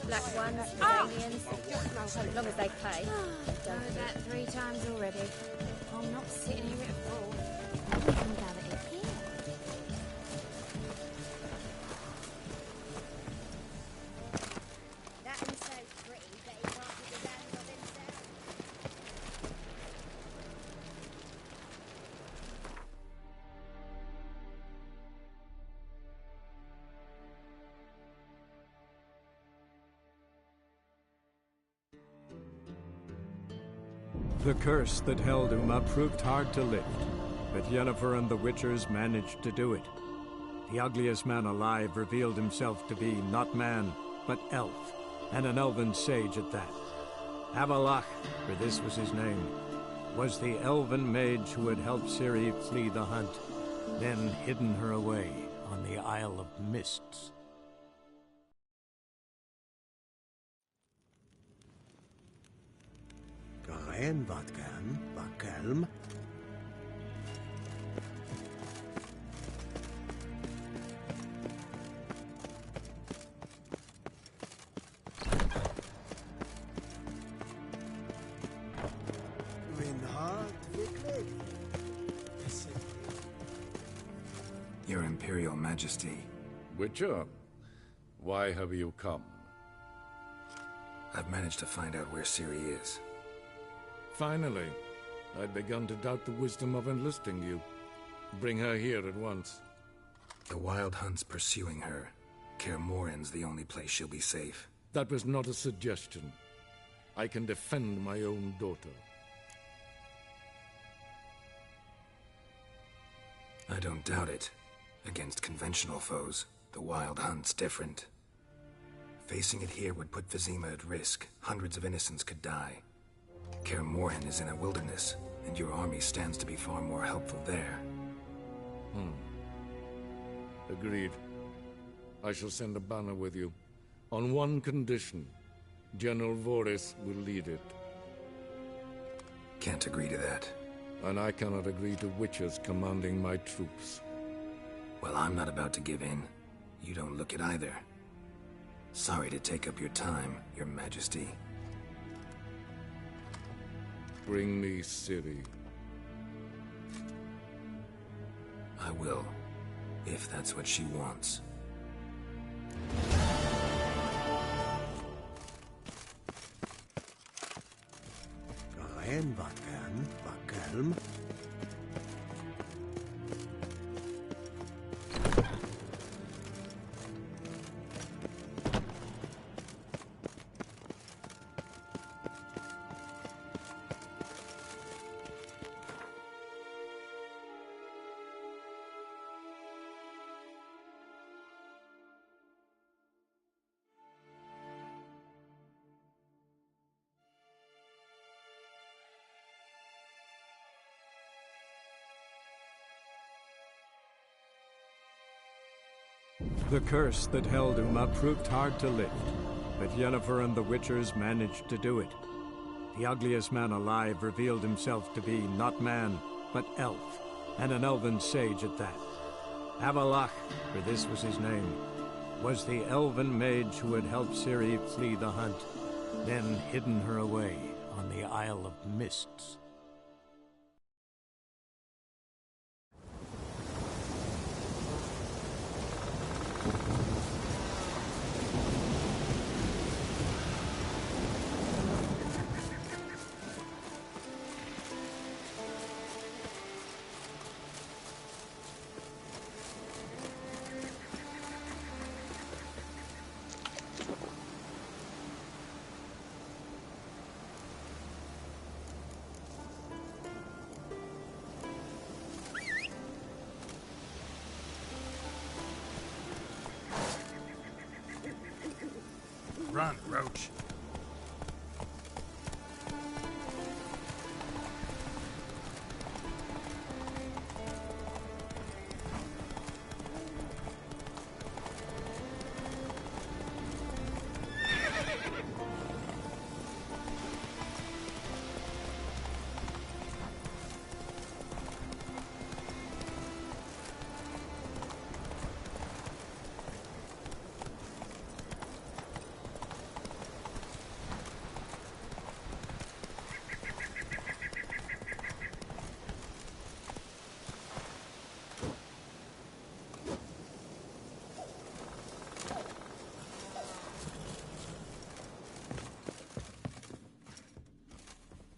Black ones, aliens, as long as they pay.
Done that 3 times already. I'm not sitting here at a fool. I don't think about it here.
That one's so pretty that he can't put his hands on himself.
The curse that held Uma proved hard to lift, but Yennefer and the Witchers managed to do it. The ugliest man alive revealed himself to be not man, but elf, and an elven sage at that. Avalach, for this was his name, was the elven mage who had helped Ciri flee the hunt, then hidden her away on the Isle of Mists.
En wat kelm?
Your Imperial Majesty.
Witcher, why have you come?
I've managed to find out where Ciri is.
Finally. I'd begun to doubt the wisdom of enlisting you. Bring her here at once.
The Wild Hunt's pursuing her. Kaer Morhen's the only place she'll be safe.
That was not a suggestion. I can defend my own daughter.
I don't doubt it. Against conventional foes, the Wild Hunt's different. Facing it here would put Vizima at risk. Hundreds of innocents could die. Kaer Morhen is in a wilderness, and your army stands to be far more helpful there.
Agreed. I shall send a banner with you. On one condition. General Voris will lead it.
Can't agree to that.
And I cannot agree to witches commanding my troops.
Well, I'm not about to give in. You don't look it either. Sorry to take up your time, Your Majesty.
Bring me Ciri.
I will, if that's what she wants.
Rein, Wackern, Wackelm.
The curse that held Uma proved hard to lift, but Yennefer and the Witchers managed to do it. The ugliest man alive revealed himself to be not man, but elf, and an elven sage at that. Avalach, for this was his name, was the elven mage who had helped Ciri flee the hunt, then hidden her away on the Isle of Mists.
Run, Roach.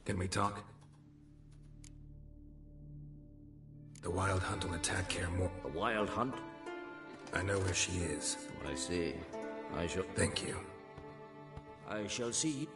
Can we talk? The Wild Hunt will attack Kaer Morhen.
A wild hunt?
I know where she is.
I see. I shall...
Thank you.
I shall see.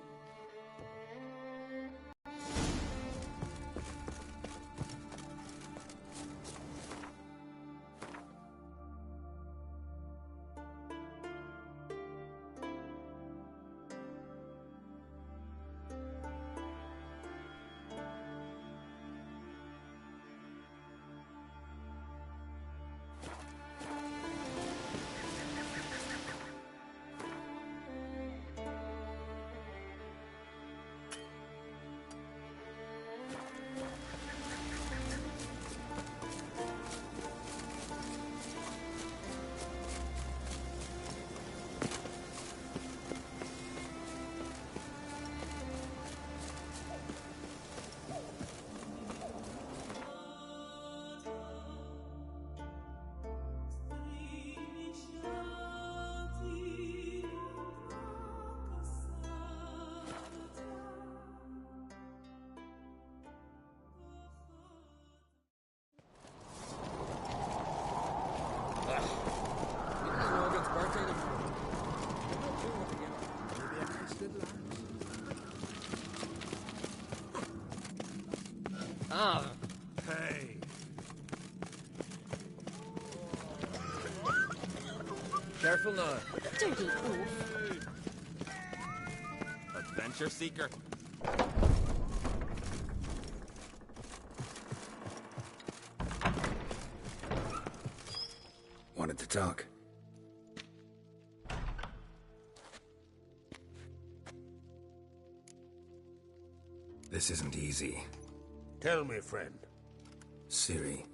Ah. Hey.
Careful now.
Dirty wolf.
Adventure seeker.
talk. This isn't easy.
Tell me, friend.
Ciri.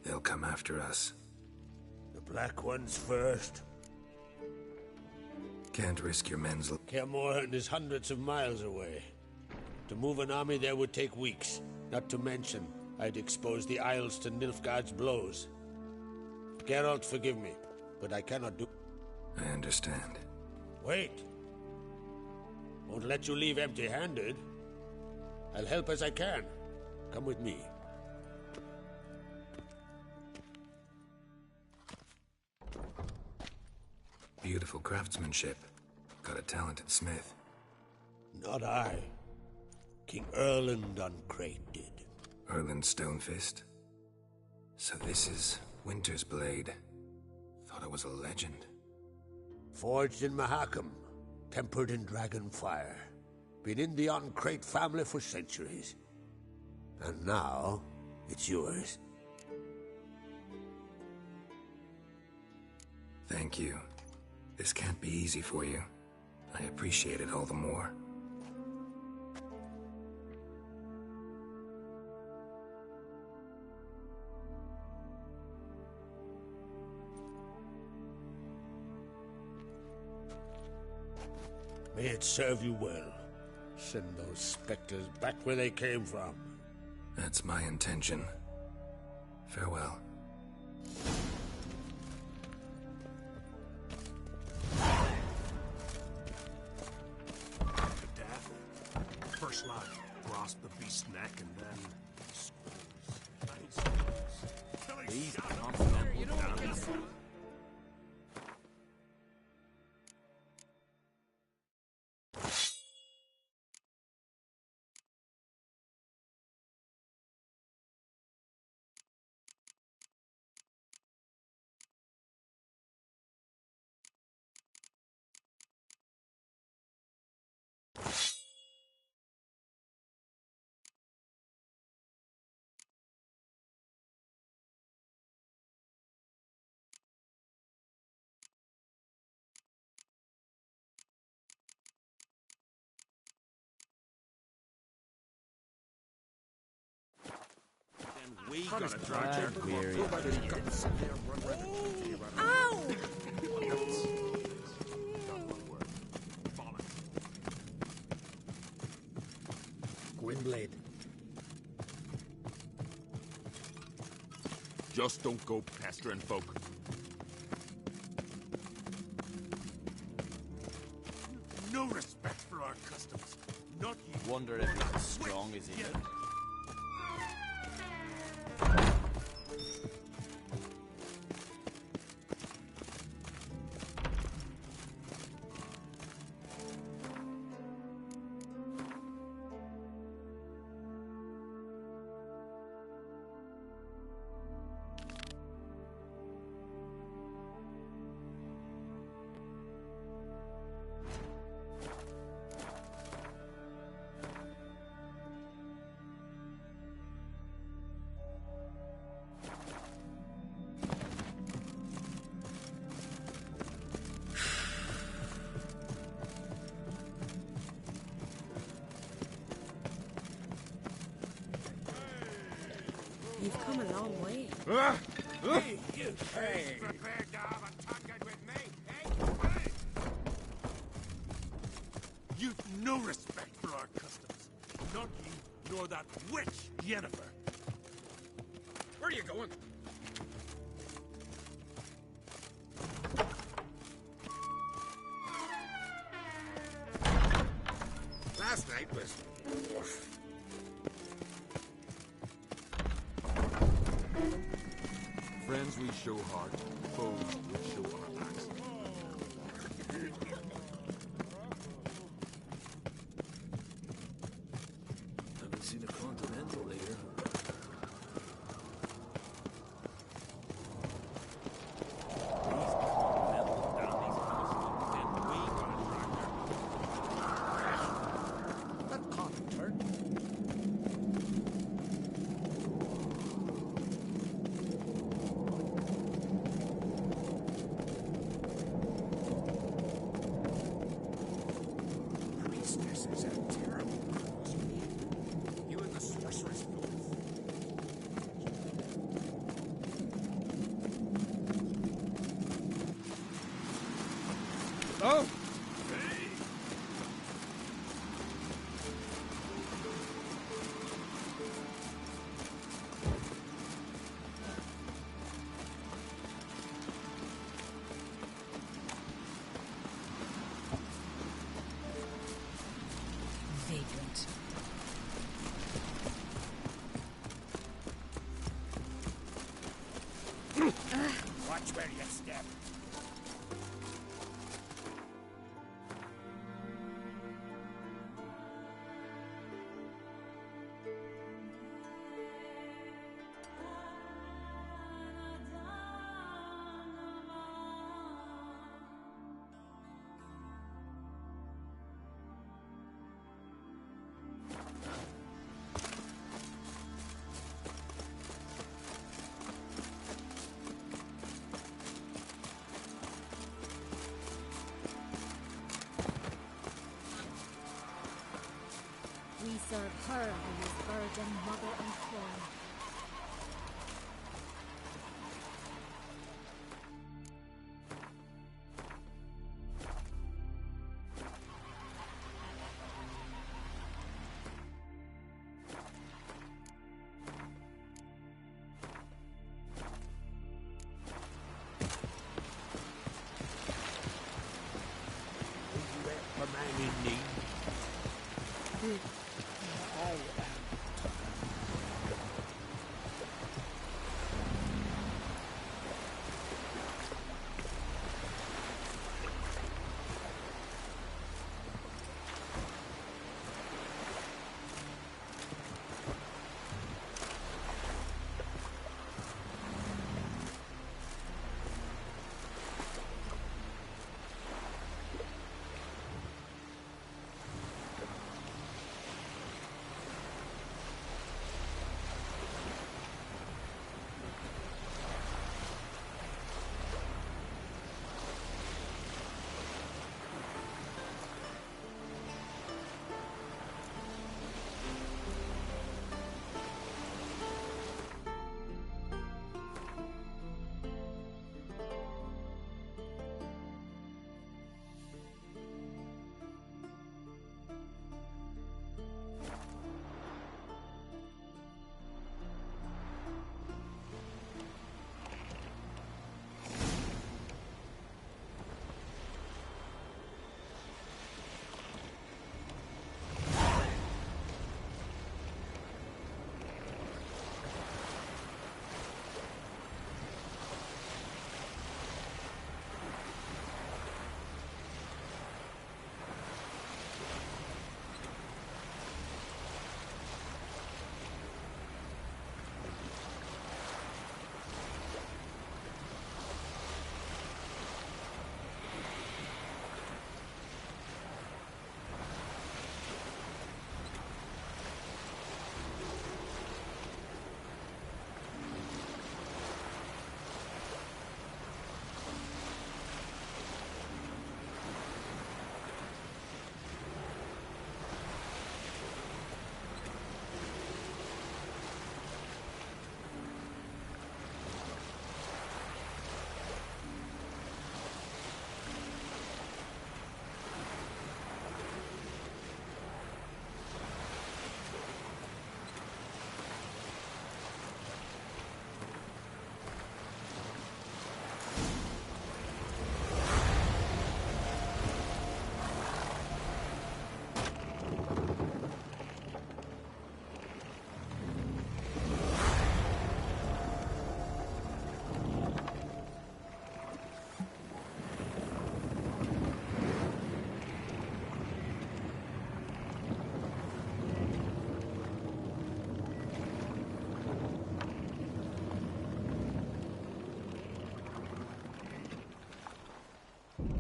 They'll come after us.
The Black Ones first.
Can't risk your men's...
Kaer Morhen is hundreds of miles away. To move an army there would take weeks. Not to mention, I'd expose the Isles to Nilfgaard's blows. Geralt, forgive me, but I cannot do...
I understand.
Wait. Won't let you leave empty-handed. I'll help as I can. Come with me.
Beautiful craftsmanship. Got a talented smith.
Not I. King Erland Uncrate did.
Erland Stonefist? So this is Winter's Blade. Thought it was a legend.
Forged in Mahakam. Tempered in dragon fire. Been in the Uncrate family for centuries. And now, it's yours.
Thank you. This can't be easy for you. I appreciate it all the more.
May it serve you well. Send those specters back where they came from.
That's my intention. Farewell.
To death. First line, grasp the beast's neck and then...
These continental damns.
We gotta try to
weary.
Ow!
Gwynblade.
Just don't go pestering folk. No respect for our customs. Not you.
Wonder if it's as strong as he is.
You've come a long way.
Hey, you! Hey! Prepared to have a tankard with me, eh? Hey!
You've no respect for our customs. Not you, nor that witch, Yennefer. Where are you going?
Last night was...
Friends we show heart, foes we show our backs.
Haven't seen a continental here.
That common turn.
Oh!
Vagrant.
Watch where you step.
We serve her who is virgin, mother, and queen.
A man in need.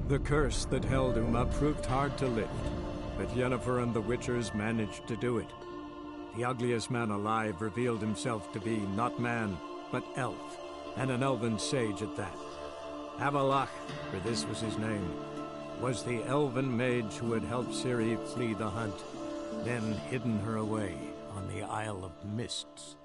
The curse that held Uma proved hard to lift, but Yennefer and the Witchers managed to do it. The ugliest man alive revealed himself to be not man, but elf, and an elven sage at that. Avalach, for this was his name, was the elven mage who had helped Ciri flee the hunt, then hidden her away on the Isle of Mists.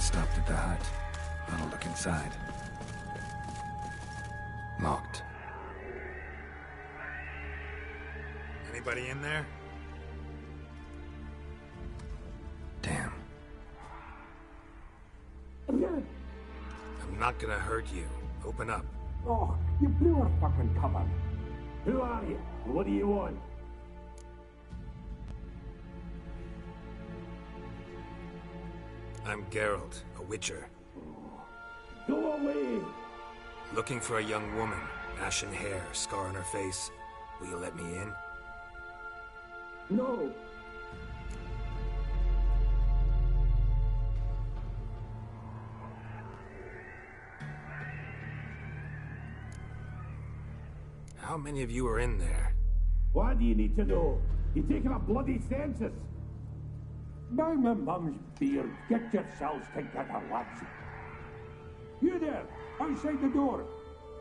stopped at the hut. I'll look inside. Locked.
Anybody in there?
Damn. I'm not gonna hurt you. Open up.
Oh, you blew our fucking cover. Who are you? What do you want?
I'm Geralt, a witcher.
Go away!
Looking for a young woman. Ashen hair, scar on her face. Will you let me in?
No.
How many of you are in there?
What do you need to know? You're taking a bloody census. By my mum's beard, get yourselves together, lads. You there, outside the door.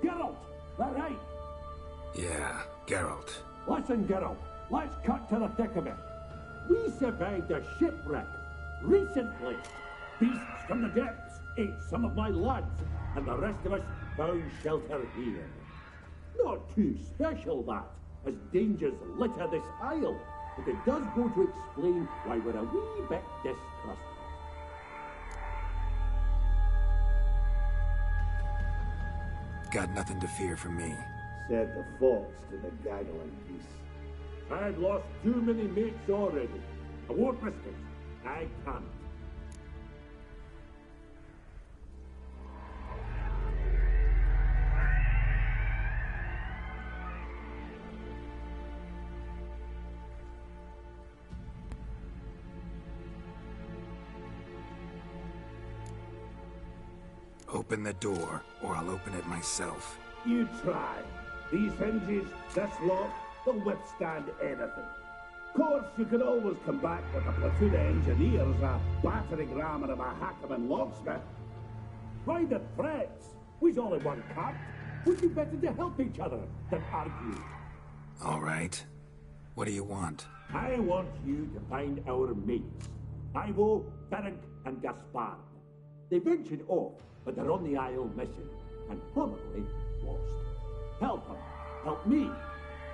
Geralt, that right?
Yeah, Geralt.
Listen, Geralt, let's cut to the thick of it. We survived a shipwreck recently. Beasts from the depths ate some of my lads, and the rest of us found shelter here. Not too special, that, as dangers litter this isle, but it does go to explain why we're a wee bit distrustful.
Got nothing to fear from me.
Said the fox to the gaggling geese. I've lost too many mates already. I won't risk it. I can't.
Open the door, or I'll open it myself.
You try. These hinges, this lock, they'll withstand anything. Of course, you could always come back with a platoon of engineers, a battering ram and a hackman locksmith. Why the threats? We's all in one camp. Would be better to help each other than argue.
All right. What do you want?
I want you to find our mates. Ivo, Ferenc, and Gaspard. They ventured off, but they're on the Isle mission, and probably lost. Help them. Help me.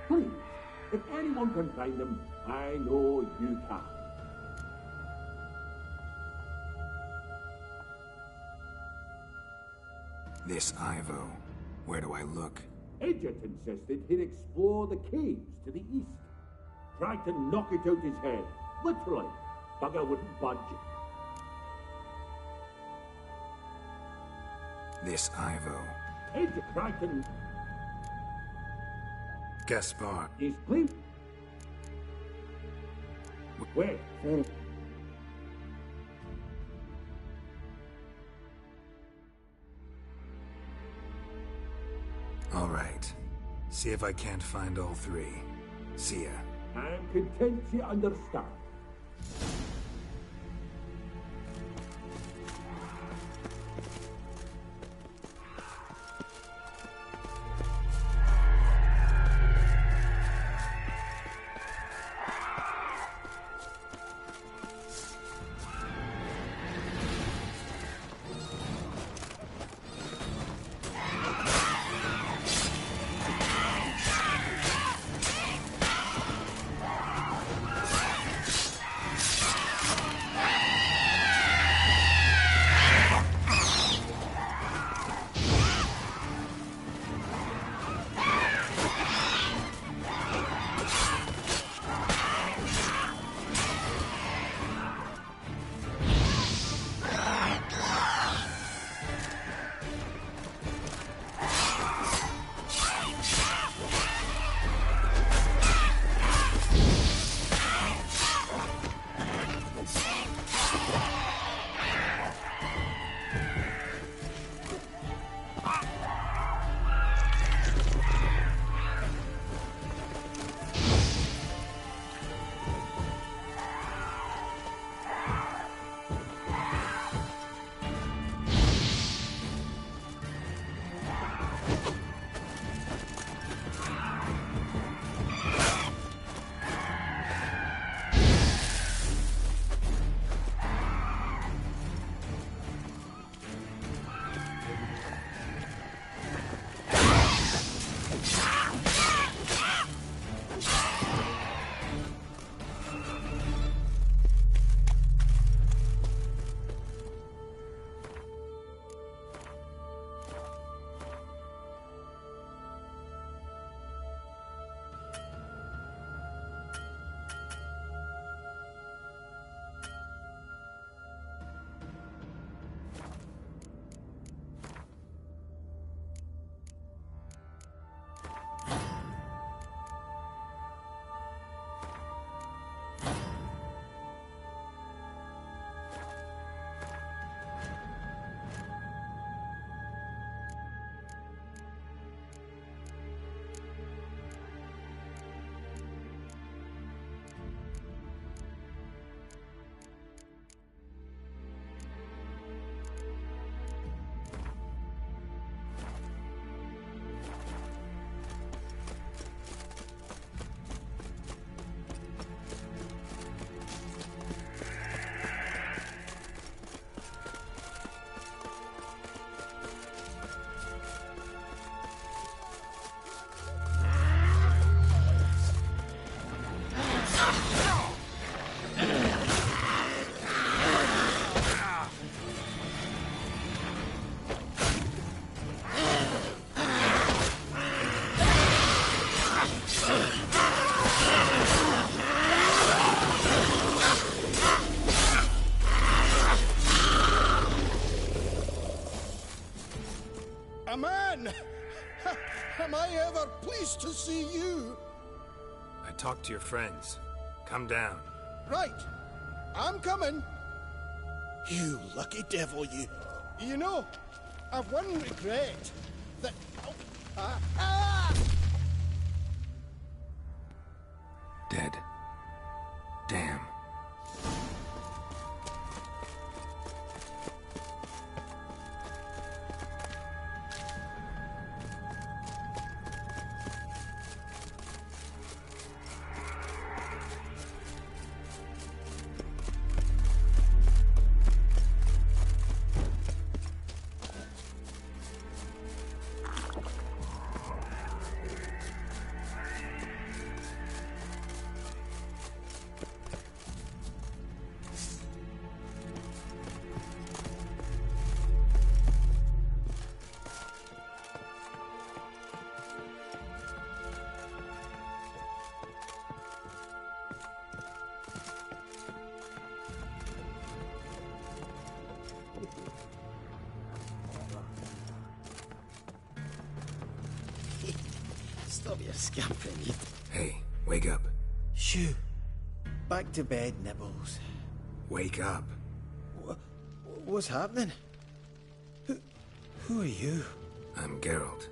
Please. If anyone can find them, I know you can.
This Ivo. Where do I look?
Edget insisted he'd explore the caves to the east. Tried to knock it out his head. Literally. Bugger wouldn't budge.
This Ivo.
Edget tried to...
Gaspard.
He's clean. Wait.
All right. See if I can't find all three. See ya.
I'm content you understand.
A man! Am I ever pleased to see you?
I talked to your friends. Come down.
Right. I'm coming. You lucky devil, you. You know, I've one regret. That...
Dead. Damn.
Stop your scampering, you...
Hey, wake up.
Shoo. Back to bed, Nibbles.
Wake up.
What's happening? Who are you?
I'm Geralt.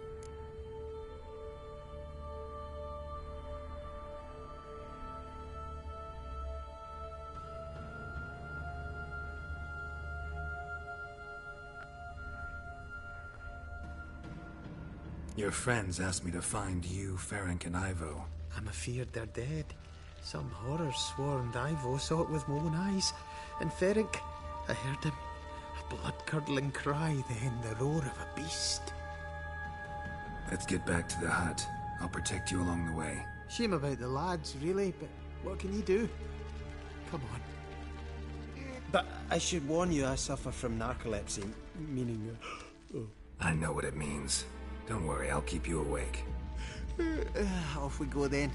Your friends asked me to find you, Ferenc, and Ivo.
I'm afeard they're dead. Some horror swarmed Ivo, saw it with my own eyes. And Ferenc, I heard him. A blood-curdling cry, then the roar of a beast.
Let's get back to the hut. I'll protect you along the way.
Shame about the lads, really, but what can you do? Come on. But I should warn you, I suffer from narcolepsy, meaning...
I know what it means. Don't worry, I'll keep you awake.
Off we go then.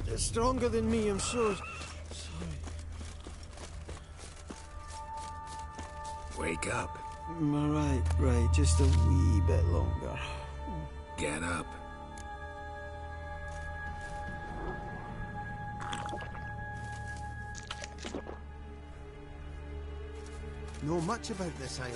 It's stronger than me, I'm so sorry.
Wake up.
Right, just a wee bit longer.
Get up.
Know much about this isle?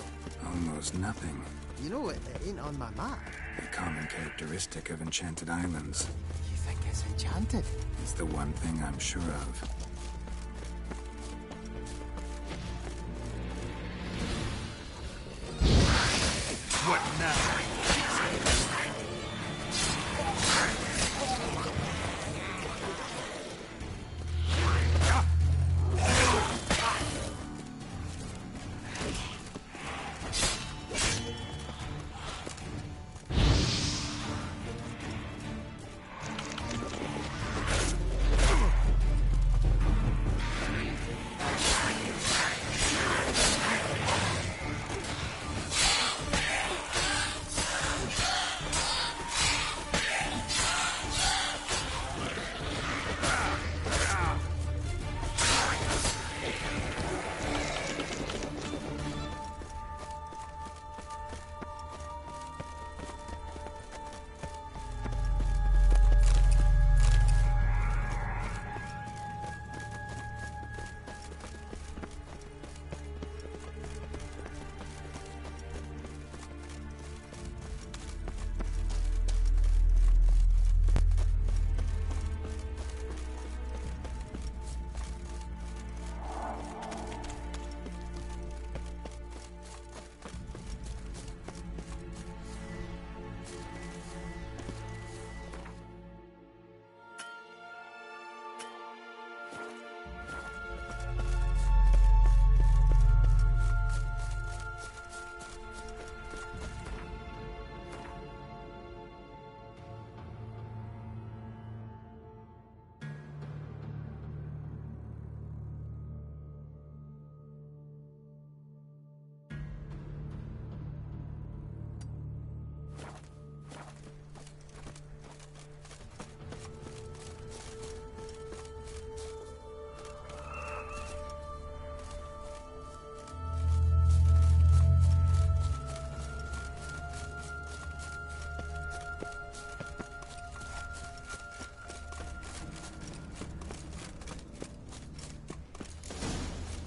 Almost nothing.
You know, it ain't on my map.
A common characteristic of enchanted islands.
You think it's enchanted?
It's the one thing I'm sure of.
What now?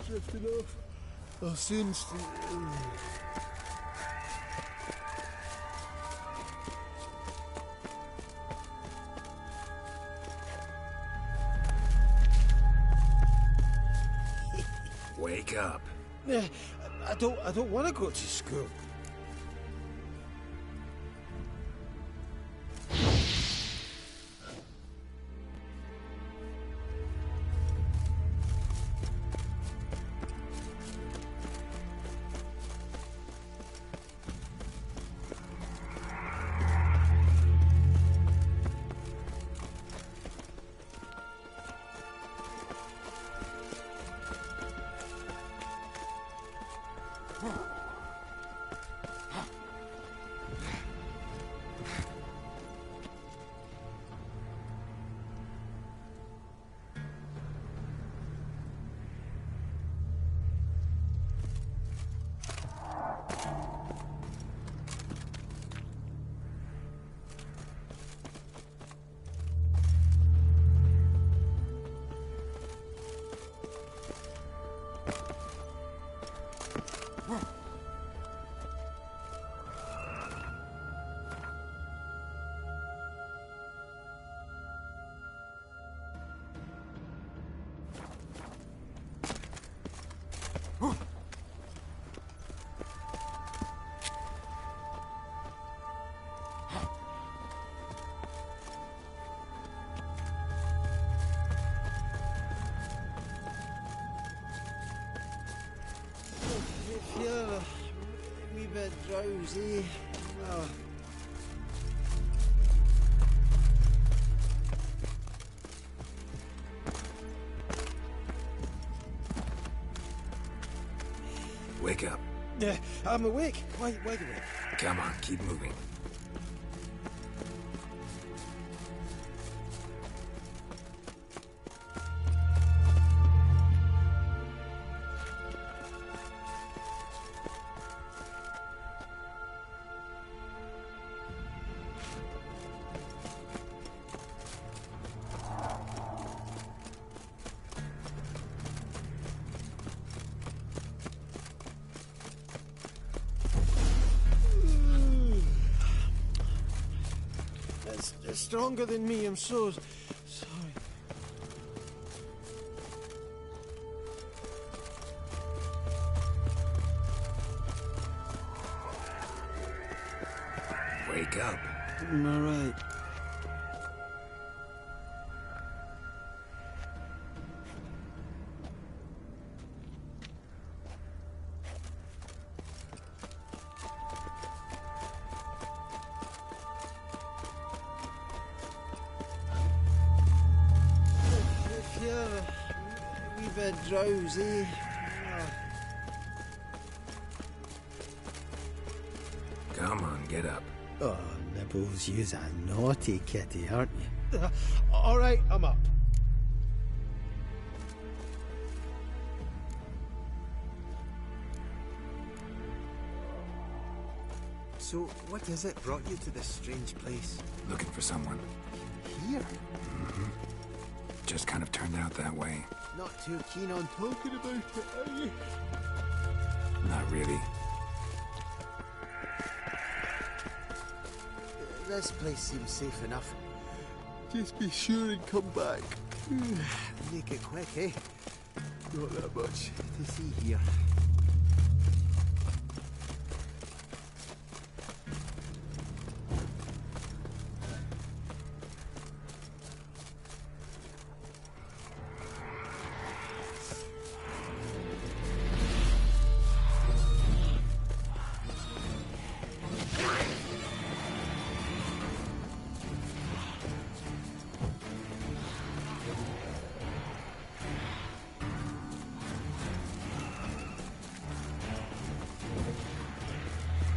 Drifting off. I'll soon see.
Wake up.
I don't want to go to school. Feeling a wee bit drowsy. Oh.
Wake up.
I'm awake. Wide awake.
Come on, keep moving.
It's stronger than me, I'm so sorry.
Wake up.
I'm alright. If you're a wee bit drowsy...
Come on, get up.
Oh, Nibbles, you's a naughty kitty, aren't you? Alright, I'm up. So, what is it brought you to this strange place?
Looking for someone.
Here?
Just kind of turned out that way.
Not too keen on talking about it, are you?
Not really.
This place seems safe enough. Just be sure and come back. Make it quick, eh? Not that much to see here.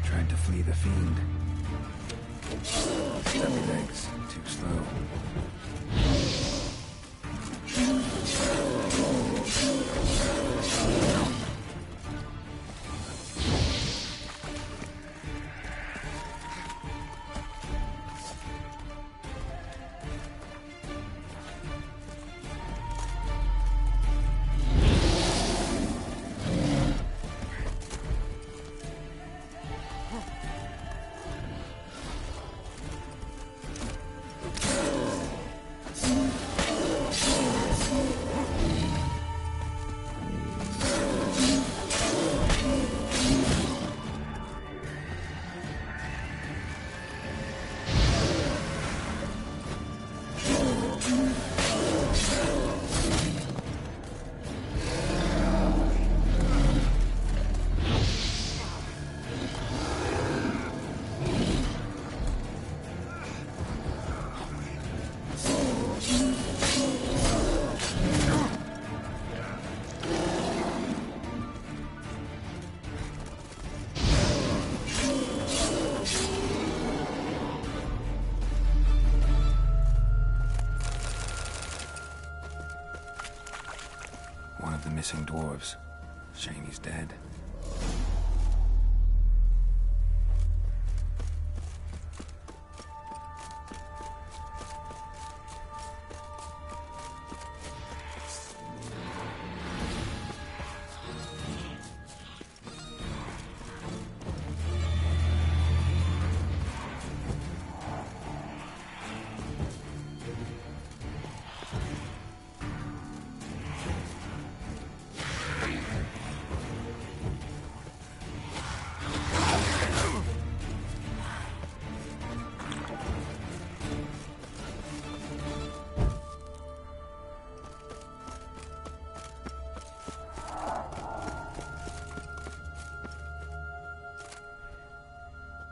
Tried to flee the fiend. Stubby legs, too slow. One of the missing dwarves. Shame he's dead.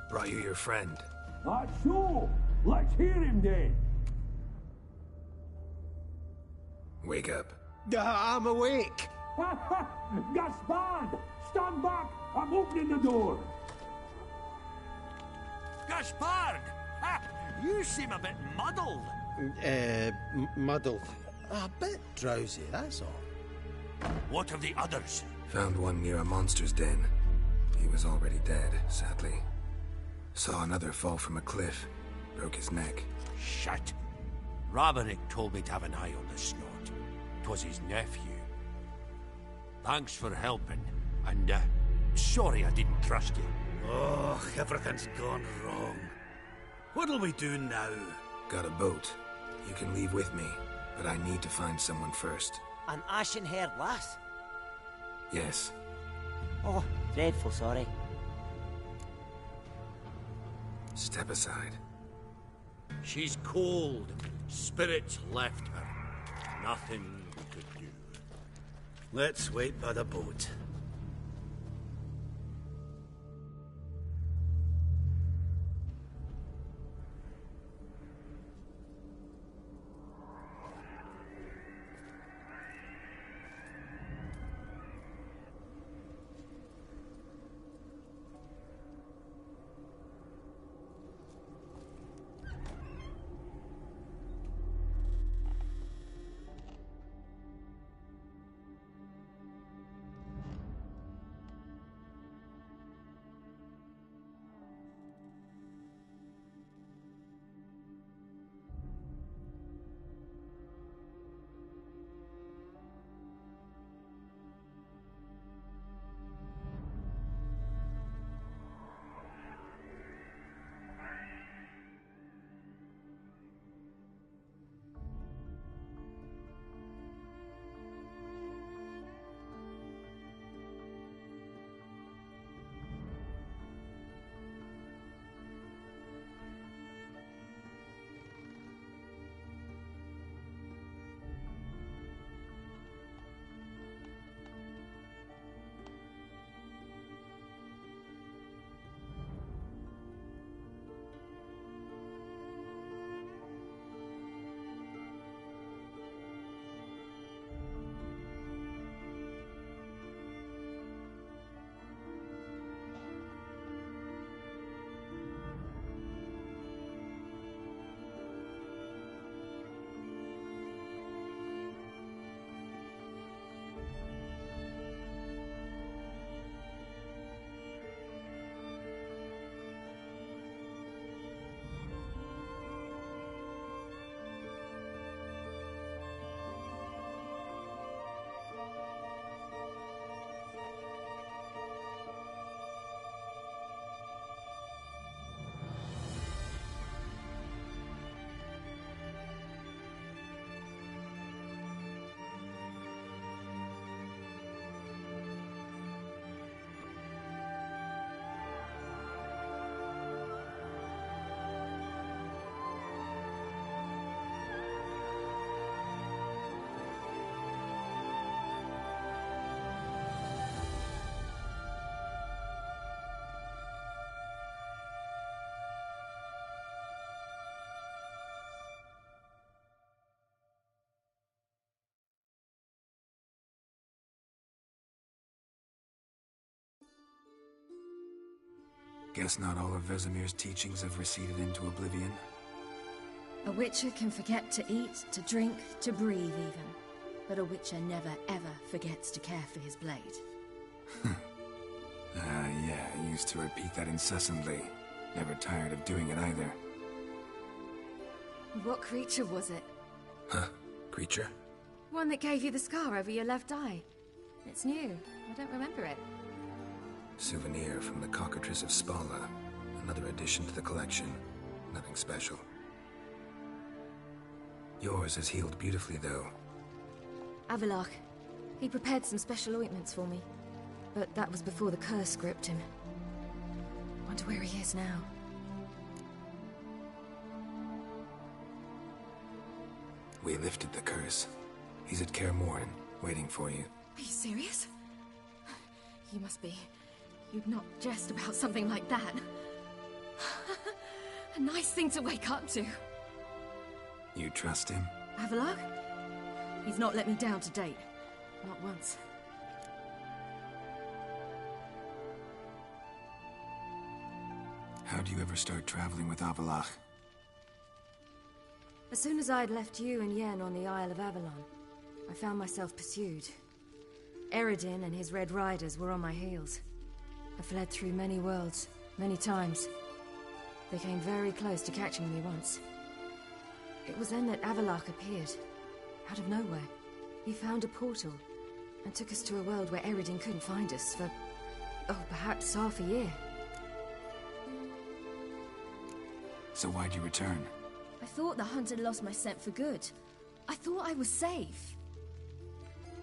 Brought you your friend.
Not so. Let's hear him then.
Wake up.
I'm awake.
Gaspard! Stand back! I'm opening the door.
Gaspard! Ha! You seem a bit muddled.
Muddled. A bit drowsy, that's all.
What of the others?
Found one near a monster's den. He was already dead, sadly. Saw another fall from a cliff. Broke his neck.
Shit. Roberick told me to have an eye on the snort. 'Twas his nephew. Thanks for helping, and sorry I didn't trust you.
Oh, everything's gone wrong. What'll we do now?
Got a boat. You can leave with me, but I need to find someone first.
An ashen-haired lass?
Yes.
Oh, dreadful sorry.
Step aside.
She's cold. Spirits left her. Nothing we could do.
Let's wait by the boat.
Guess not all of Vesemir's teachings have receded into oblivion.
A witcher can forget to eat, to drink, to breathe even. But a witcher never ever forgets to care for his blade.
Yeah, I used to repeat that incessantly. Never tired of doing it either.
What creature was it?
Huh? Creature?
One that gave you the scar over your left eye. It's new. I don't remember it.
Souvenir from the Cockatrice of Spala. Another addition to the collection. Nothing special. Yours has healed beautifully, though.
Avalach. He prepared some special ointments for me. But that was before the curse gripped him. Wonder where he is now.
We lifted the curse. He's at Kaer Morhen, waiting for you.
Are you serious? You must be. You'd not jest about something like that. A nice thing to wake up to.
You trust him?
Avalach? He's not let me down to date. Not once.
How'd you ever start traveling with Avalach?
As soon as I'd left you and Yen on the Isle of Avalon, I found myself pursued. Eredin and his Red Riders were on my heels. I fled through many worlds, many times. They came very close to catching me once. It was then that Avalach appeared, out of nowhere. He found a portal, and took us to a world where Eredin couldn't find us for, perhaps half a year.
So why'd you return?
I thought the hunt had lost my scent for good. I thought I was safe.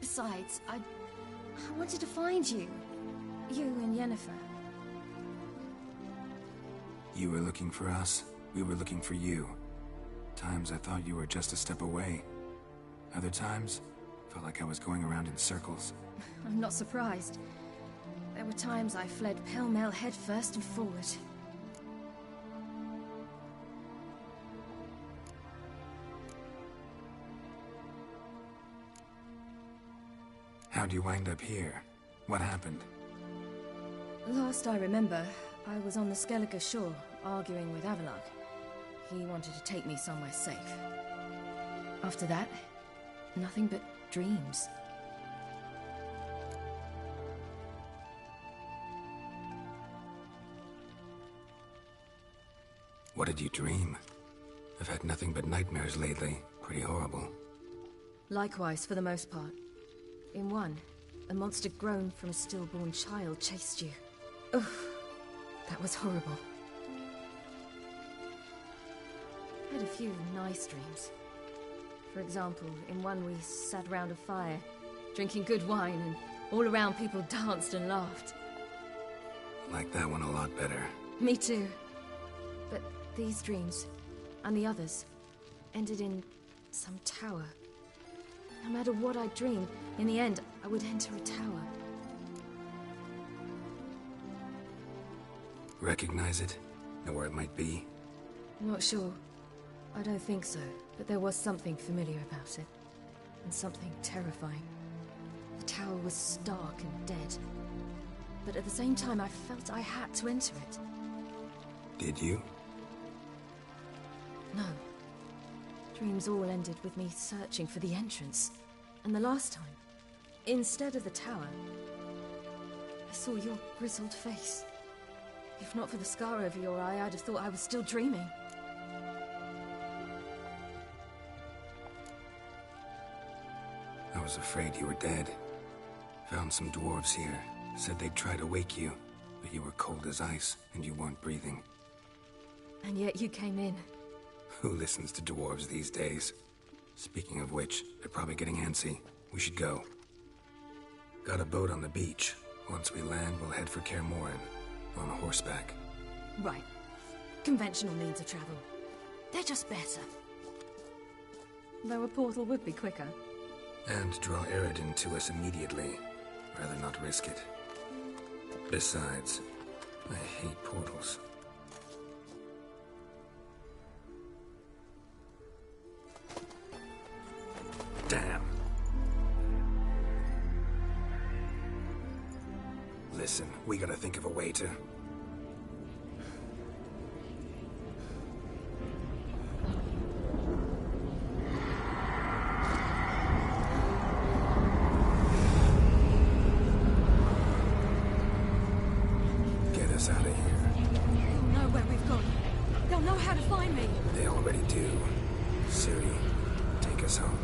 Besides, I wanted to find you. You and Yennefer.
You were looking for us. We were looking for you. Times I thought you were just a step away. Other times, felt like I was going around in circles.
I'm not surprised. There were times I fled pell-mell head first and forward.
How'd you wind up here? What happened?
Last I remember, I was on the Skellige shore, arguing with Avalok. He wanted to take me somewhere safe. After that, nothing but dreams.
What did you dream? I've had nothing but nightmares lately. Pretty horrible.
Likewise, for the most part. In one, a monster grown from a stillborn child chased you. Ugh, that was horrible. I had a few nice dreams. For example, in one we sat round a fire, drinking good wine, and all around people danced and laughed.
Like that one a lot better.
Me too. But these dreams, and the others, ended in some tower. No matter what I dreamed, in the end, I would enter a tower.
Recognize it? Know where it might be?
Not sure. I don't think so, but there was something familiar about it. And something terrifying. The tower was stark and dead. But at the same time, I felt I had to enter it.
Did you?
No. Dreams all ended with me searching for the entrance. And the last time, instead of the tower, I saw your grizzled face. If not for the scar over your eye, I'd have thought I was still dreaming.
I was afraid you were dead. Found some dwarves here. Said they'd try to wake you, but you were cold as ice and you weren't breathing.
And yet you came in.
Who listens to dwarves these days? Speaking of which, they're probably getting antsy. We should go. Got a boat on the beach. Once we land, we'll head for Kaer Morhen. On horseback.
Right. Conventional means of travel. They're just better. Though a portal would be quicker.
And draw Eredin to us immediately. Rather not risk it. Besides, I hate portals. Damn. Listen, we gotta think of a way to... get us out of here.
They'll know where we've gone. They'll know how to find me.
They already do. Ciri, take us home.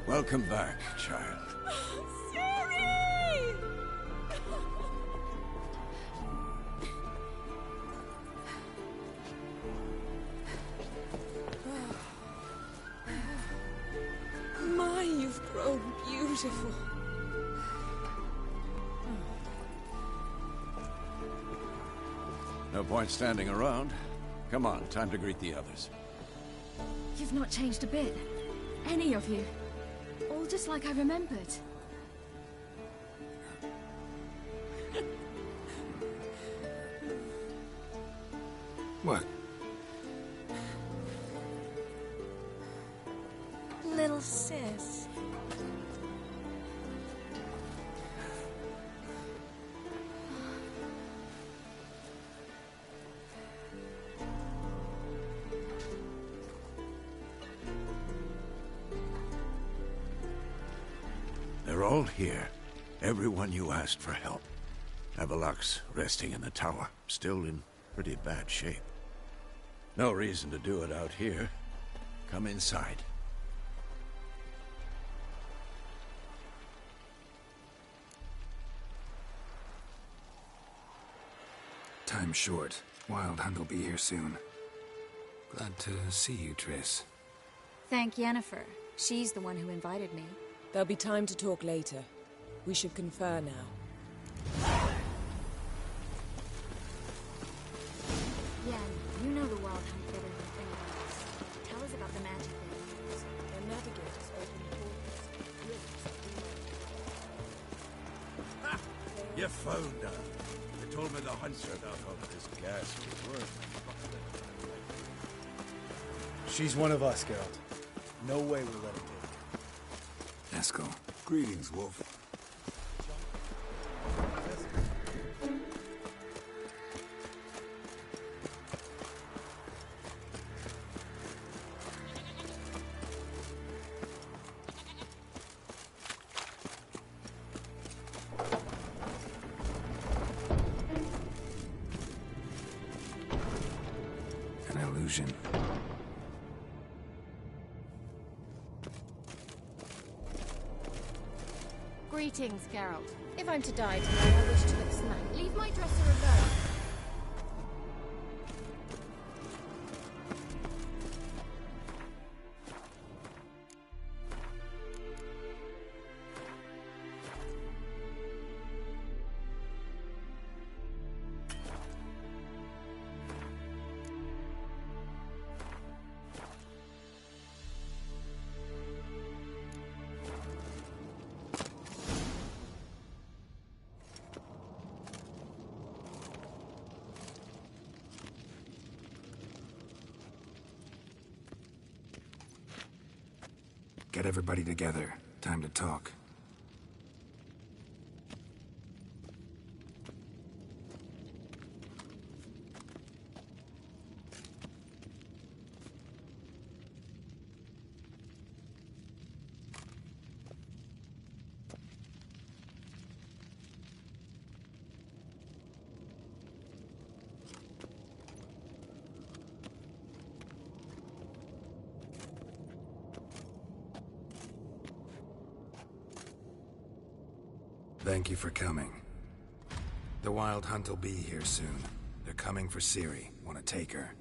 Welcome back, child.
Siri! My, you've grown beautiful.
No point standing around. Come on, time to greet the others.
You've not changed a bit. Any of you. All just like I remembered.
What?
Little sis.
They're all here. Everyone you asked for help. Avalok's resting in the tower, still in pretty bad shape. No reason to do it out here. Come inside.
Time's short. Wild Hunt will be here soon. Glad to see you, Triss.
Thank Yennefer. She's the one who invited me.
There'll be time to talk later. We should confer now.
Yen, you know the Wild Hunt better than anyone else. Tell us about the magic they use.
Their navigators open portals.
You phoned her. You told me the hunts are out on this ghastly work.
She's one of us, Geralt. No way we'll let her take her.
Eskel.
Greetings, Wolf.
An illusion.
Greetings, Geralt. If I'm to die tonight, I wish to look smack. Leave my dresser alone.
Get everybody together. Time to talk. Thank you for coming. The Wild Hunt will be here soon. They're coming for Ciri. Want to take her.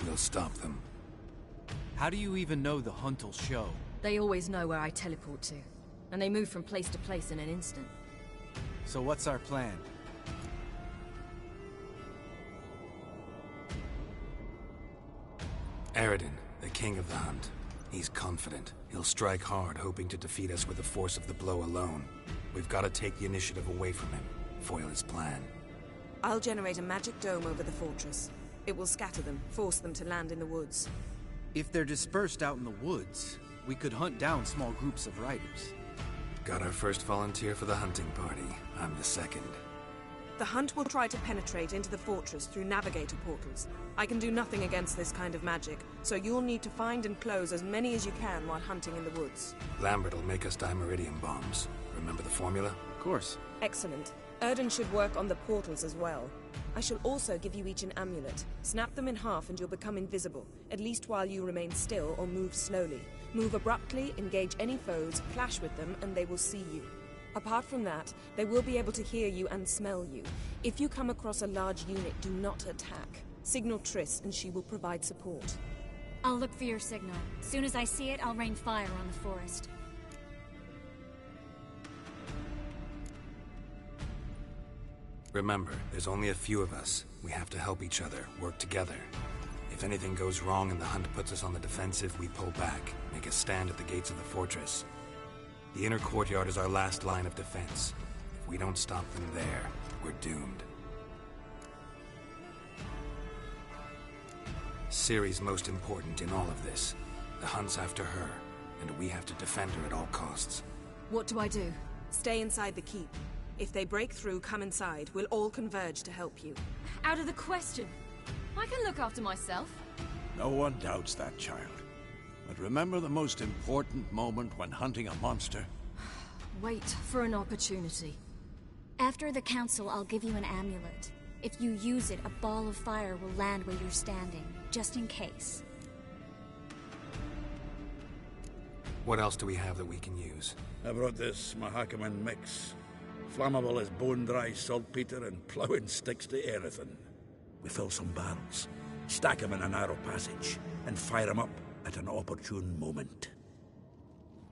We'll stop them.
How do you even know the Hunt'll show?
They always know where I teleport to. And they move from place to place in an instant.
So what's our plan?
Aradin, the king of the Hunt. He's confident. He'll strike hard, hoping to defeat us with the force of the blow alone. We've got to take the initiative away from him. Foil his plan.
I'll generate a magic dome over the fortress. It will scatter them, force them to land in the woods.
If they're dispersed out in the woods, we could hunt down small groups of riders.
Got our first volunteer for the hunting party. I'm the second.
The Hunt will try to penetrate into the fortress through navigator portals. I can do nothing against this kind of magic, so you'll need to find and close as many as you can while hunting in the woods.
Lambert will make us dimeridium bombs. Remember the formula?
Of course.
Excellent. Erden should work on the portals as well. I shall also give you each an amulet. Snap them in half and you'll become invisible, at least while you remain still or move slowly. Move abruptly, engage any foes, clash with them, and they will see you. Apart from that, they will be able to hear you and smell you. If you come across a large unit, do not attack. Signal Triss, and she will provide support.
I'll look for your signal. Soon as I see it, I'll rain fire on the forest.
Remember, there's only a few of us. We have to help each other, work together. If anything goes wrong and the hunt puts us on the defensive, we pull back, make a stand at the gates of the fortress. The inner courtyard is our last line of defense. If we don't stop them there, we're doomed. Ciri's most important in all of this. The hunt's after her, and we have to defend her at all costs.
What do I do?
Stay inside the keep. If they break through, come inside. We'll all converge to help you.
Out of the question. I can look after myself.
No one doubts that, child. But remember the most important moment when hunting a monster?
Wait for an opportunity.
After the council, I'll give you an amulet. If you use it, a ball of fire will land where you're standing, just in case.
What else do we have that we can use?
I brought this Mahakaman mix. Flammable as bone-dry saltpeter and plowing sticks to anything. We fill some barrels, stack them in a narrow passage, and fire them up at an opportune moment.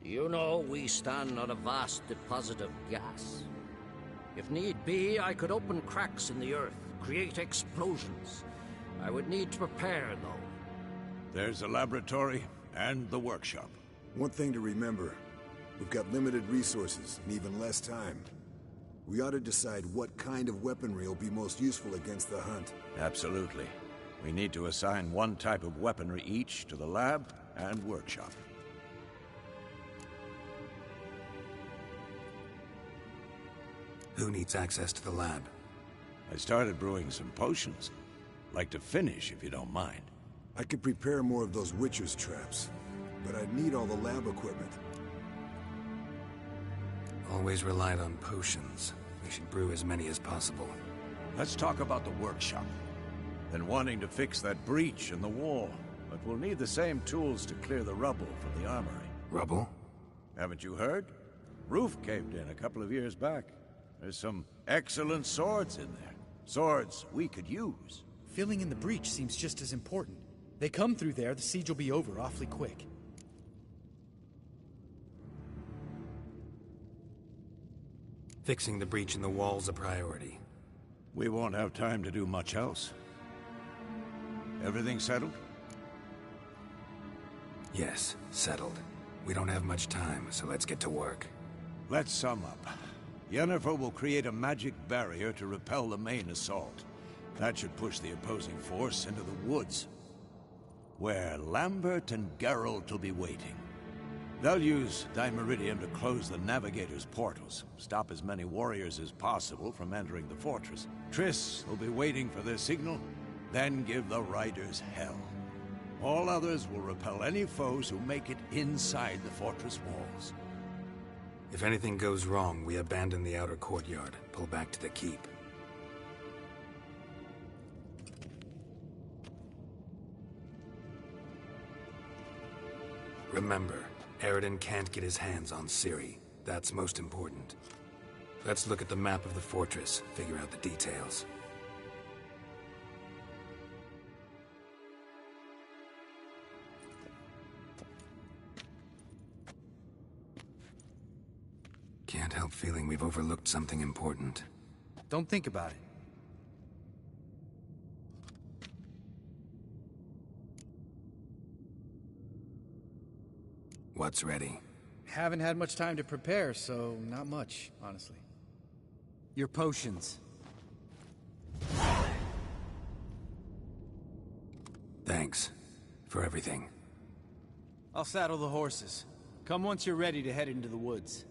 You know, we stand on a vast deposit of gas. If need be, I could open cracks in the earth, create explosions. I would need to prepare, though.
There's the laboratory and the workshop.
One thing to remember, we've got limited resources and even less time. We ought to decide what kind of weaponry will be most useful against the hunt.
Absolutely. We need to assign one type of weaponry each to the lab and workshop.
Who needs access to the lab?
I started brewing some potions. Like to finish, if you don't mind.
I could prepare more of those Witcher's traps, but I'd need all the lab equipment.
Always relied on potions. We should brew as many as possible.
Let's talk about the workshop. Been wanting to fix that breach in the wall, but we'll need the same tools to clear the rubble from the armory.
Rubble?
Haven't you heard? Roof caved in a couple of years back. There's some excellent swords in there. Swords we could use.
Filling in the breach seems just as important. They come through there, the siege will be over awfully quick.
Fixing the breach in the wall's a priority.
We won't have time to do much else. Everything settled?
Yes, settled. We don't have much time, so let's get to work.
Let's sum up. Yennefer will create a magic barrier to repel the main assault. That should push the opposing force into the woods, where Lambert and Geralt will be waiting. They'll use Dimeridium to close the Navigator's portals, stop as many warriors as possible from entering the fortress. Triss will be waiting for their signal, then give the riders hell. All others will repel any foes who make it inside the fortress walls.
If anything goes wrong, we abandon the outer courtyard, pull back to the keep. Remember, Eridan can't get his hands on Ciri. That's most important. Let's look at the map of the fortress, figure out the details. Can't help feeling we've overlooked something important.
Don't think about it.
What's ready?
Haven't had much time to prepare, so not much, honestly. Your potions.
Thanks for everything.
I'll saddle the horses. Come once you're ready to head into the woods.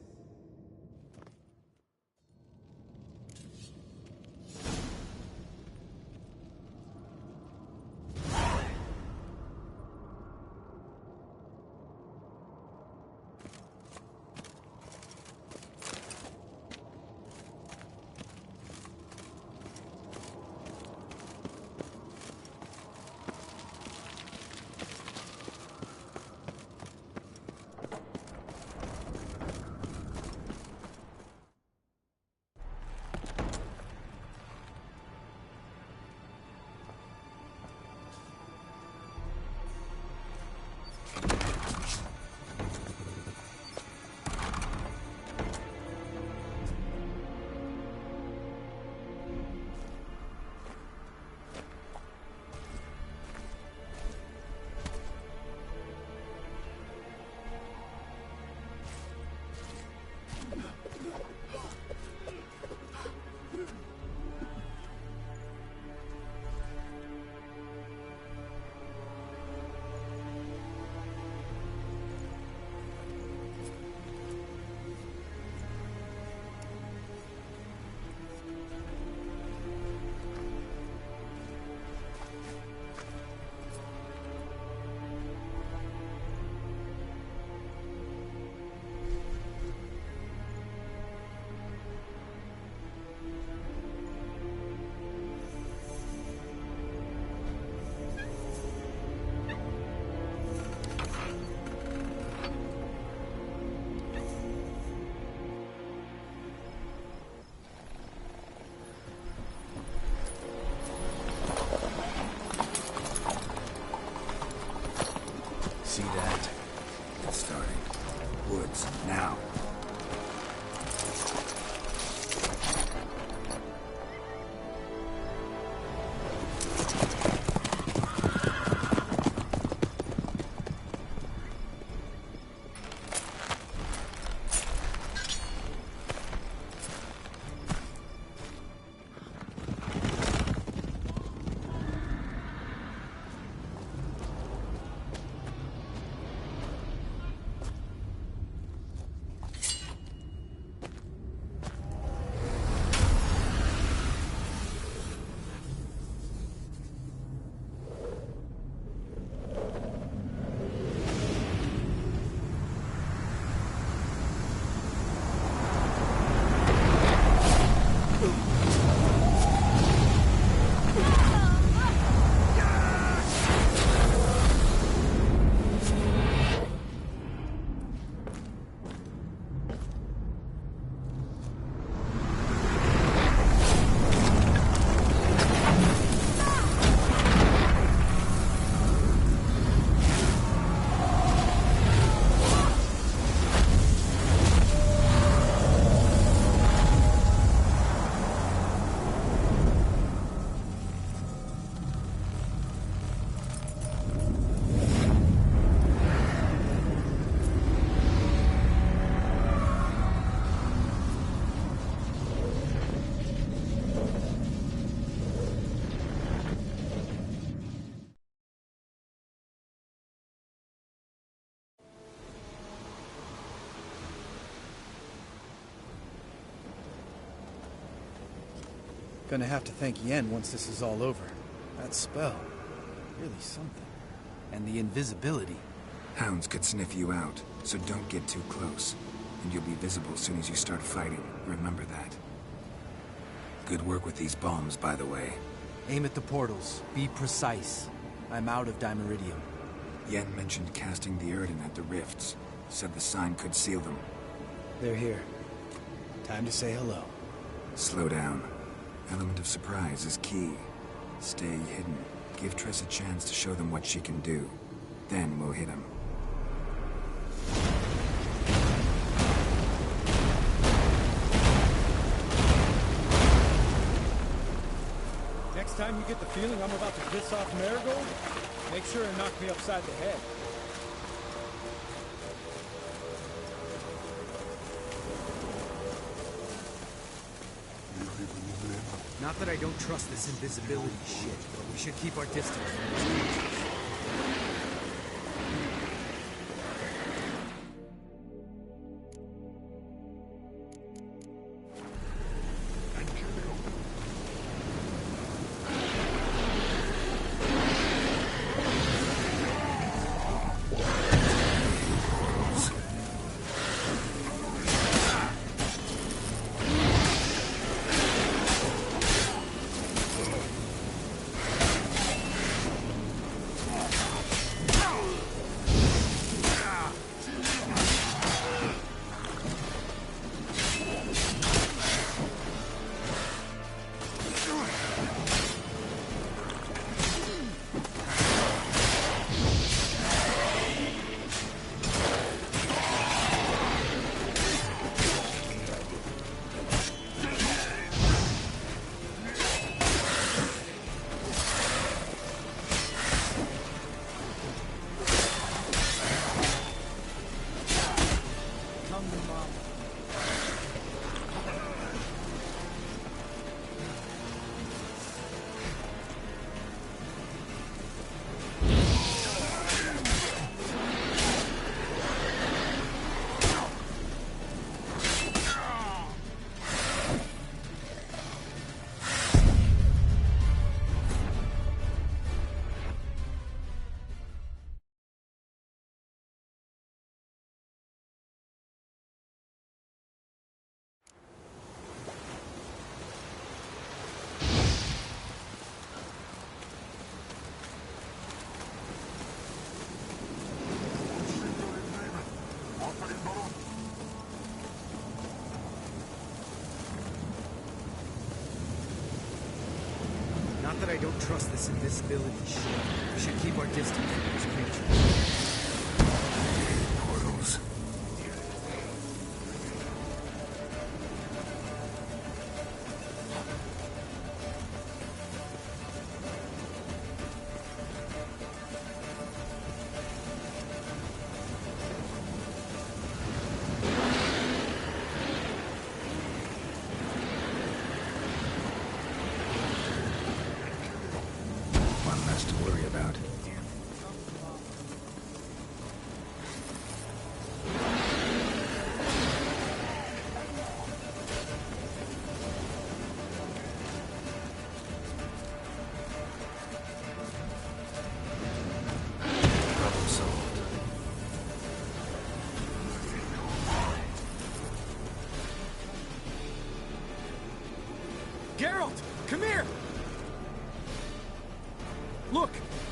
see that? Get started. Woods, now.
Gonna have to thank Yen once this is all over. That spell, really something. And the invisibility.
Hounds could sniff you out, so don't get too close. And you'll be visible as soon as you start fighting. Remember that. Good work with these bombs, by the way.
Aim at the portals. Be precise. I'm out of Dimeridium.
Yen mentioned casting the Erden at the rifts. Said the sign could seal them.
They're here. Time to say hello.
Slow down. Element of surprise is key. Stay hidden. Give Triss a chance to show them what she can do. Then we'll hit him.
Next time you get the feeling I'm about to piss off Marigold, make sure and knock me upside the head. Not that I don't trust this invisibility shit, but we should keep our distance from these creatures. Not that I don't trust this invisibility shit. We should keep our distance from these creatures.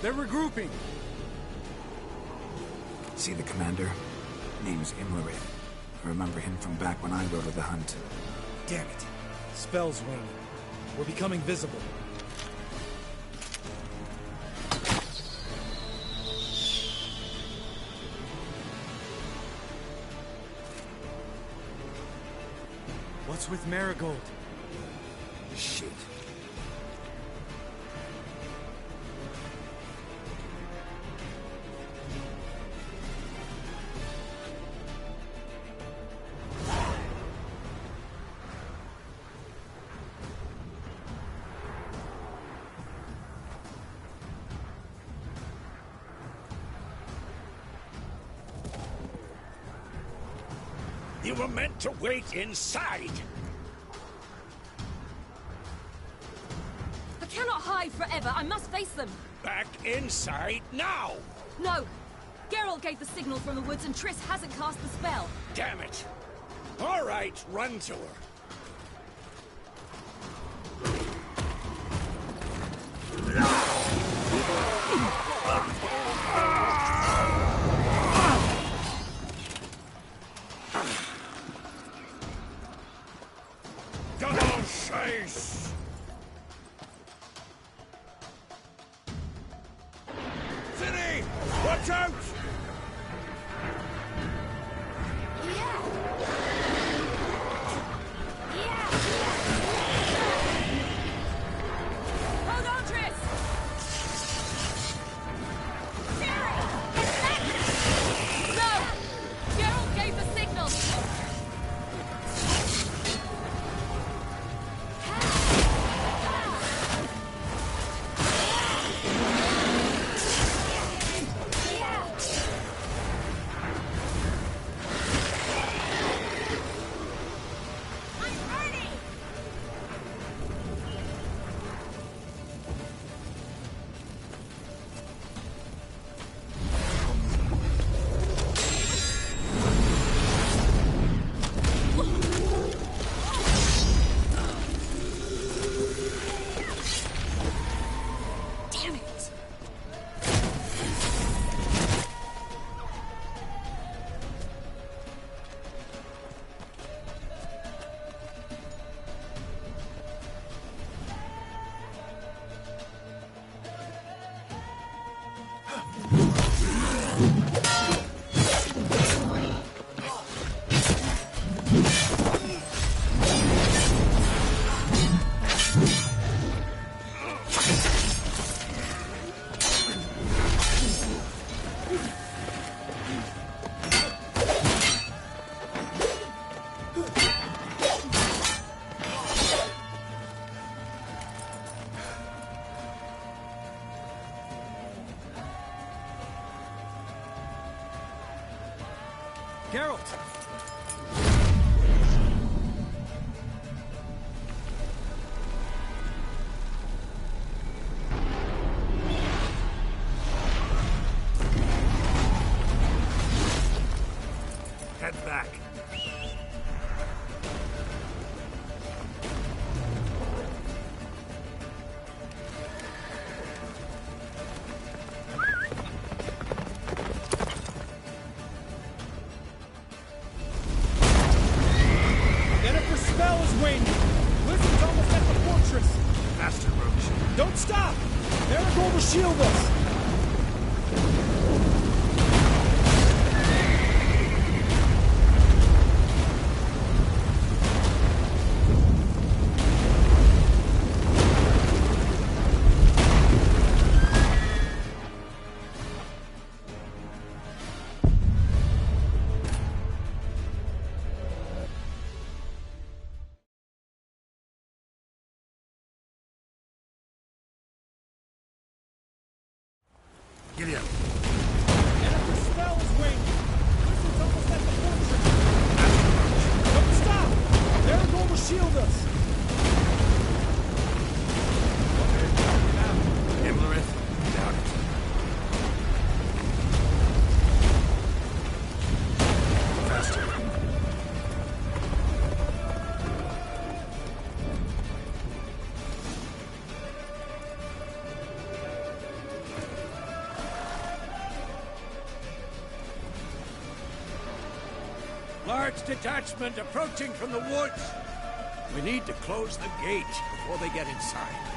They're regrouping.
See the commander? Name's Imlerith. I remember him from back when I rode with the hunt.
Damn it. Spell's waning. We're becoming visible. What's with Marigold?
Shit.
You were meant to wait inside!
I cannot hide forever. I must face them.
Back inside now!
No! Geralt gave the signal from the woods and Triss hasn't cast the spell.
Damn it! All right, run to her. Double chase! City! Watch out!
Hold on, Triss! No! Geralt gave the signal! Damn it!
Geralt!
Head back.
Jennifer's spell is waning! Blizzard's almost at the fortress!
Faster, Roach.
Don't stop! Marigold will shield us!
Giddy up.
Jennifer's spell is waning! Blizzard's almost at the fortress! Don't stop! Marigold will shield us!
Imlerith, down it. Faster. Large detachment approaching from the woods. We need to close the gate before they get inside.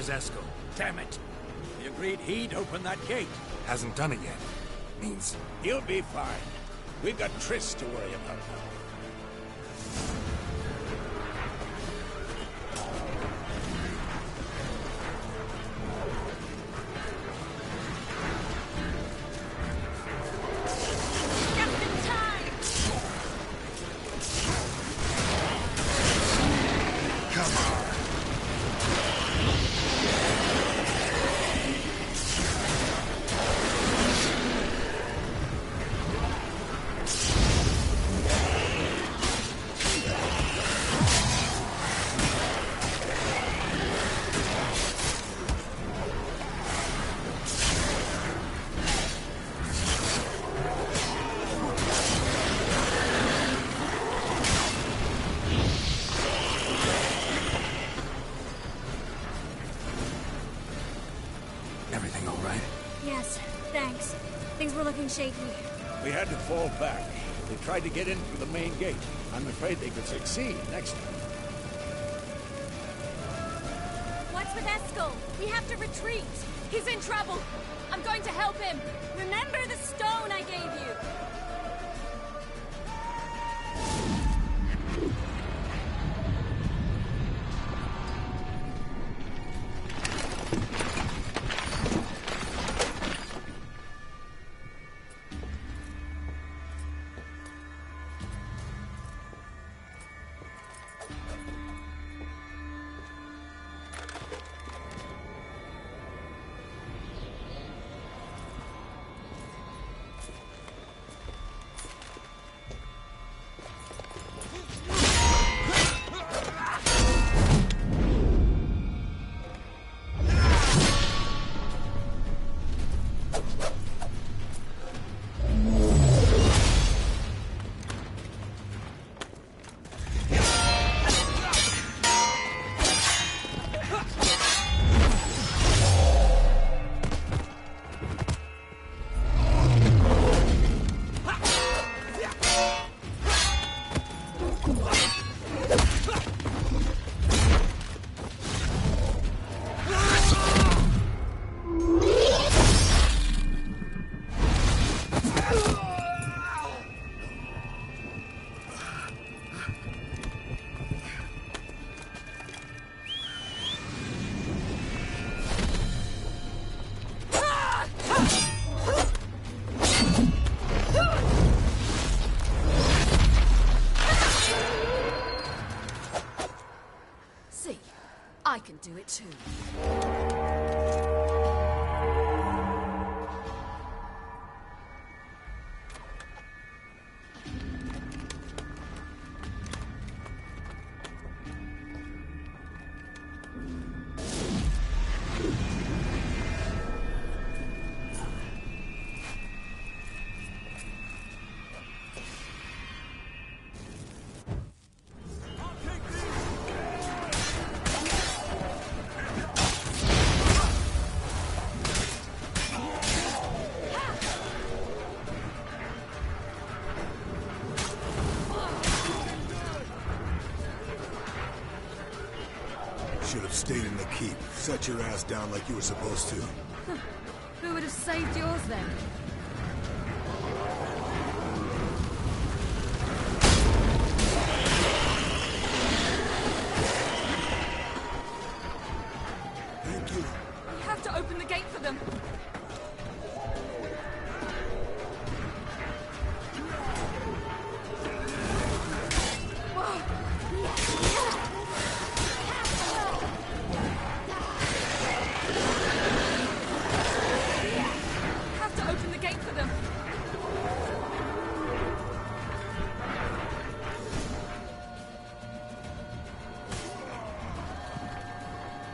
Where's Esco?
Damn it! We agreed he'd open that gate.
Hasn't done it yet. Means...
He'll be fine. We've got Triss to worry about now.
Things were looking shaky.
We had to fall back. They tried to get in through the main gate. I'm afraid they could succeed next time.
What's with Eskel? We have to retreat.
He's in trouble. I'm going to help him.
Remember the stone I gave you.
I can do it too.
Should have stayed in the keep. Set your ass down like you were supposed to.
Who would have saved yours then?
Thank you.
We have to open the gate for them.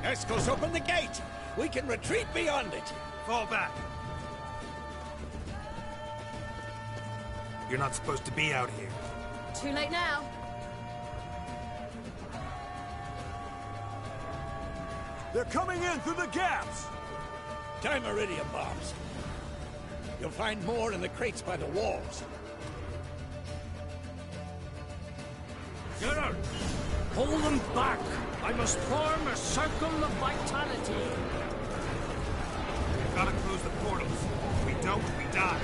Eskel's open the gate! We can retreat beyond it!
Fall back! You're not supposed to be out here.
Too late now.
They're coming in through the gaps!
Time iridium bombs. You'll find more in the crates by the walls.
Get out! Hold them back! I must form a circle of vitality.
We've got to close the portals. If we don't, we die.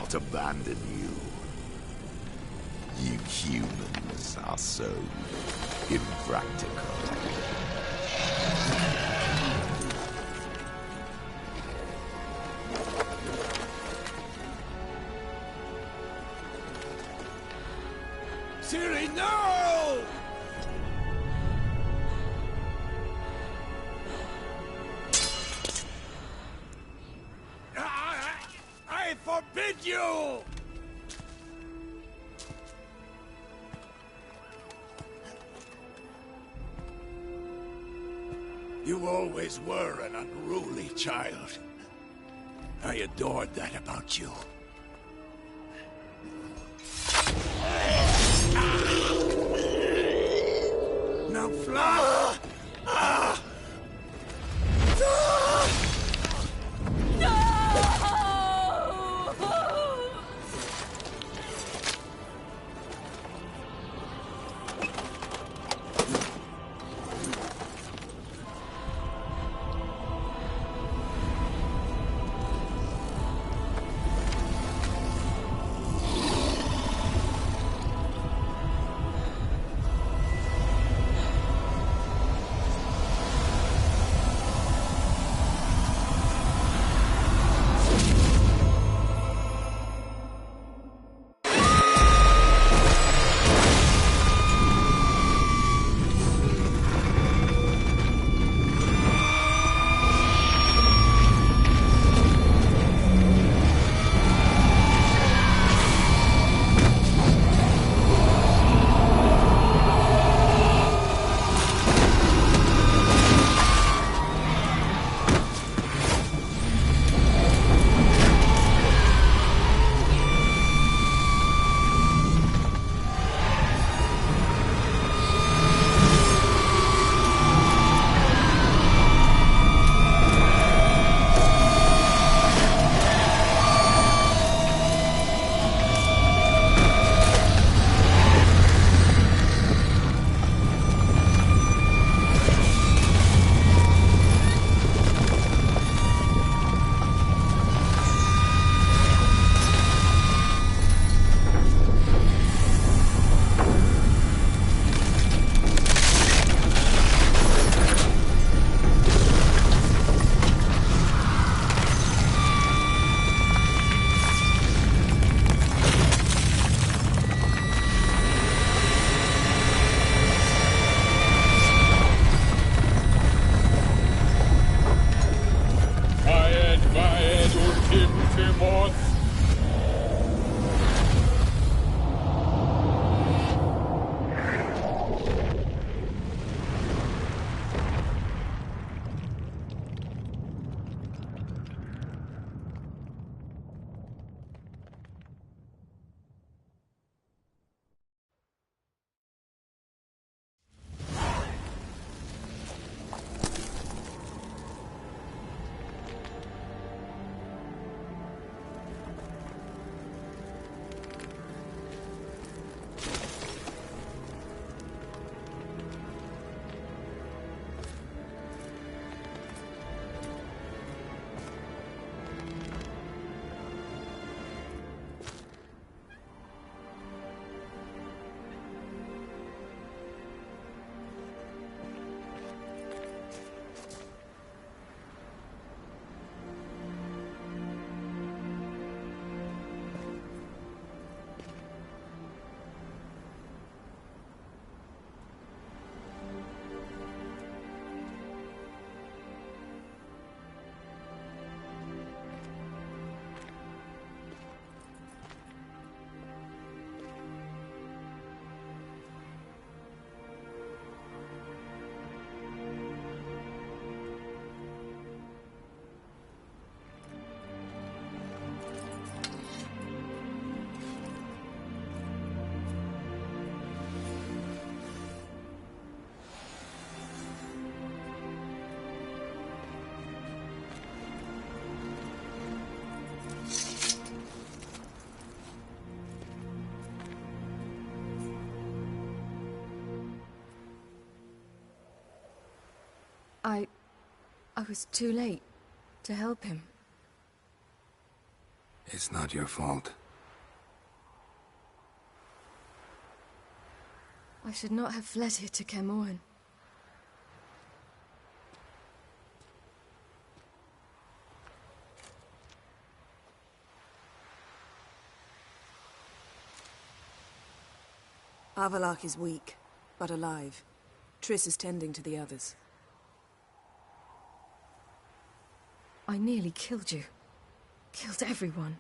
not abandon you. You humans are so impractical.
Siri, no! I forbid you!
You always were an unruly child. I adored that about you. Now fly!
I was too late to help him.
It's not your fault.
I should not have fled here to Kermoran.
Avalok is weak, but alive. Triss is tending to the others.
I nearly killed you. Killed everyone.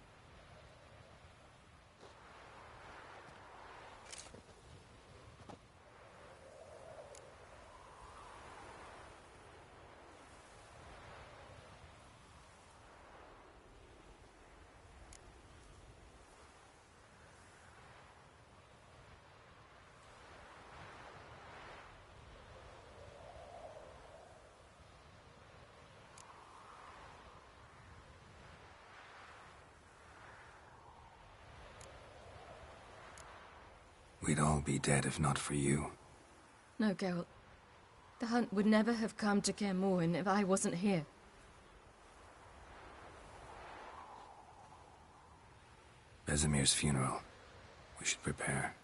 We'd all be dead if not for you.
No, Geralt. The hunt would never have come to Kermoran if I wasn't here.
Vesemir's funeral. We should prepare.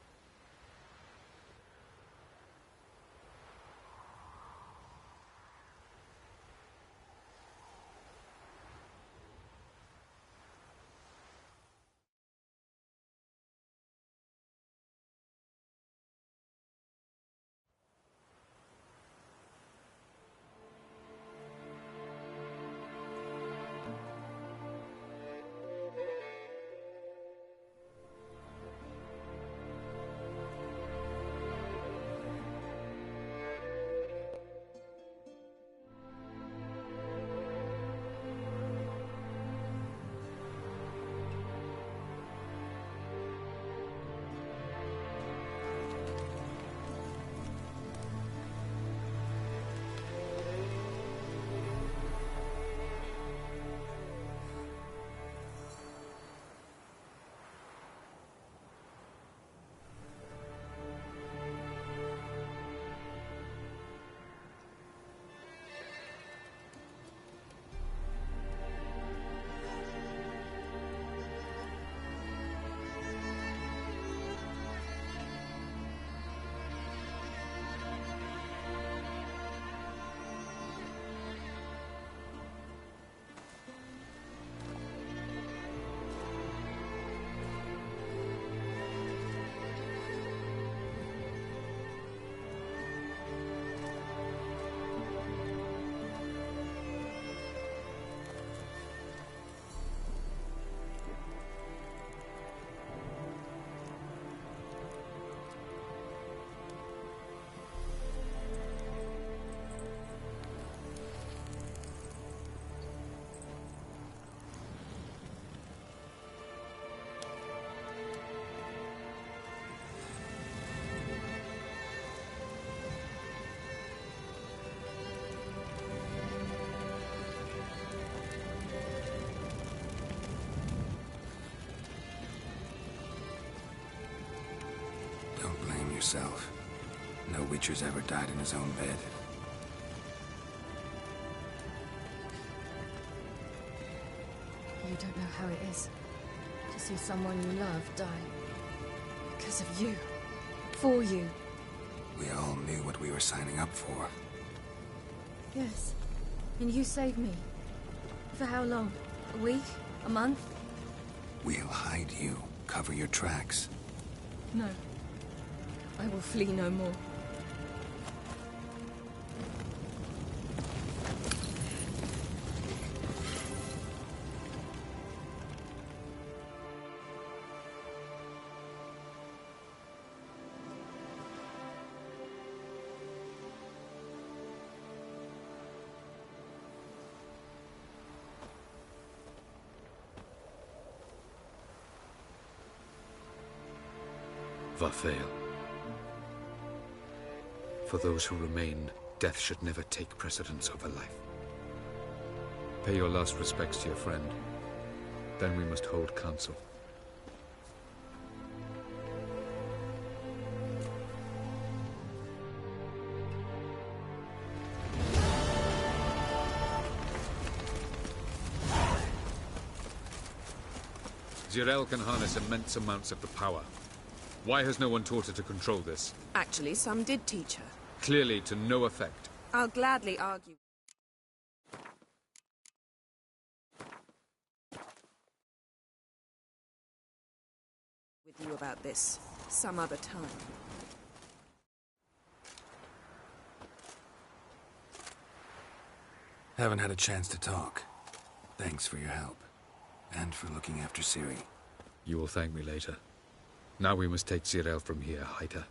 Yourself. No Witcher's ever died in his own bed.
You don't know how it is to see someone you love die. Because of you. For you.
We all knew what we were signing up for.
Yes. And you saved me. For how long? A week? A month?
We'll hide you. Cover your tracks.
No. I will flee no more.
Vafael. For those who remain, death should never take precedence over life. Pay your last respects to your friend. Then we must hold council. Zirel can harness immense amounts of the power. Why has no one taught her to control this?
Actually, some did teach her.
Clearly to no effect.
I'll gladly argue with you about this some other time.
Haven't had a chance to talk. Thanks for your help. And for looking after Ciri.
You will thank me later. Now we must take Zirel from here, hide her,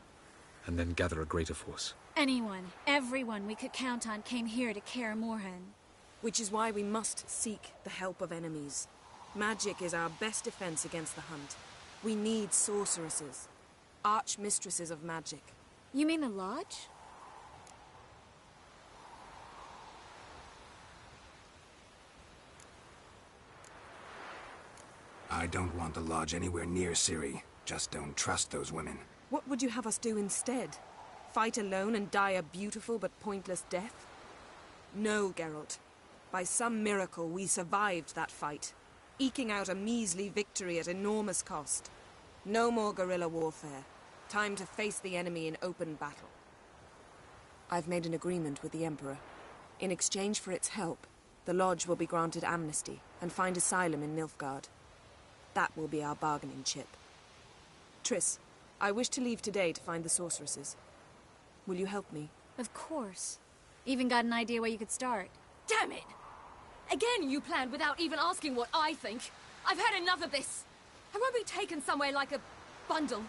and then gather a greater force.
Anyone, everyone we could count on came here to Kaer Morhen.
Which is why we must seek the help of enemies. Magic is our best defense against the Hunt. We need sorceresses. Archmistresses of magic.
You mean the Lodge?
I don't want the Lodge anywhere near Ciri. Just don't trust those women.
What would you have us do instead? Fight alone and die a beautiful but pointless death? No, Geralt. By some miracle, we survived that fight, eking out a measly victory at enormous cost. No more guerrilla warfare. Time to face the enemy in open battle. I've made an agreement with the Emperor. In exchange for its help, the Lodge will be granted amnesty and find asylum in Nilfgaard. That will be our bargaining chip. Triss, I wish to leave today to find the sorceresses. Will you help me?
Of course. Even got an idea where you could start.
Damn it! Again you planned without even asking what I think. I've had enough of this. I won't be taken somewhere like a bundle.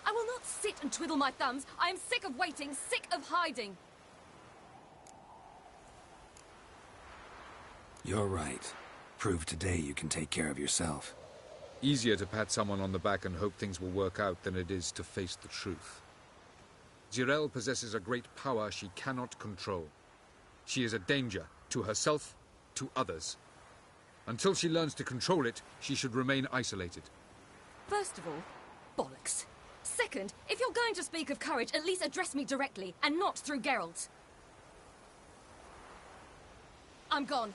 I will not sit and twiddle my thumbs. I am sick of waiting, sick of hiding.
You're right. Prove today you can take care of yourself.
Easier to pat someone on the back and hope things will work out than it is to face the truth. Zirel possesses a great power she cannot control. She is a danger to herself, to others. Until she learns to control it, she should remain isolated.
First of all, bollocks. Second, if you're going to speak of courage, at least address me directly, and not through Geralt. I'm gone.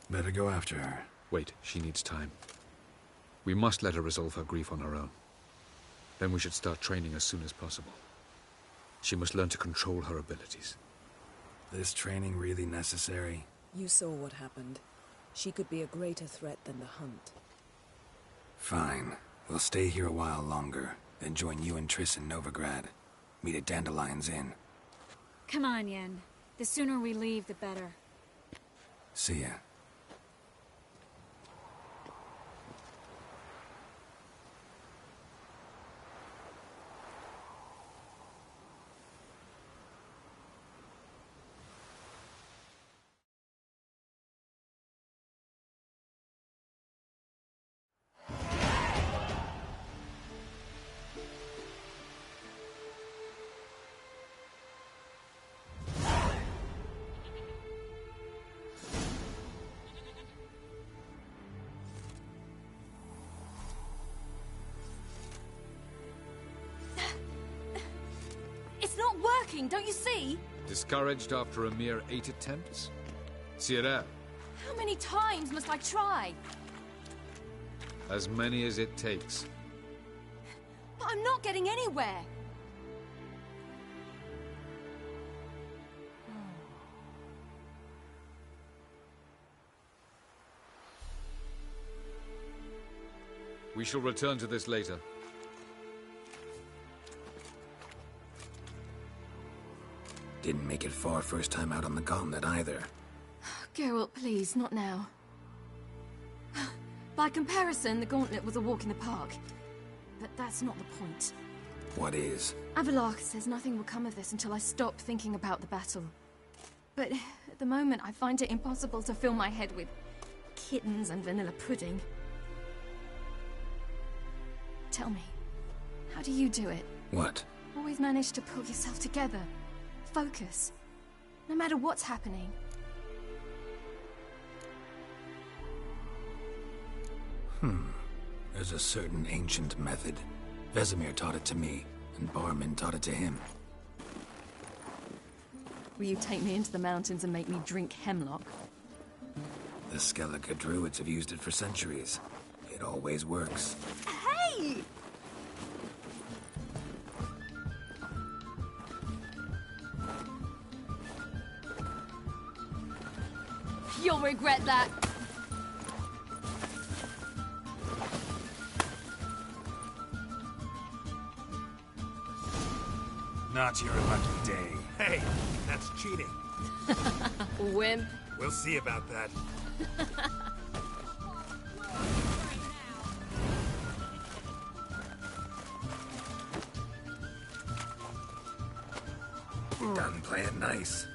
Better go after her.
Wait, she needs time. We must let her resolve her grief on her own. Then we should start training as soon as possible. She must learn to control her abilities.
This training really necessary?
You saw what happened. She could be a greater threat than the Hunt.
Fine. We'll stay here a while longer, then join you and Triss in Novigrad. Meet at Dandelion's Inn.
Come on, Yen. The sooner we leave, the better.
See ya.
It's not working, don't you see?
Discouraged after a mere 8 attempts? Zirel.
How many times must I try?
As many as it takes.
But I'm not getting anywhere.
We shall return to this later.
Didn't make it far first time out on the gauntlet either.
Geralt, please, not now. By comparison, the gauntlet was a walk in the park. But that's not the point.
What is?
Avallac'h says nothing will come of this until I stop thinking about the battle. But at the moment, I find it impossible to fill my head with kittens and vanilla pudding. Tell me, how do you do it?
What?
Always manage to pull yourself together. Focus. No matter what's happening.
There's a certain ancient method. Vesemir taught it to me, and Barman taught it to him.
Will you take me into the mountains and make me drink hemlock?
The Skellige druids have used it for centuries. It always works.
Hey!
You'll regret that.
Not your lucky day. Hey, that's cheating.
Wimp.
We'll see about that.
Done playing nice.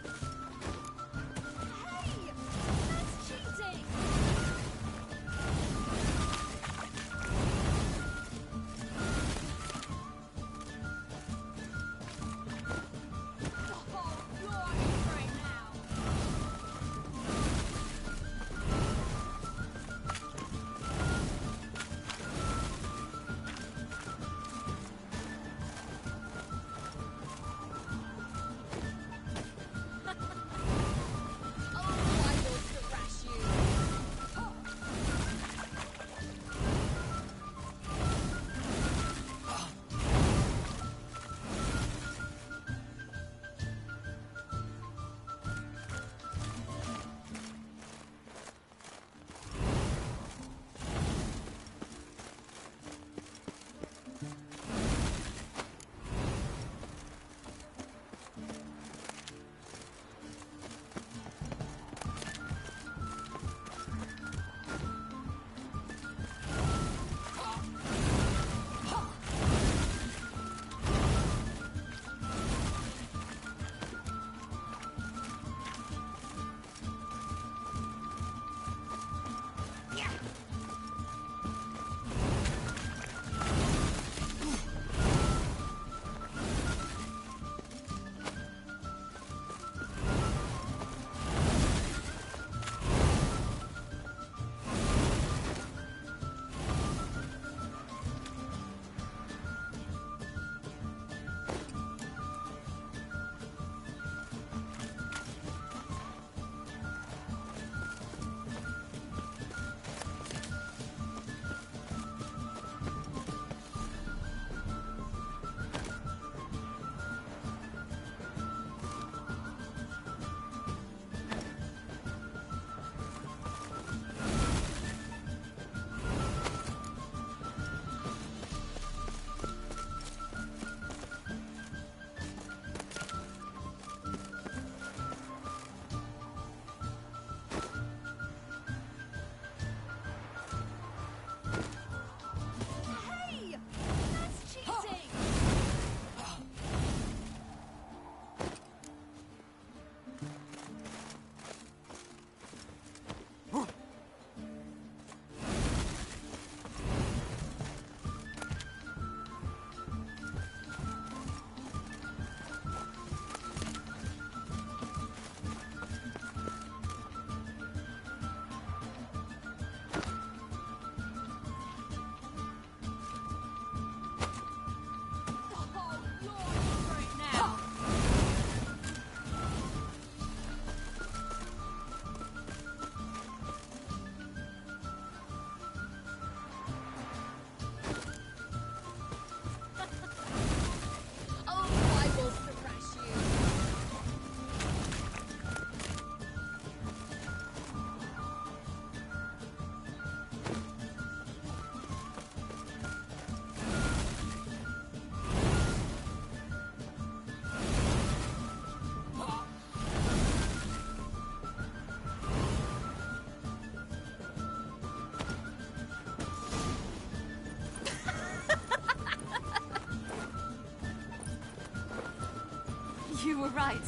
You were right.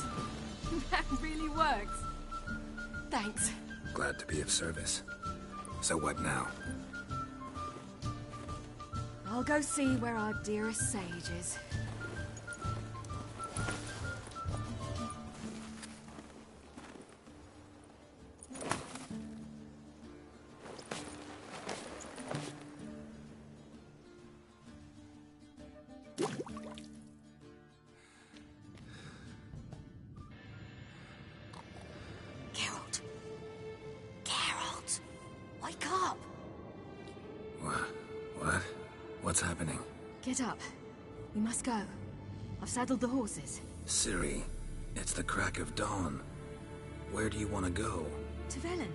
That really works. Thanks.
Glad to be of service. So what now?
I'll go see where our dearest sage is. Wake up!
What? What's happening?
Get up. We must go. I've saddled the horses.
Ciri, it's the crack of dawn. Where do you want to go?
To Velen.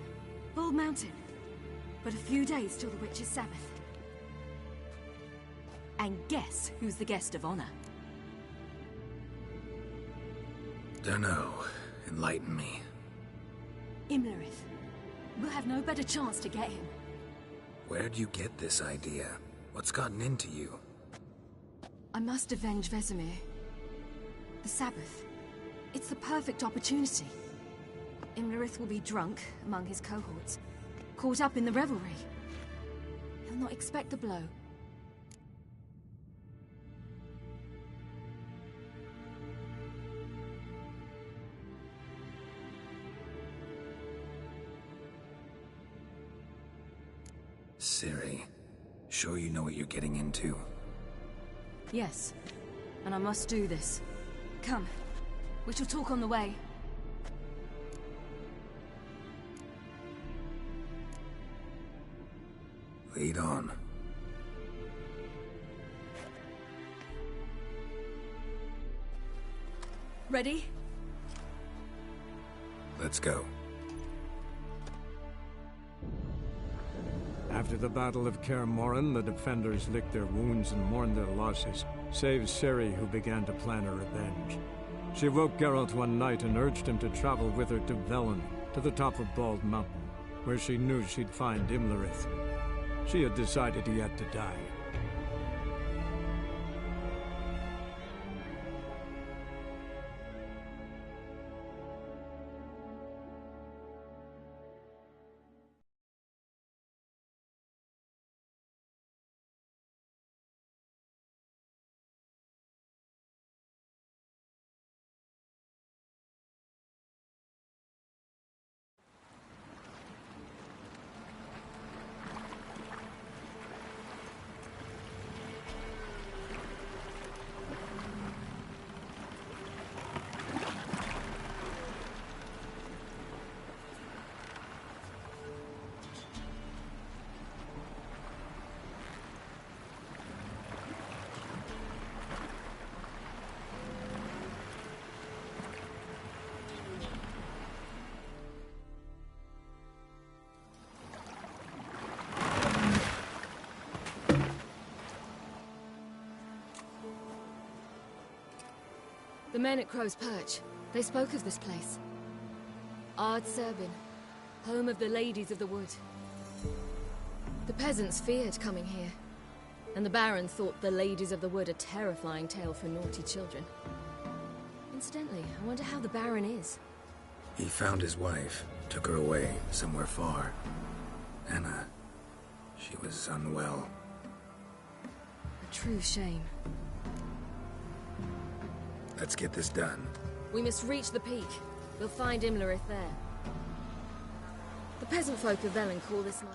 Bald Mountain. But a few days till the Witch's Sabbath. And guess who's the guest of honor?
Dunno. Enlighten me.
Imlerith. We'll have no better chance to get him.
Where'd you get this idea? What's gotten into you?
I must avenge Vesemir. The Sabbath. It's the perfect opportunity. Imlerith will be drunk among his cohorts, caught up in the revelry. He'll not expect the blow.
Ciri, sure you know what you're getting into?
Yes, and I must do this. Come, we shall talk on the way.
Lead on.
Ready?
Let's go.
After the Battle of Kaer Morhen, the defenders licked their wounds and mourned their losses, save Ciri, who began to plan her revenge. She woke Geralt one night and urged him to travel with her to Velen, to the top of Bald Mountain, where she knew she'd find Imlerith. She had decided he had to die.
The men at Crow's Perch, they spoke of this place. Ard Serbin, home of the Ladies of the Wood. The peasants feared coming here, and the Baron thought the Ladies of the Wood a terrifying tale for naughty children. Incidentally, I wonder how the Baron is.
He found his wife, took her away, somewhere far. Anna, she was unwell.
A true shame.
Let's get this done.
We must reach the peak. We'll find Imlerith there. The peasant folk of Velen call this night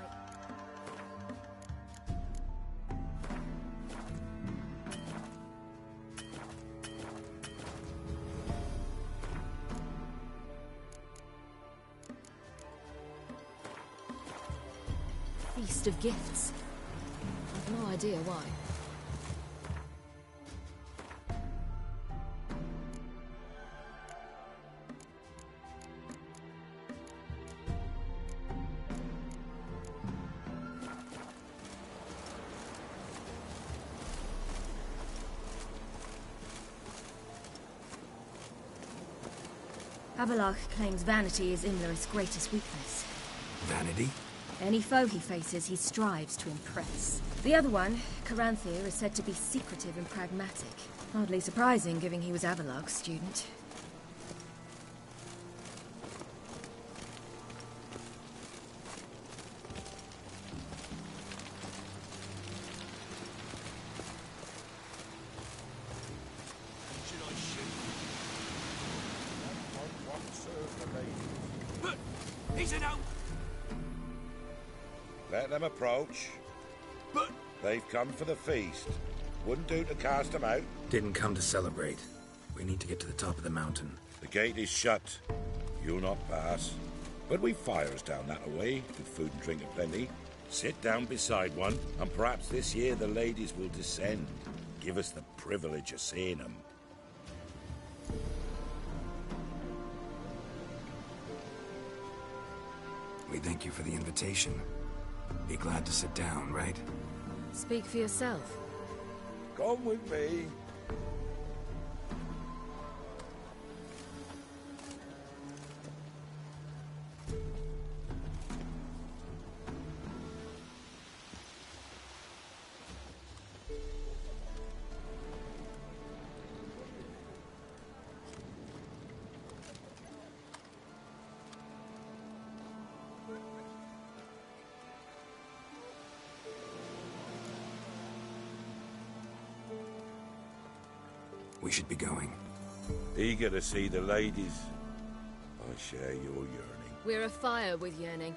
Feast of Gifts. I've no idea why. Abelard claims vanity is Imlerith's greatest weakness.
Vanity?
Any foe he faces, he strives to impress. The other one, Caranthir, is said to be secretive and pragmatic. Hardly surprising, given he was Abelard's student.
Let them approach.
But
they've come for the feast. Wouldn't do to cast them out.
Didn't come to celebrate. We need to get to the top of the mountain.
The gate is shut. You'll not pass. But we've fires down that away, with food and drink aplenty. Sit down beside one, and perhaps this year the ladies will descend. Give us the privilege of seeing them.
We thank you for the invitation. Be glad to sit down, right?
Speak for yourself.
Come with me.
We should be going.
Eager to see the ladies. I share your yearning.
We're afire with yearning.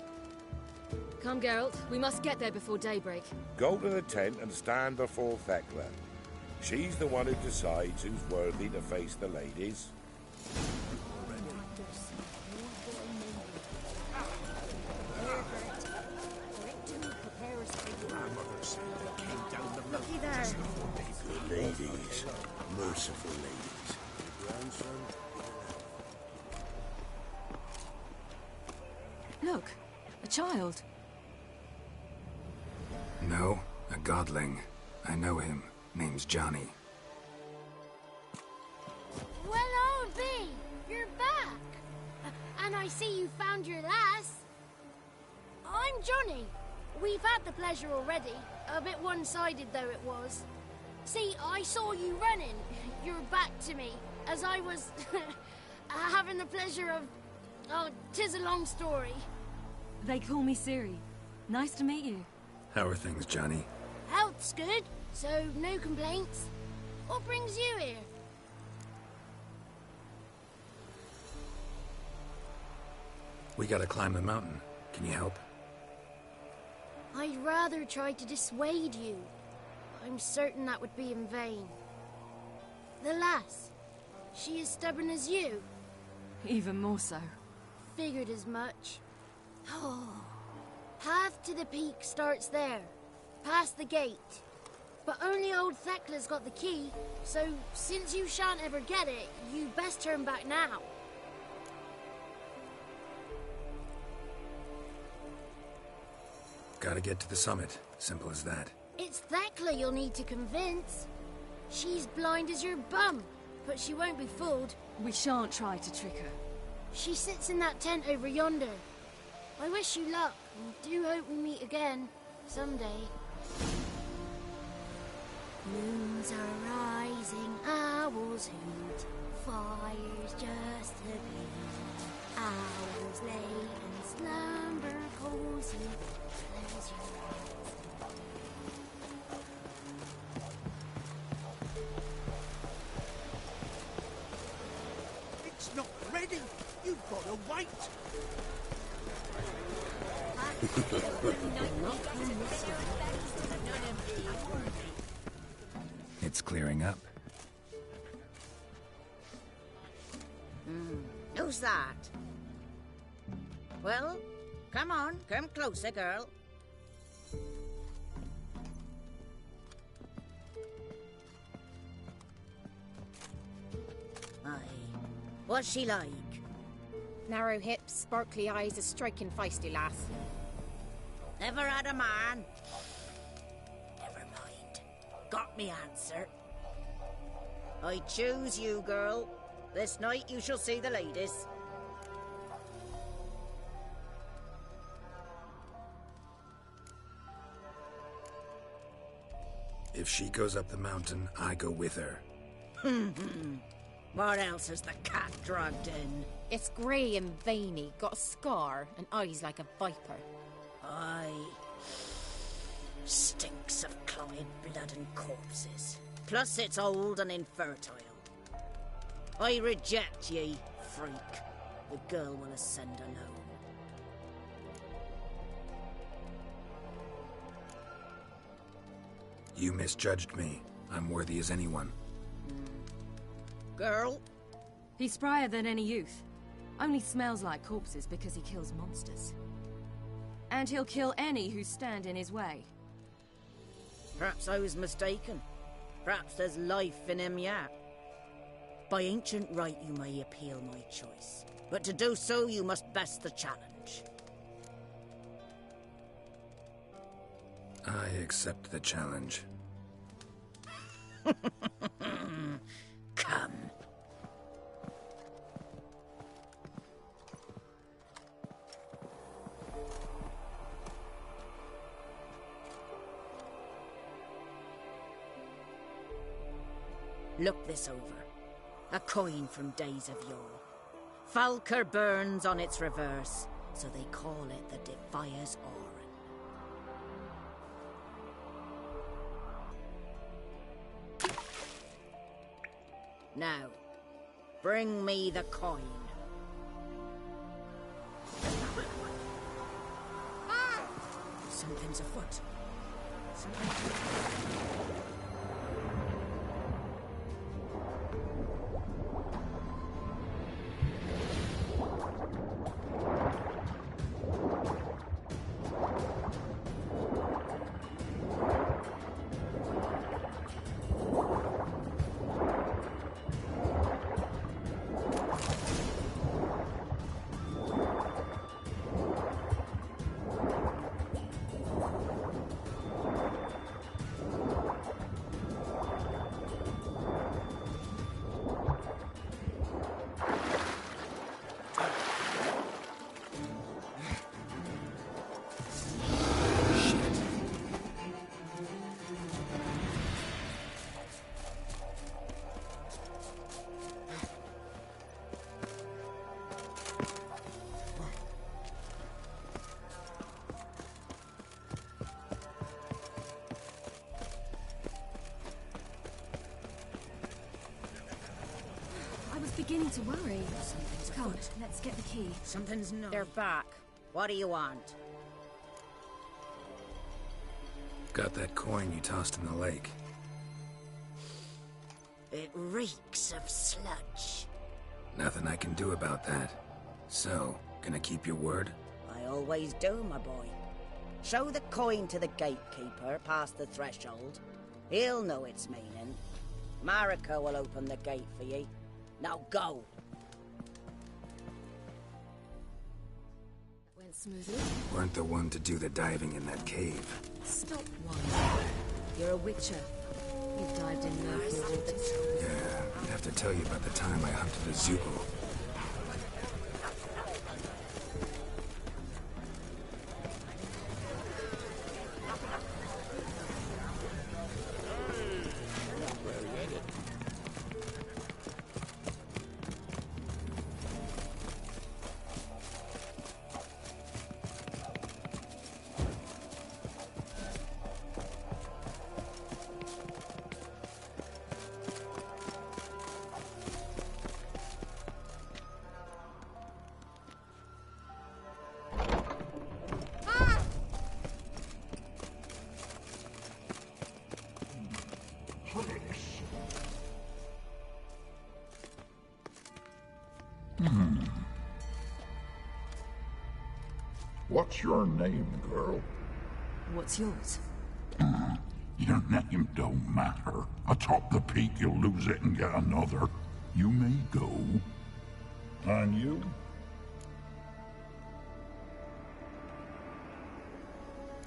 Come, Geralt. We must get there before daybreak.
Go to the tent and stand before Thekla. She's the one who decides who's worthy to face the ladies.
Looky there.
The ladies. Merciful ladies.
Look, a child.
No, a godling. I know him. Name's Johnny.
Well, oh, B, you're back. And I see you found your lass. I'm Johnny. We've had the pleasure already. A bit one-sided, though it was. See, I saw you running. Your back to me, as I was having the pleasure of... Oh, 'tis a long story.
They call me Ciri. Nice to meet you.
How are things, Johnny?
Health's good, so no complaints. What brings you here?
We gotta climb the mountain. Can you help?
I'd rather try to dissuade you. I'm certain that would be in vain. The lass, she as stubborn as you?
Even more so.
Figured as much. Oh. Path to the peak starts there, past the gate. But only old Thekla's got the key, so since you shan't ever get it, you'd best turn back now.
Gotta get to the summit. Simple as that.
It's Thekla you'll need to convince. She's blind as your bum, but she won't be fooled.
We shan't try to trick her.
She sits in that tent over yonder. I wish you luck, and do hope we meet again, someday. Moons are rising, owls hoot, fires just a beat. Hours late and slumber cozy, close your eyes.
It's not ready. You've got to wait.
It's clearing up.
Who's that? Well, come on, come closer, girl. Aye. What's she like?
Narrow hips, sparkly eyes, a striking feisty lass.
Never had a man. Never mind. Got me answer. I choose you, girl. This night you shall see the ladies.
If she goes up the mountain, I go with her.
What else has the cat dragged in?
It's grey and veiny, got a scar, and eyes like a viper.
Aye. Stinks of clotted blood and corpses. Plus it's old and infertile. I reject ye, freak. The girl will ascend alone.
You misjudged me. I'm worthy as anyone.
Girl?
He's sprier than any youth. Only smells like corpses because he kills monsters. And he'll kill any who stand in his way.
Perhaps I was mistaken. Perhaps there's life in him yet. By ancient right you may appeal my choice, but to do so you must best the challenge.
I accept the challenge.
Come. Look this over. A coin from days of yore. Falker burns on its reverse, so they call it the Defier's Oran. Now, bring me the coin. Something's afoot.
Beginning to worry. Come, let's get the key.
Something's not. They're back. What do you want?
Got that coin you tossed in the lake.
It reeks of sludge.
Nothing I can do about that. So, gonna keep your word?
I always do, my boy. Show the coin to the gatekeeper past the threshold. He'll know its meaning. Marika will open the gate for ye. Now go!
Went smoothly.
Weren't the one to do the diving in that cave.
Stop whining. You're a witcher. You've dived in murkier waters.
Yeah, I'd have to tell you about the time I hunted a Zuko.
What's your name, girl?
What's yours?
Your name don't matter. Atop the peak, you'll lose it and get another. You may go. And you?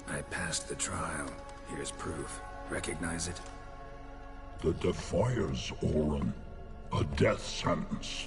I passed the trial. Here's proof. Recognize it?
The Defier's Oran. A death sentence.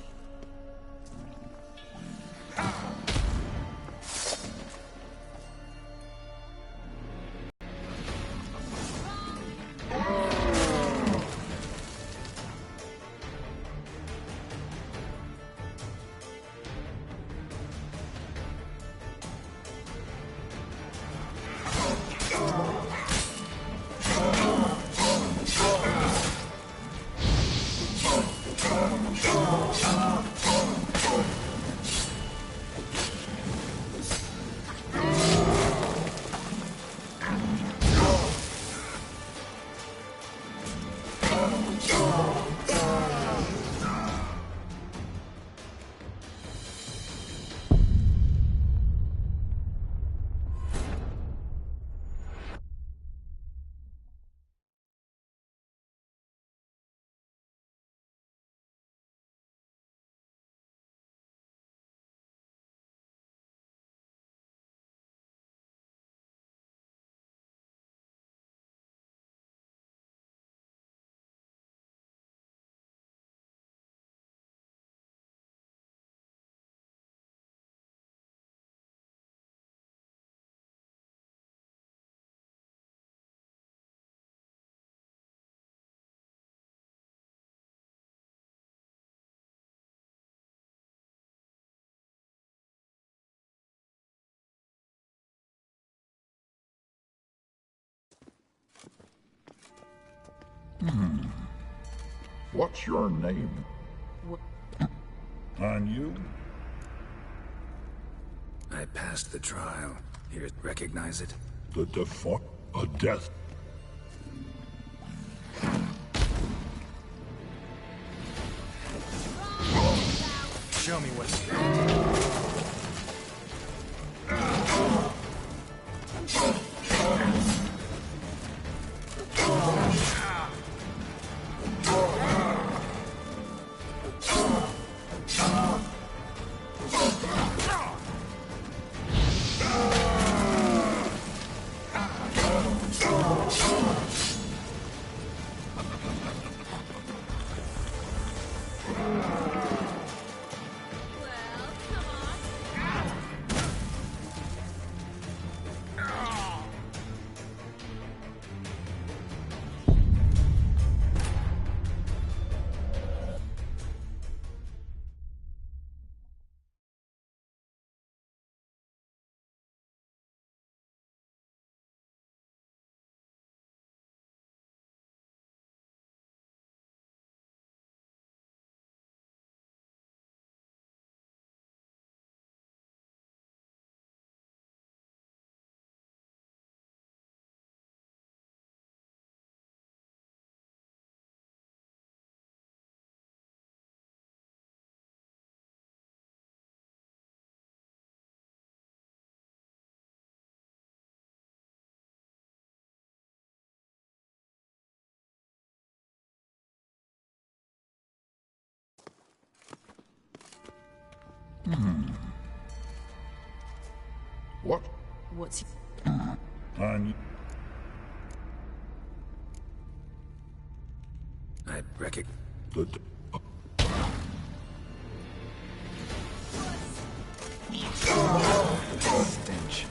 What's your name? And you?
I passed the trial. Here, recognize it?
A death.
Show me what's
What?
What's...
And
I recognize... Stench.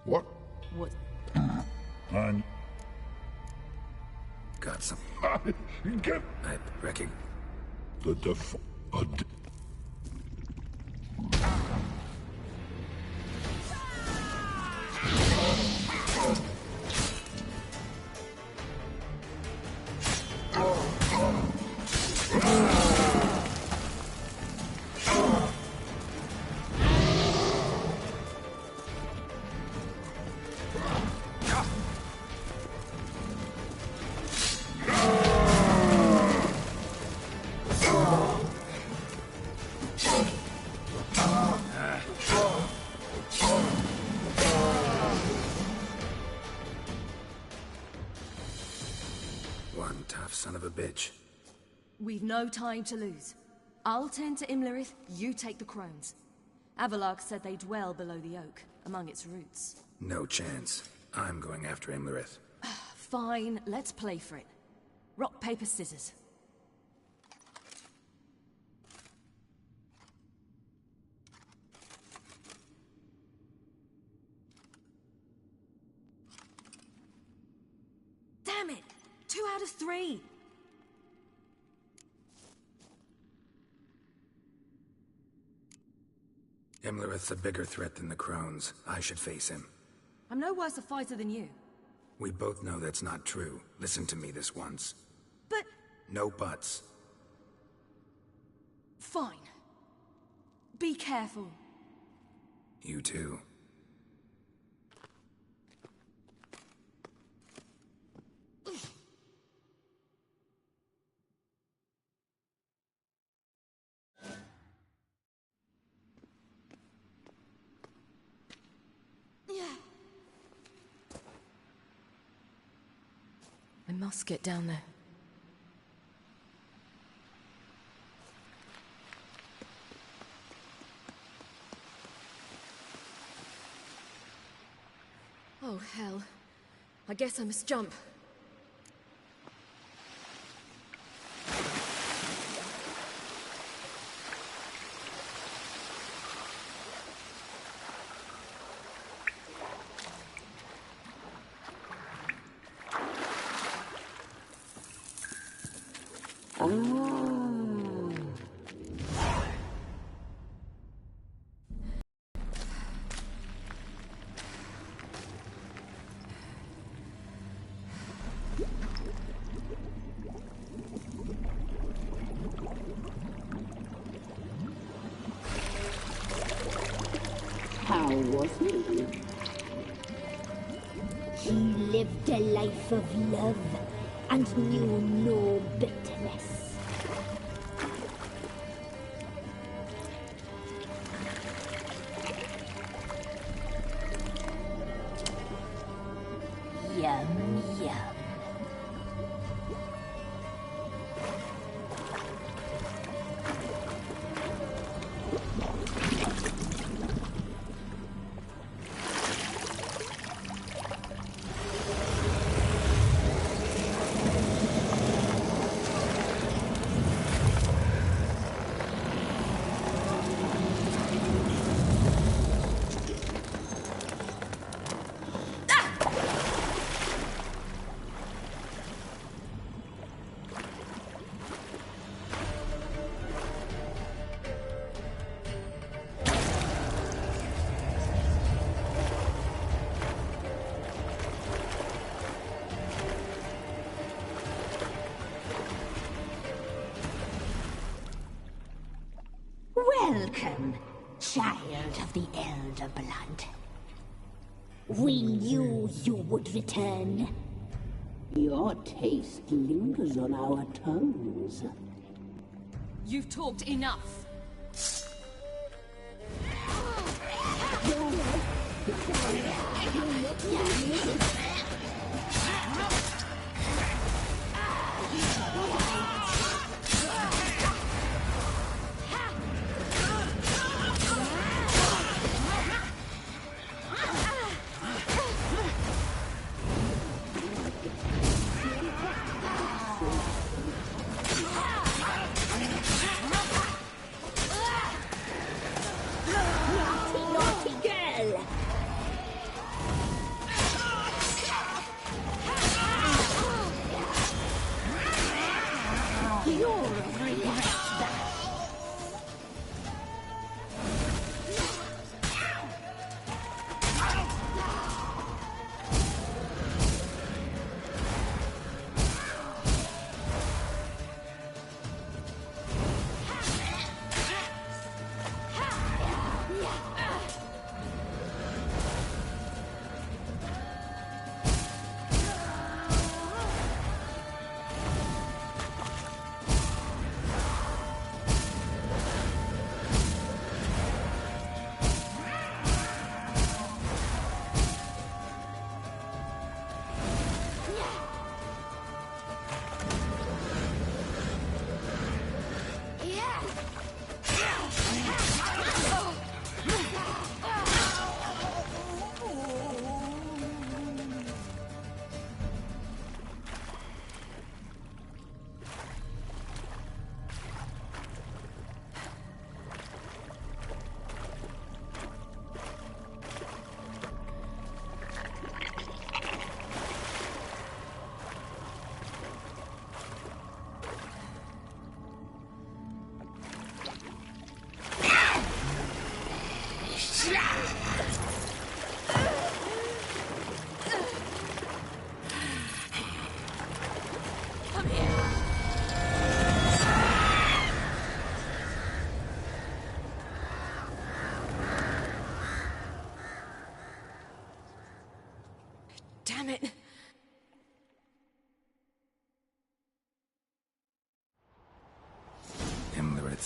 what?
What?
And
Got some.
Get
I recognize... One tough son of a bitch.
We've no time to lose. I'll tend to Imlerith, you take the crones. Avalok said they dwell below the oak, among its roots.
No chance. I'm going after Imlerith.
Fine, let's play for it. Rock, paper, scissors. Damn it! 2 out of 3!
Imlerith's a bigger threat than the Crones. I should face him.
I'm no worse a fighter than you.
We both know that's not true. Listen to me this once.
But...
No buts.
Fine. Be careful.
You too.
I must get down there. Oh, hell. I guess I must jump.
How was he? He lived a life of love and knew no bitterness. Yum, yum. Welcome, child of the Elder Blood. We knew you would return. Your taste lingers on our tongues.
You've talked enough.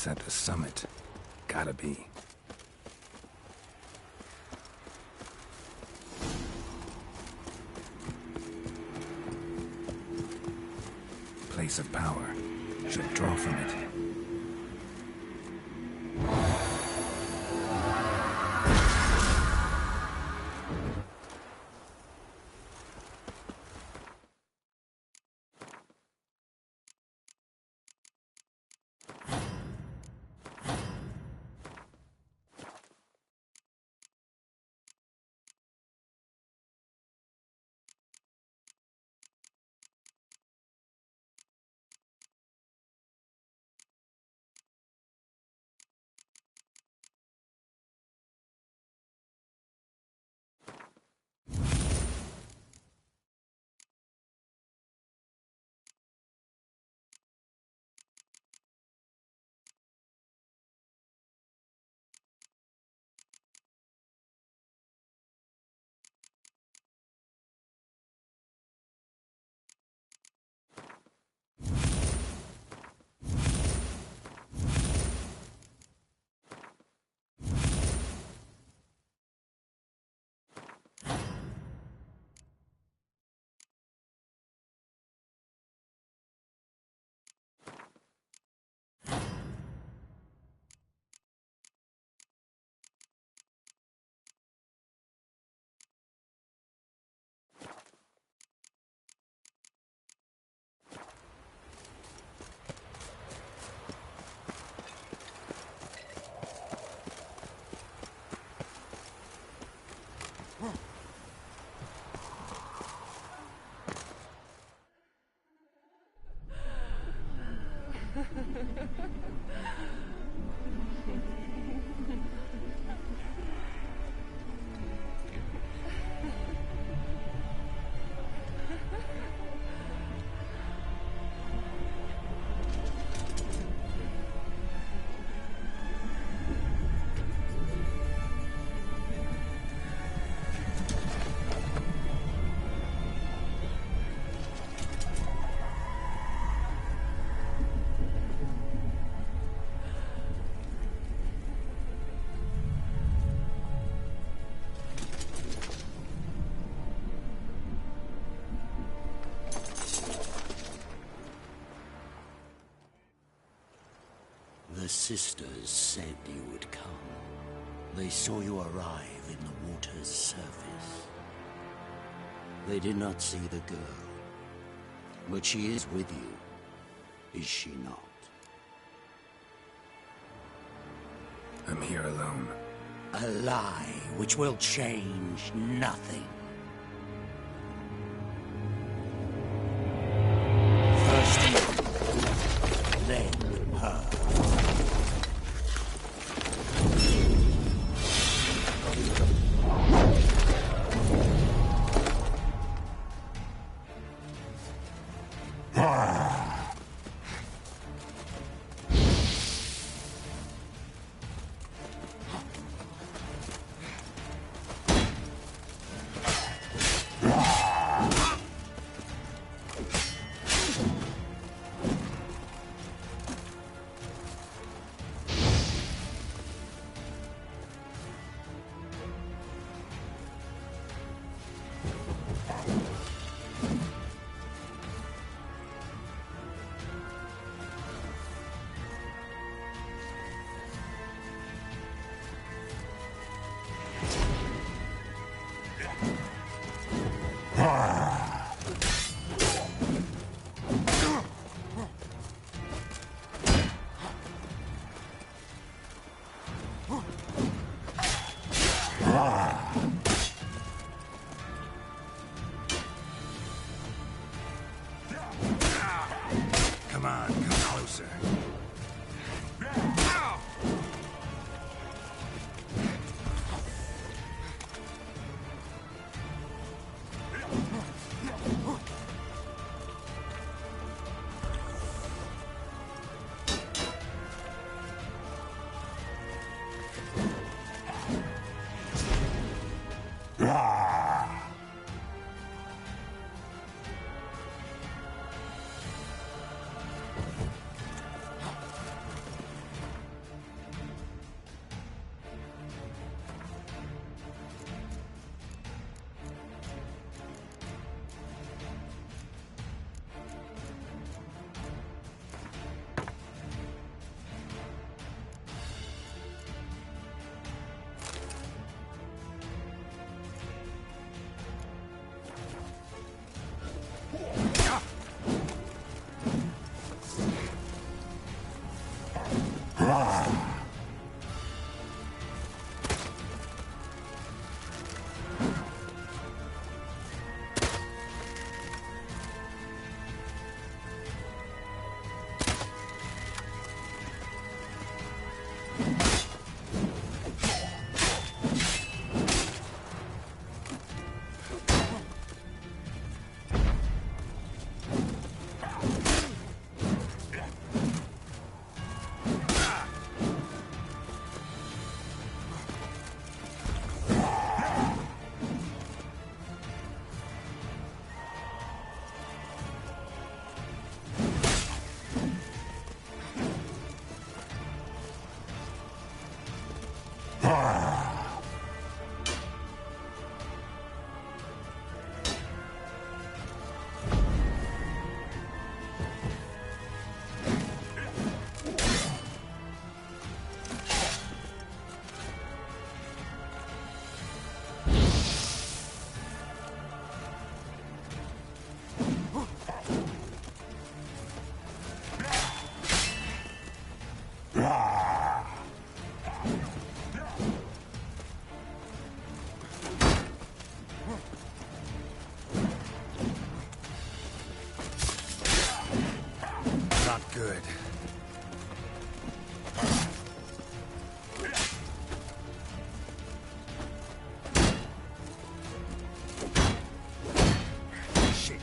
It's at the summit. Gotta be. Place of power. Should draw from it.
The sisters said you would come. They saw you arrive in the water's surface. They did not see the girl. But she is with you, is she not?
I'm here alone.
A lie which will change nothing. First you, then her.
Come on, come closer. not good. Shit.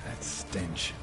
That stench.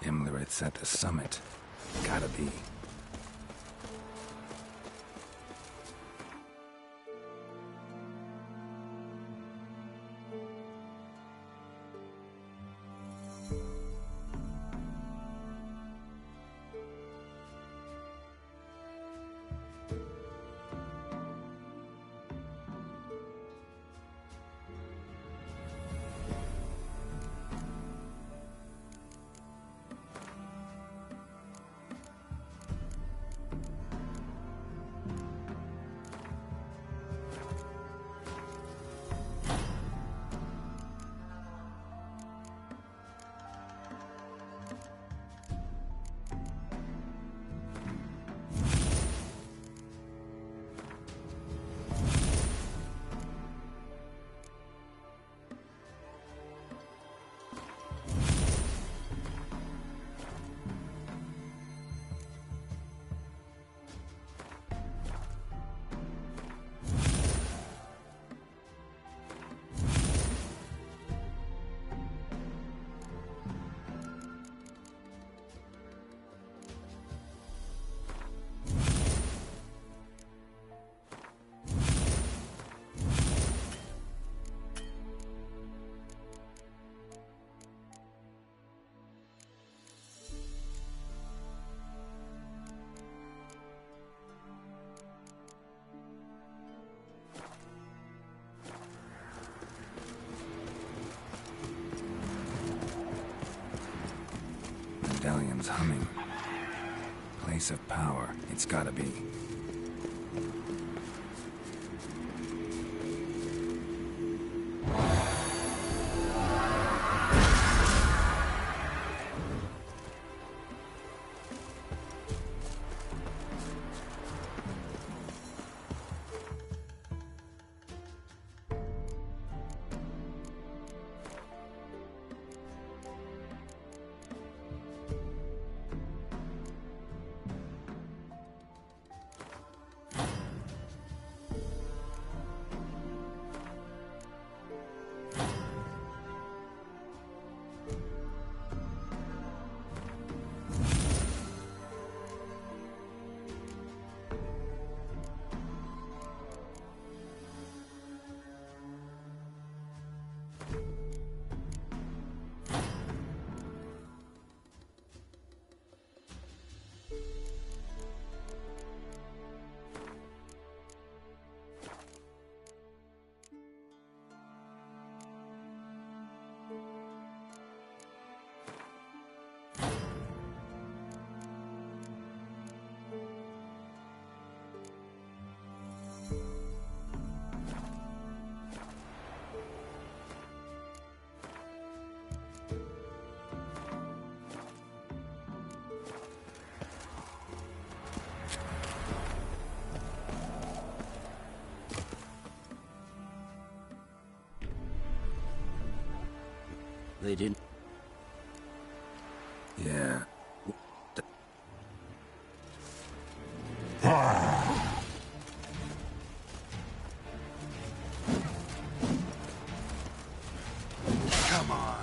Imlerit's at the summit. Gotta be. Medallion's humming. Place of power. It's gotta be.
They didn't...
Yeah.
Come on.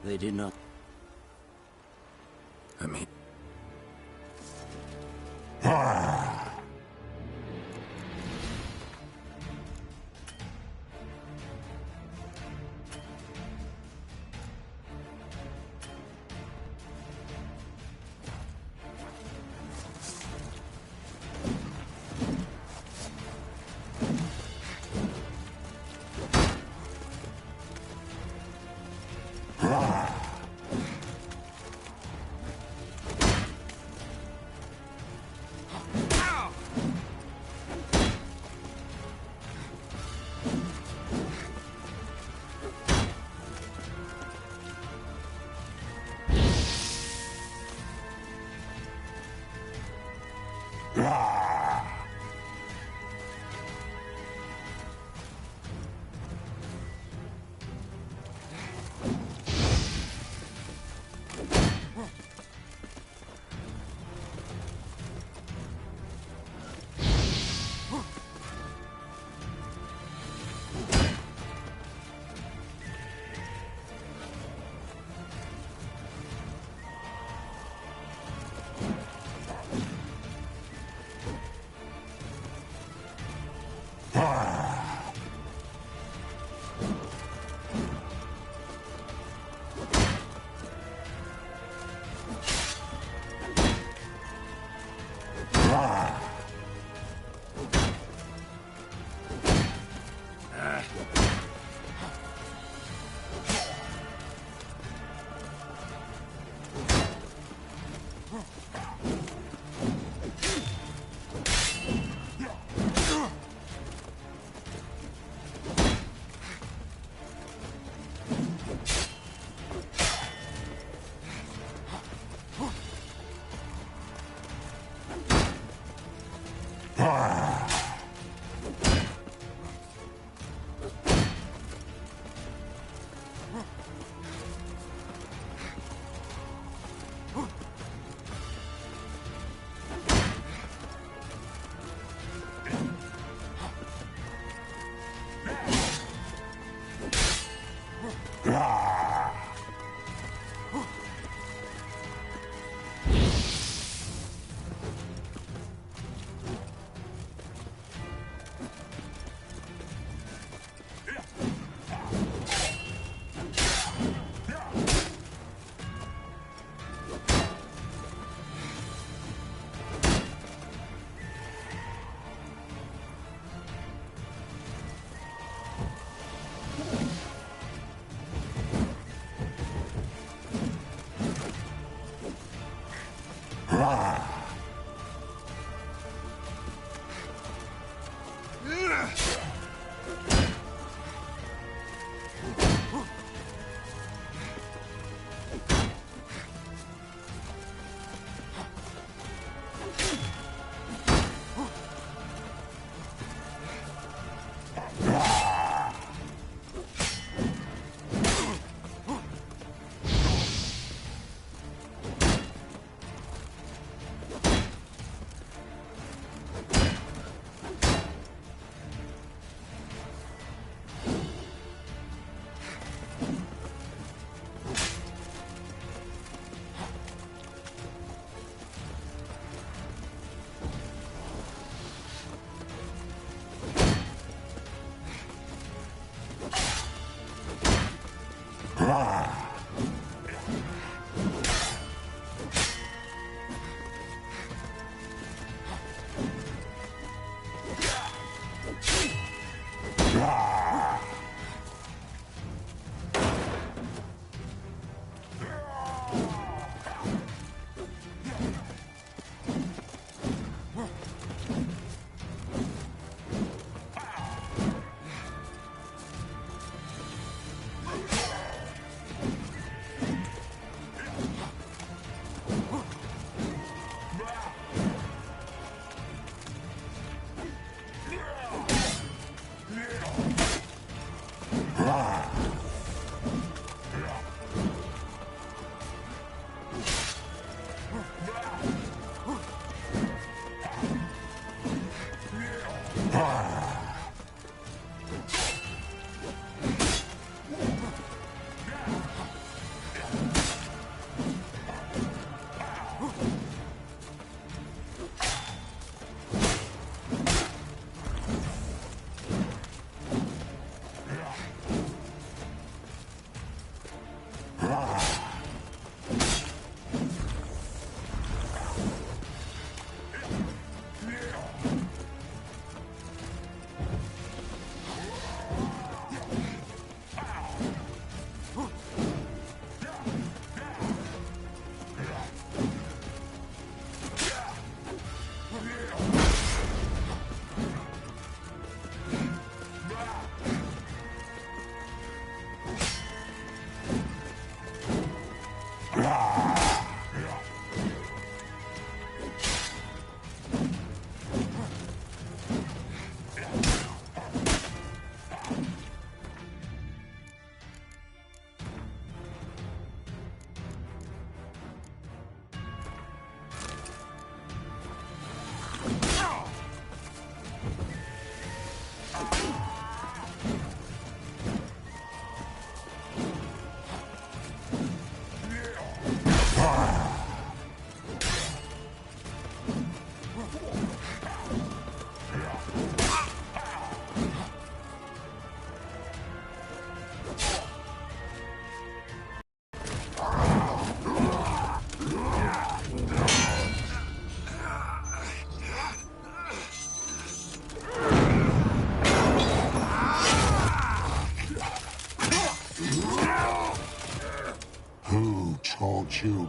They did not...
I mean...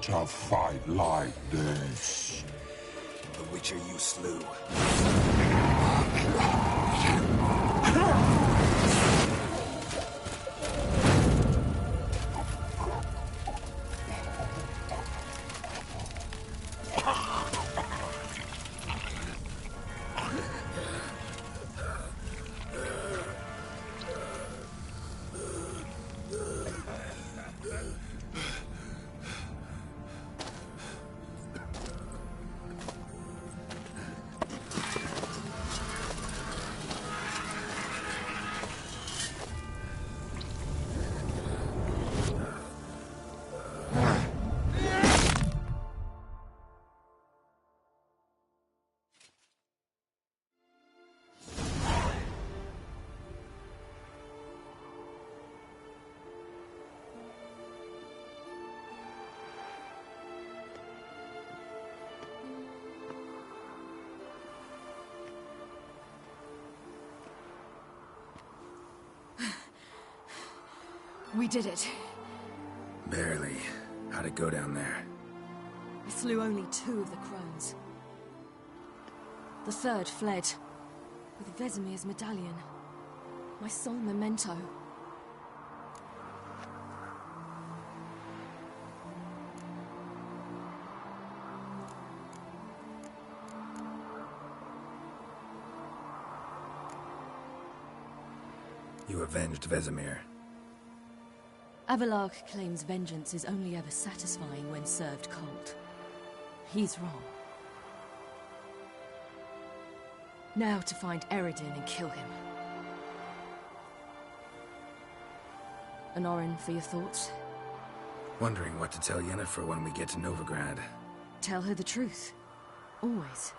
have 5 live days.
The Witcher you slew.
We did it.
Barely. How'd it go down there?
I slew only 2 of the crones. The third fled, with Vesemir's medallion. My sole memento.
You avenged Vesemir.
Avalark claims vengeance is only ever satisfying when served cold. He's wrong. Now to find Eredin and kill him. Anorin, for your thoughts?
Wondering what to tell Yennefer when we get to Novigrad.
Tell her the truth. Always.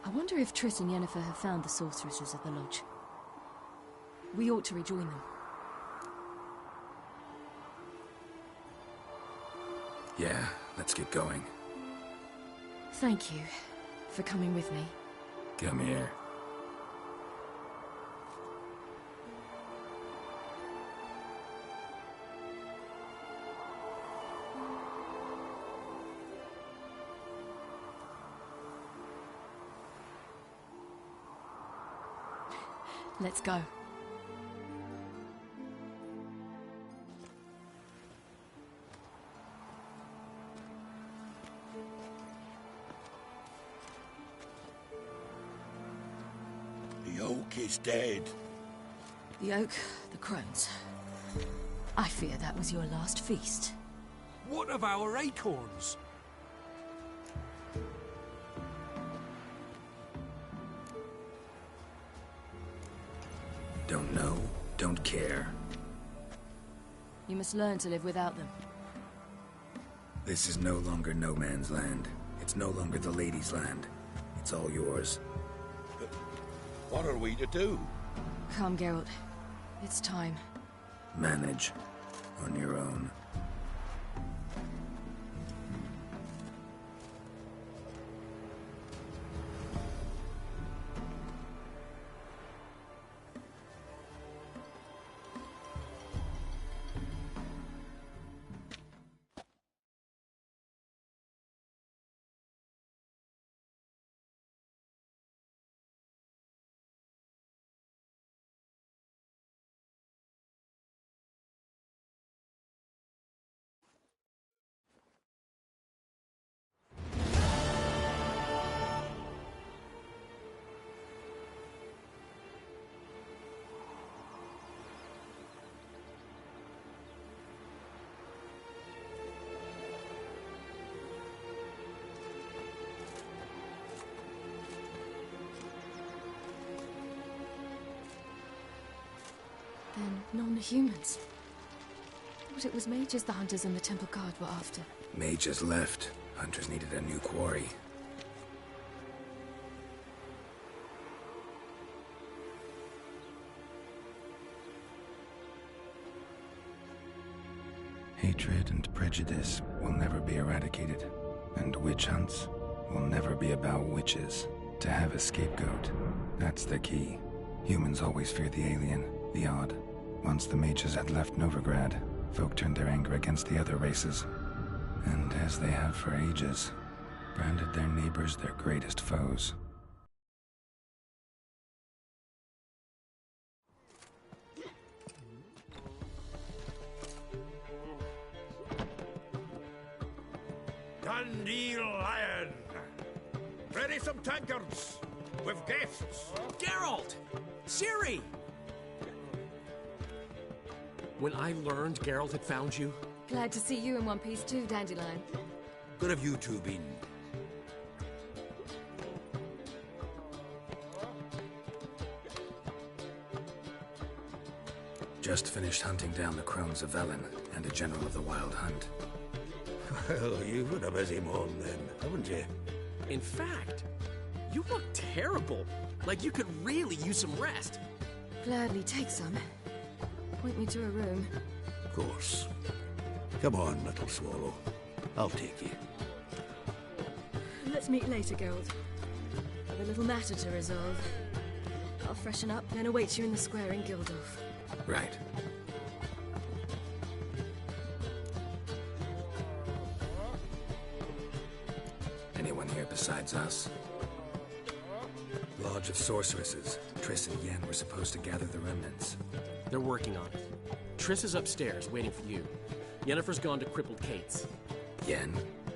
I wonder if Triss and Yennefer have found the sorceresses at the lodge. We ought to rejoin them.
Yeah, let's get going.
Thank you for coming with me.
Come here.
Let's go.
The oak is dead.
The oak, the crones. I fear that was your last feast.
What of our acorns?
Don't know, don't care.
You must learn to live without them.
This is no longer no man's land. It's no longer the lady's land. It's all yours.
But what are we to do?
Come, Geralt. It's time.
Manage. On your own.
Then non-humans. Thought it was mages the hunters and the temple guard were after.
Mages left. Hunters needed a new quarry. Hatred and prejudice will never be eradicated. And witch hunts will never be about witches. To have a scapegoat, that's the key. Humans always fear the alien, the odd. Once the mages had left Novigrad, Folk turned their anger against the other races, and as they have for ages, branded their neighbors their greatest foes.
Dandelion! Ready some tankards! With guests!
Geralt! Ciri! When I learned Geralt had found you...
Glad to see you in one piece too, Dandelion.
Good of you two been.
Just finished hunting down the crones of Velen and a general of the Wild Hunt.
Well, you've had a busy morning then, haven't you?
In fact, you look terrible. Like you could really use some rest.
Gladly take some. Point me to a room.
Of course. Come on, little swallow. I'll take you.
Let's meet later, Geralt. I've a little matter to resolve. I'll freshen up, then await you in the square in Gildorf.
Right. Anyone here besides us? Lodge of Sorceresses. Triss and Yen were supposed to gather the remnants.
They're working on it. Triss is upstairs, waiting for you. Yennefer's gone to crippled Kate's.
Yen?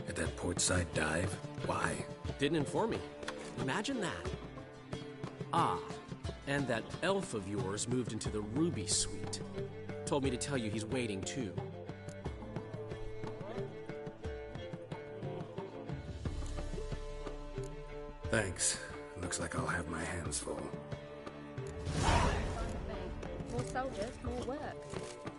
At that portside dive? Why?
Didn't inform me. Imagine that. Ah, and that elf of yours moved into the Ruby Suite. Told me to tell you he's waiting too.
Thanks. Looks like I'll have my hands full.
More soldiers, more work.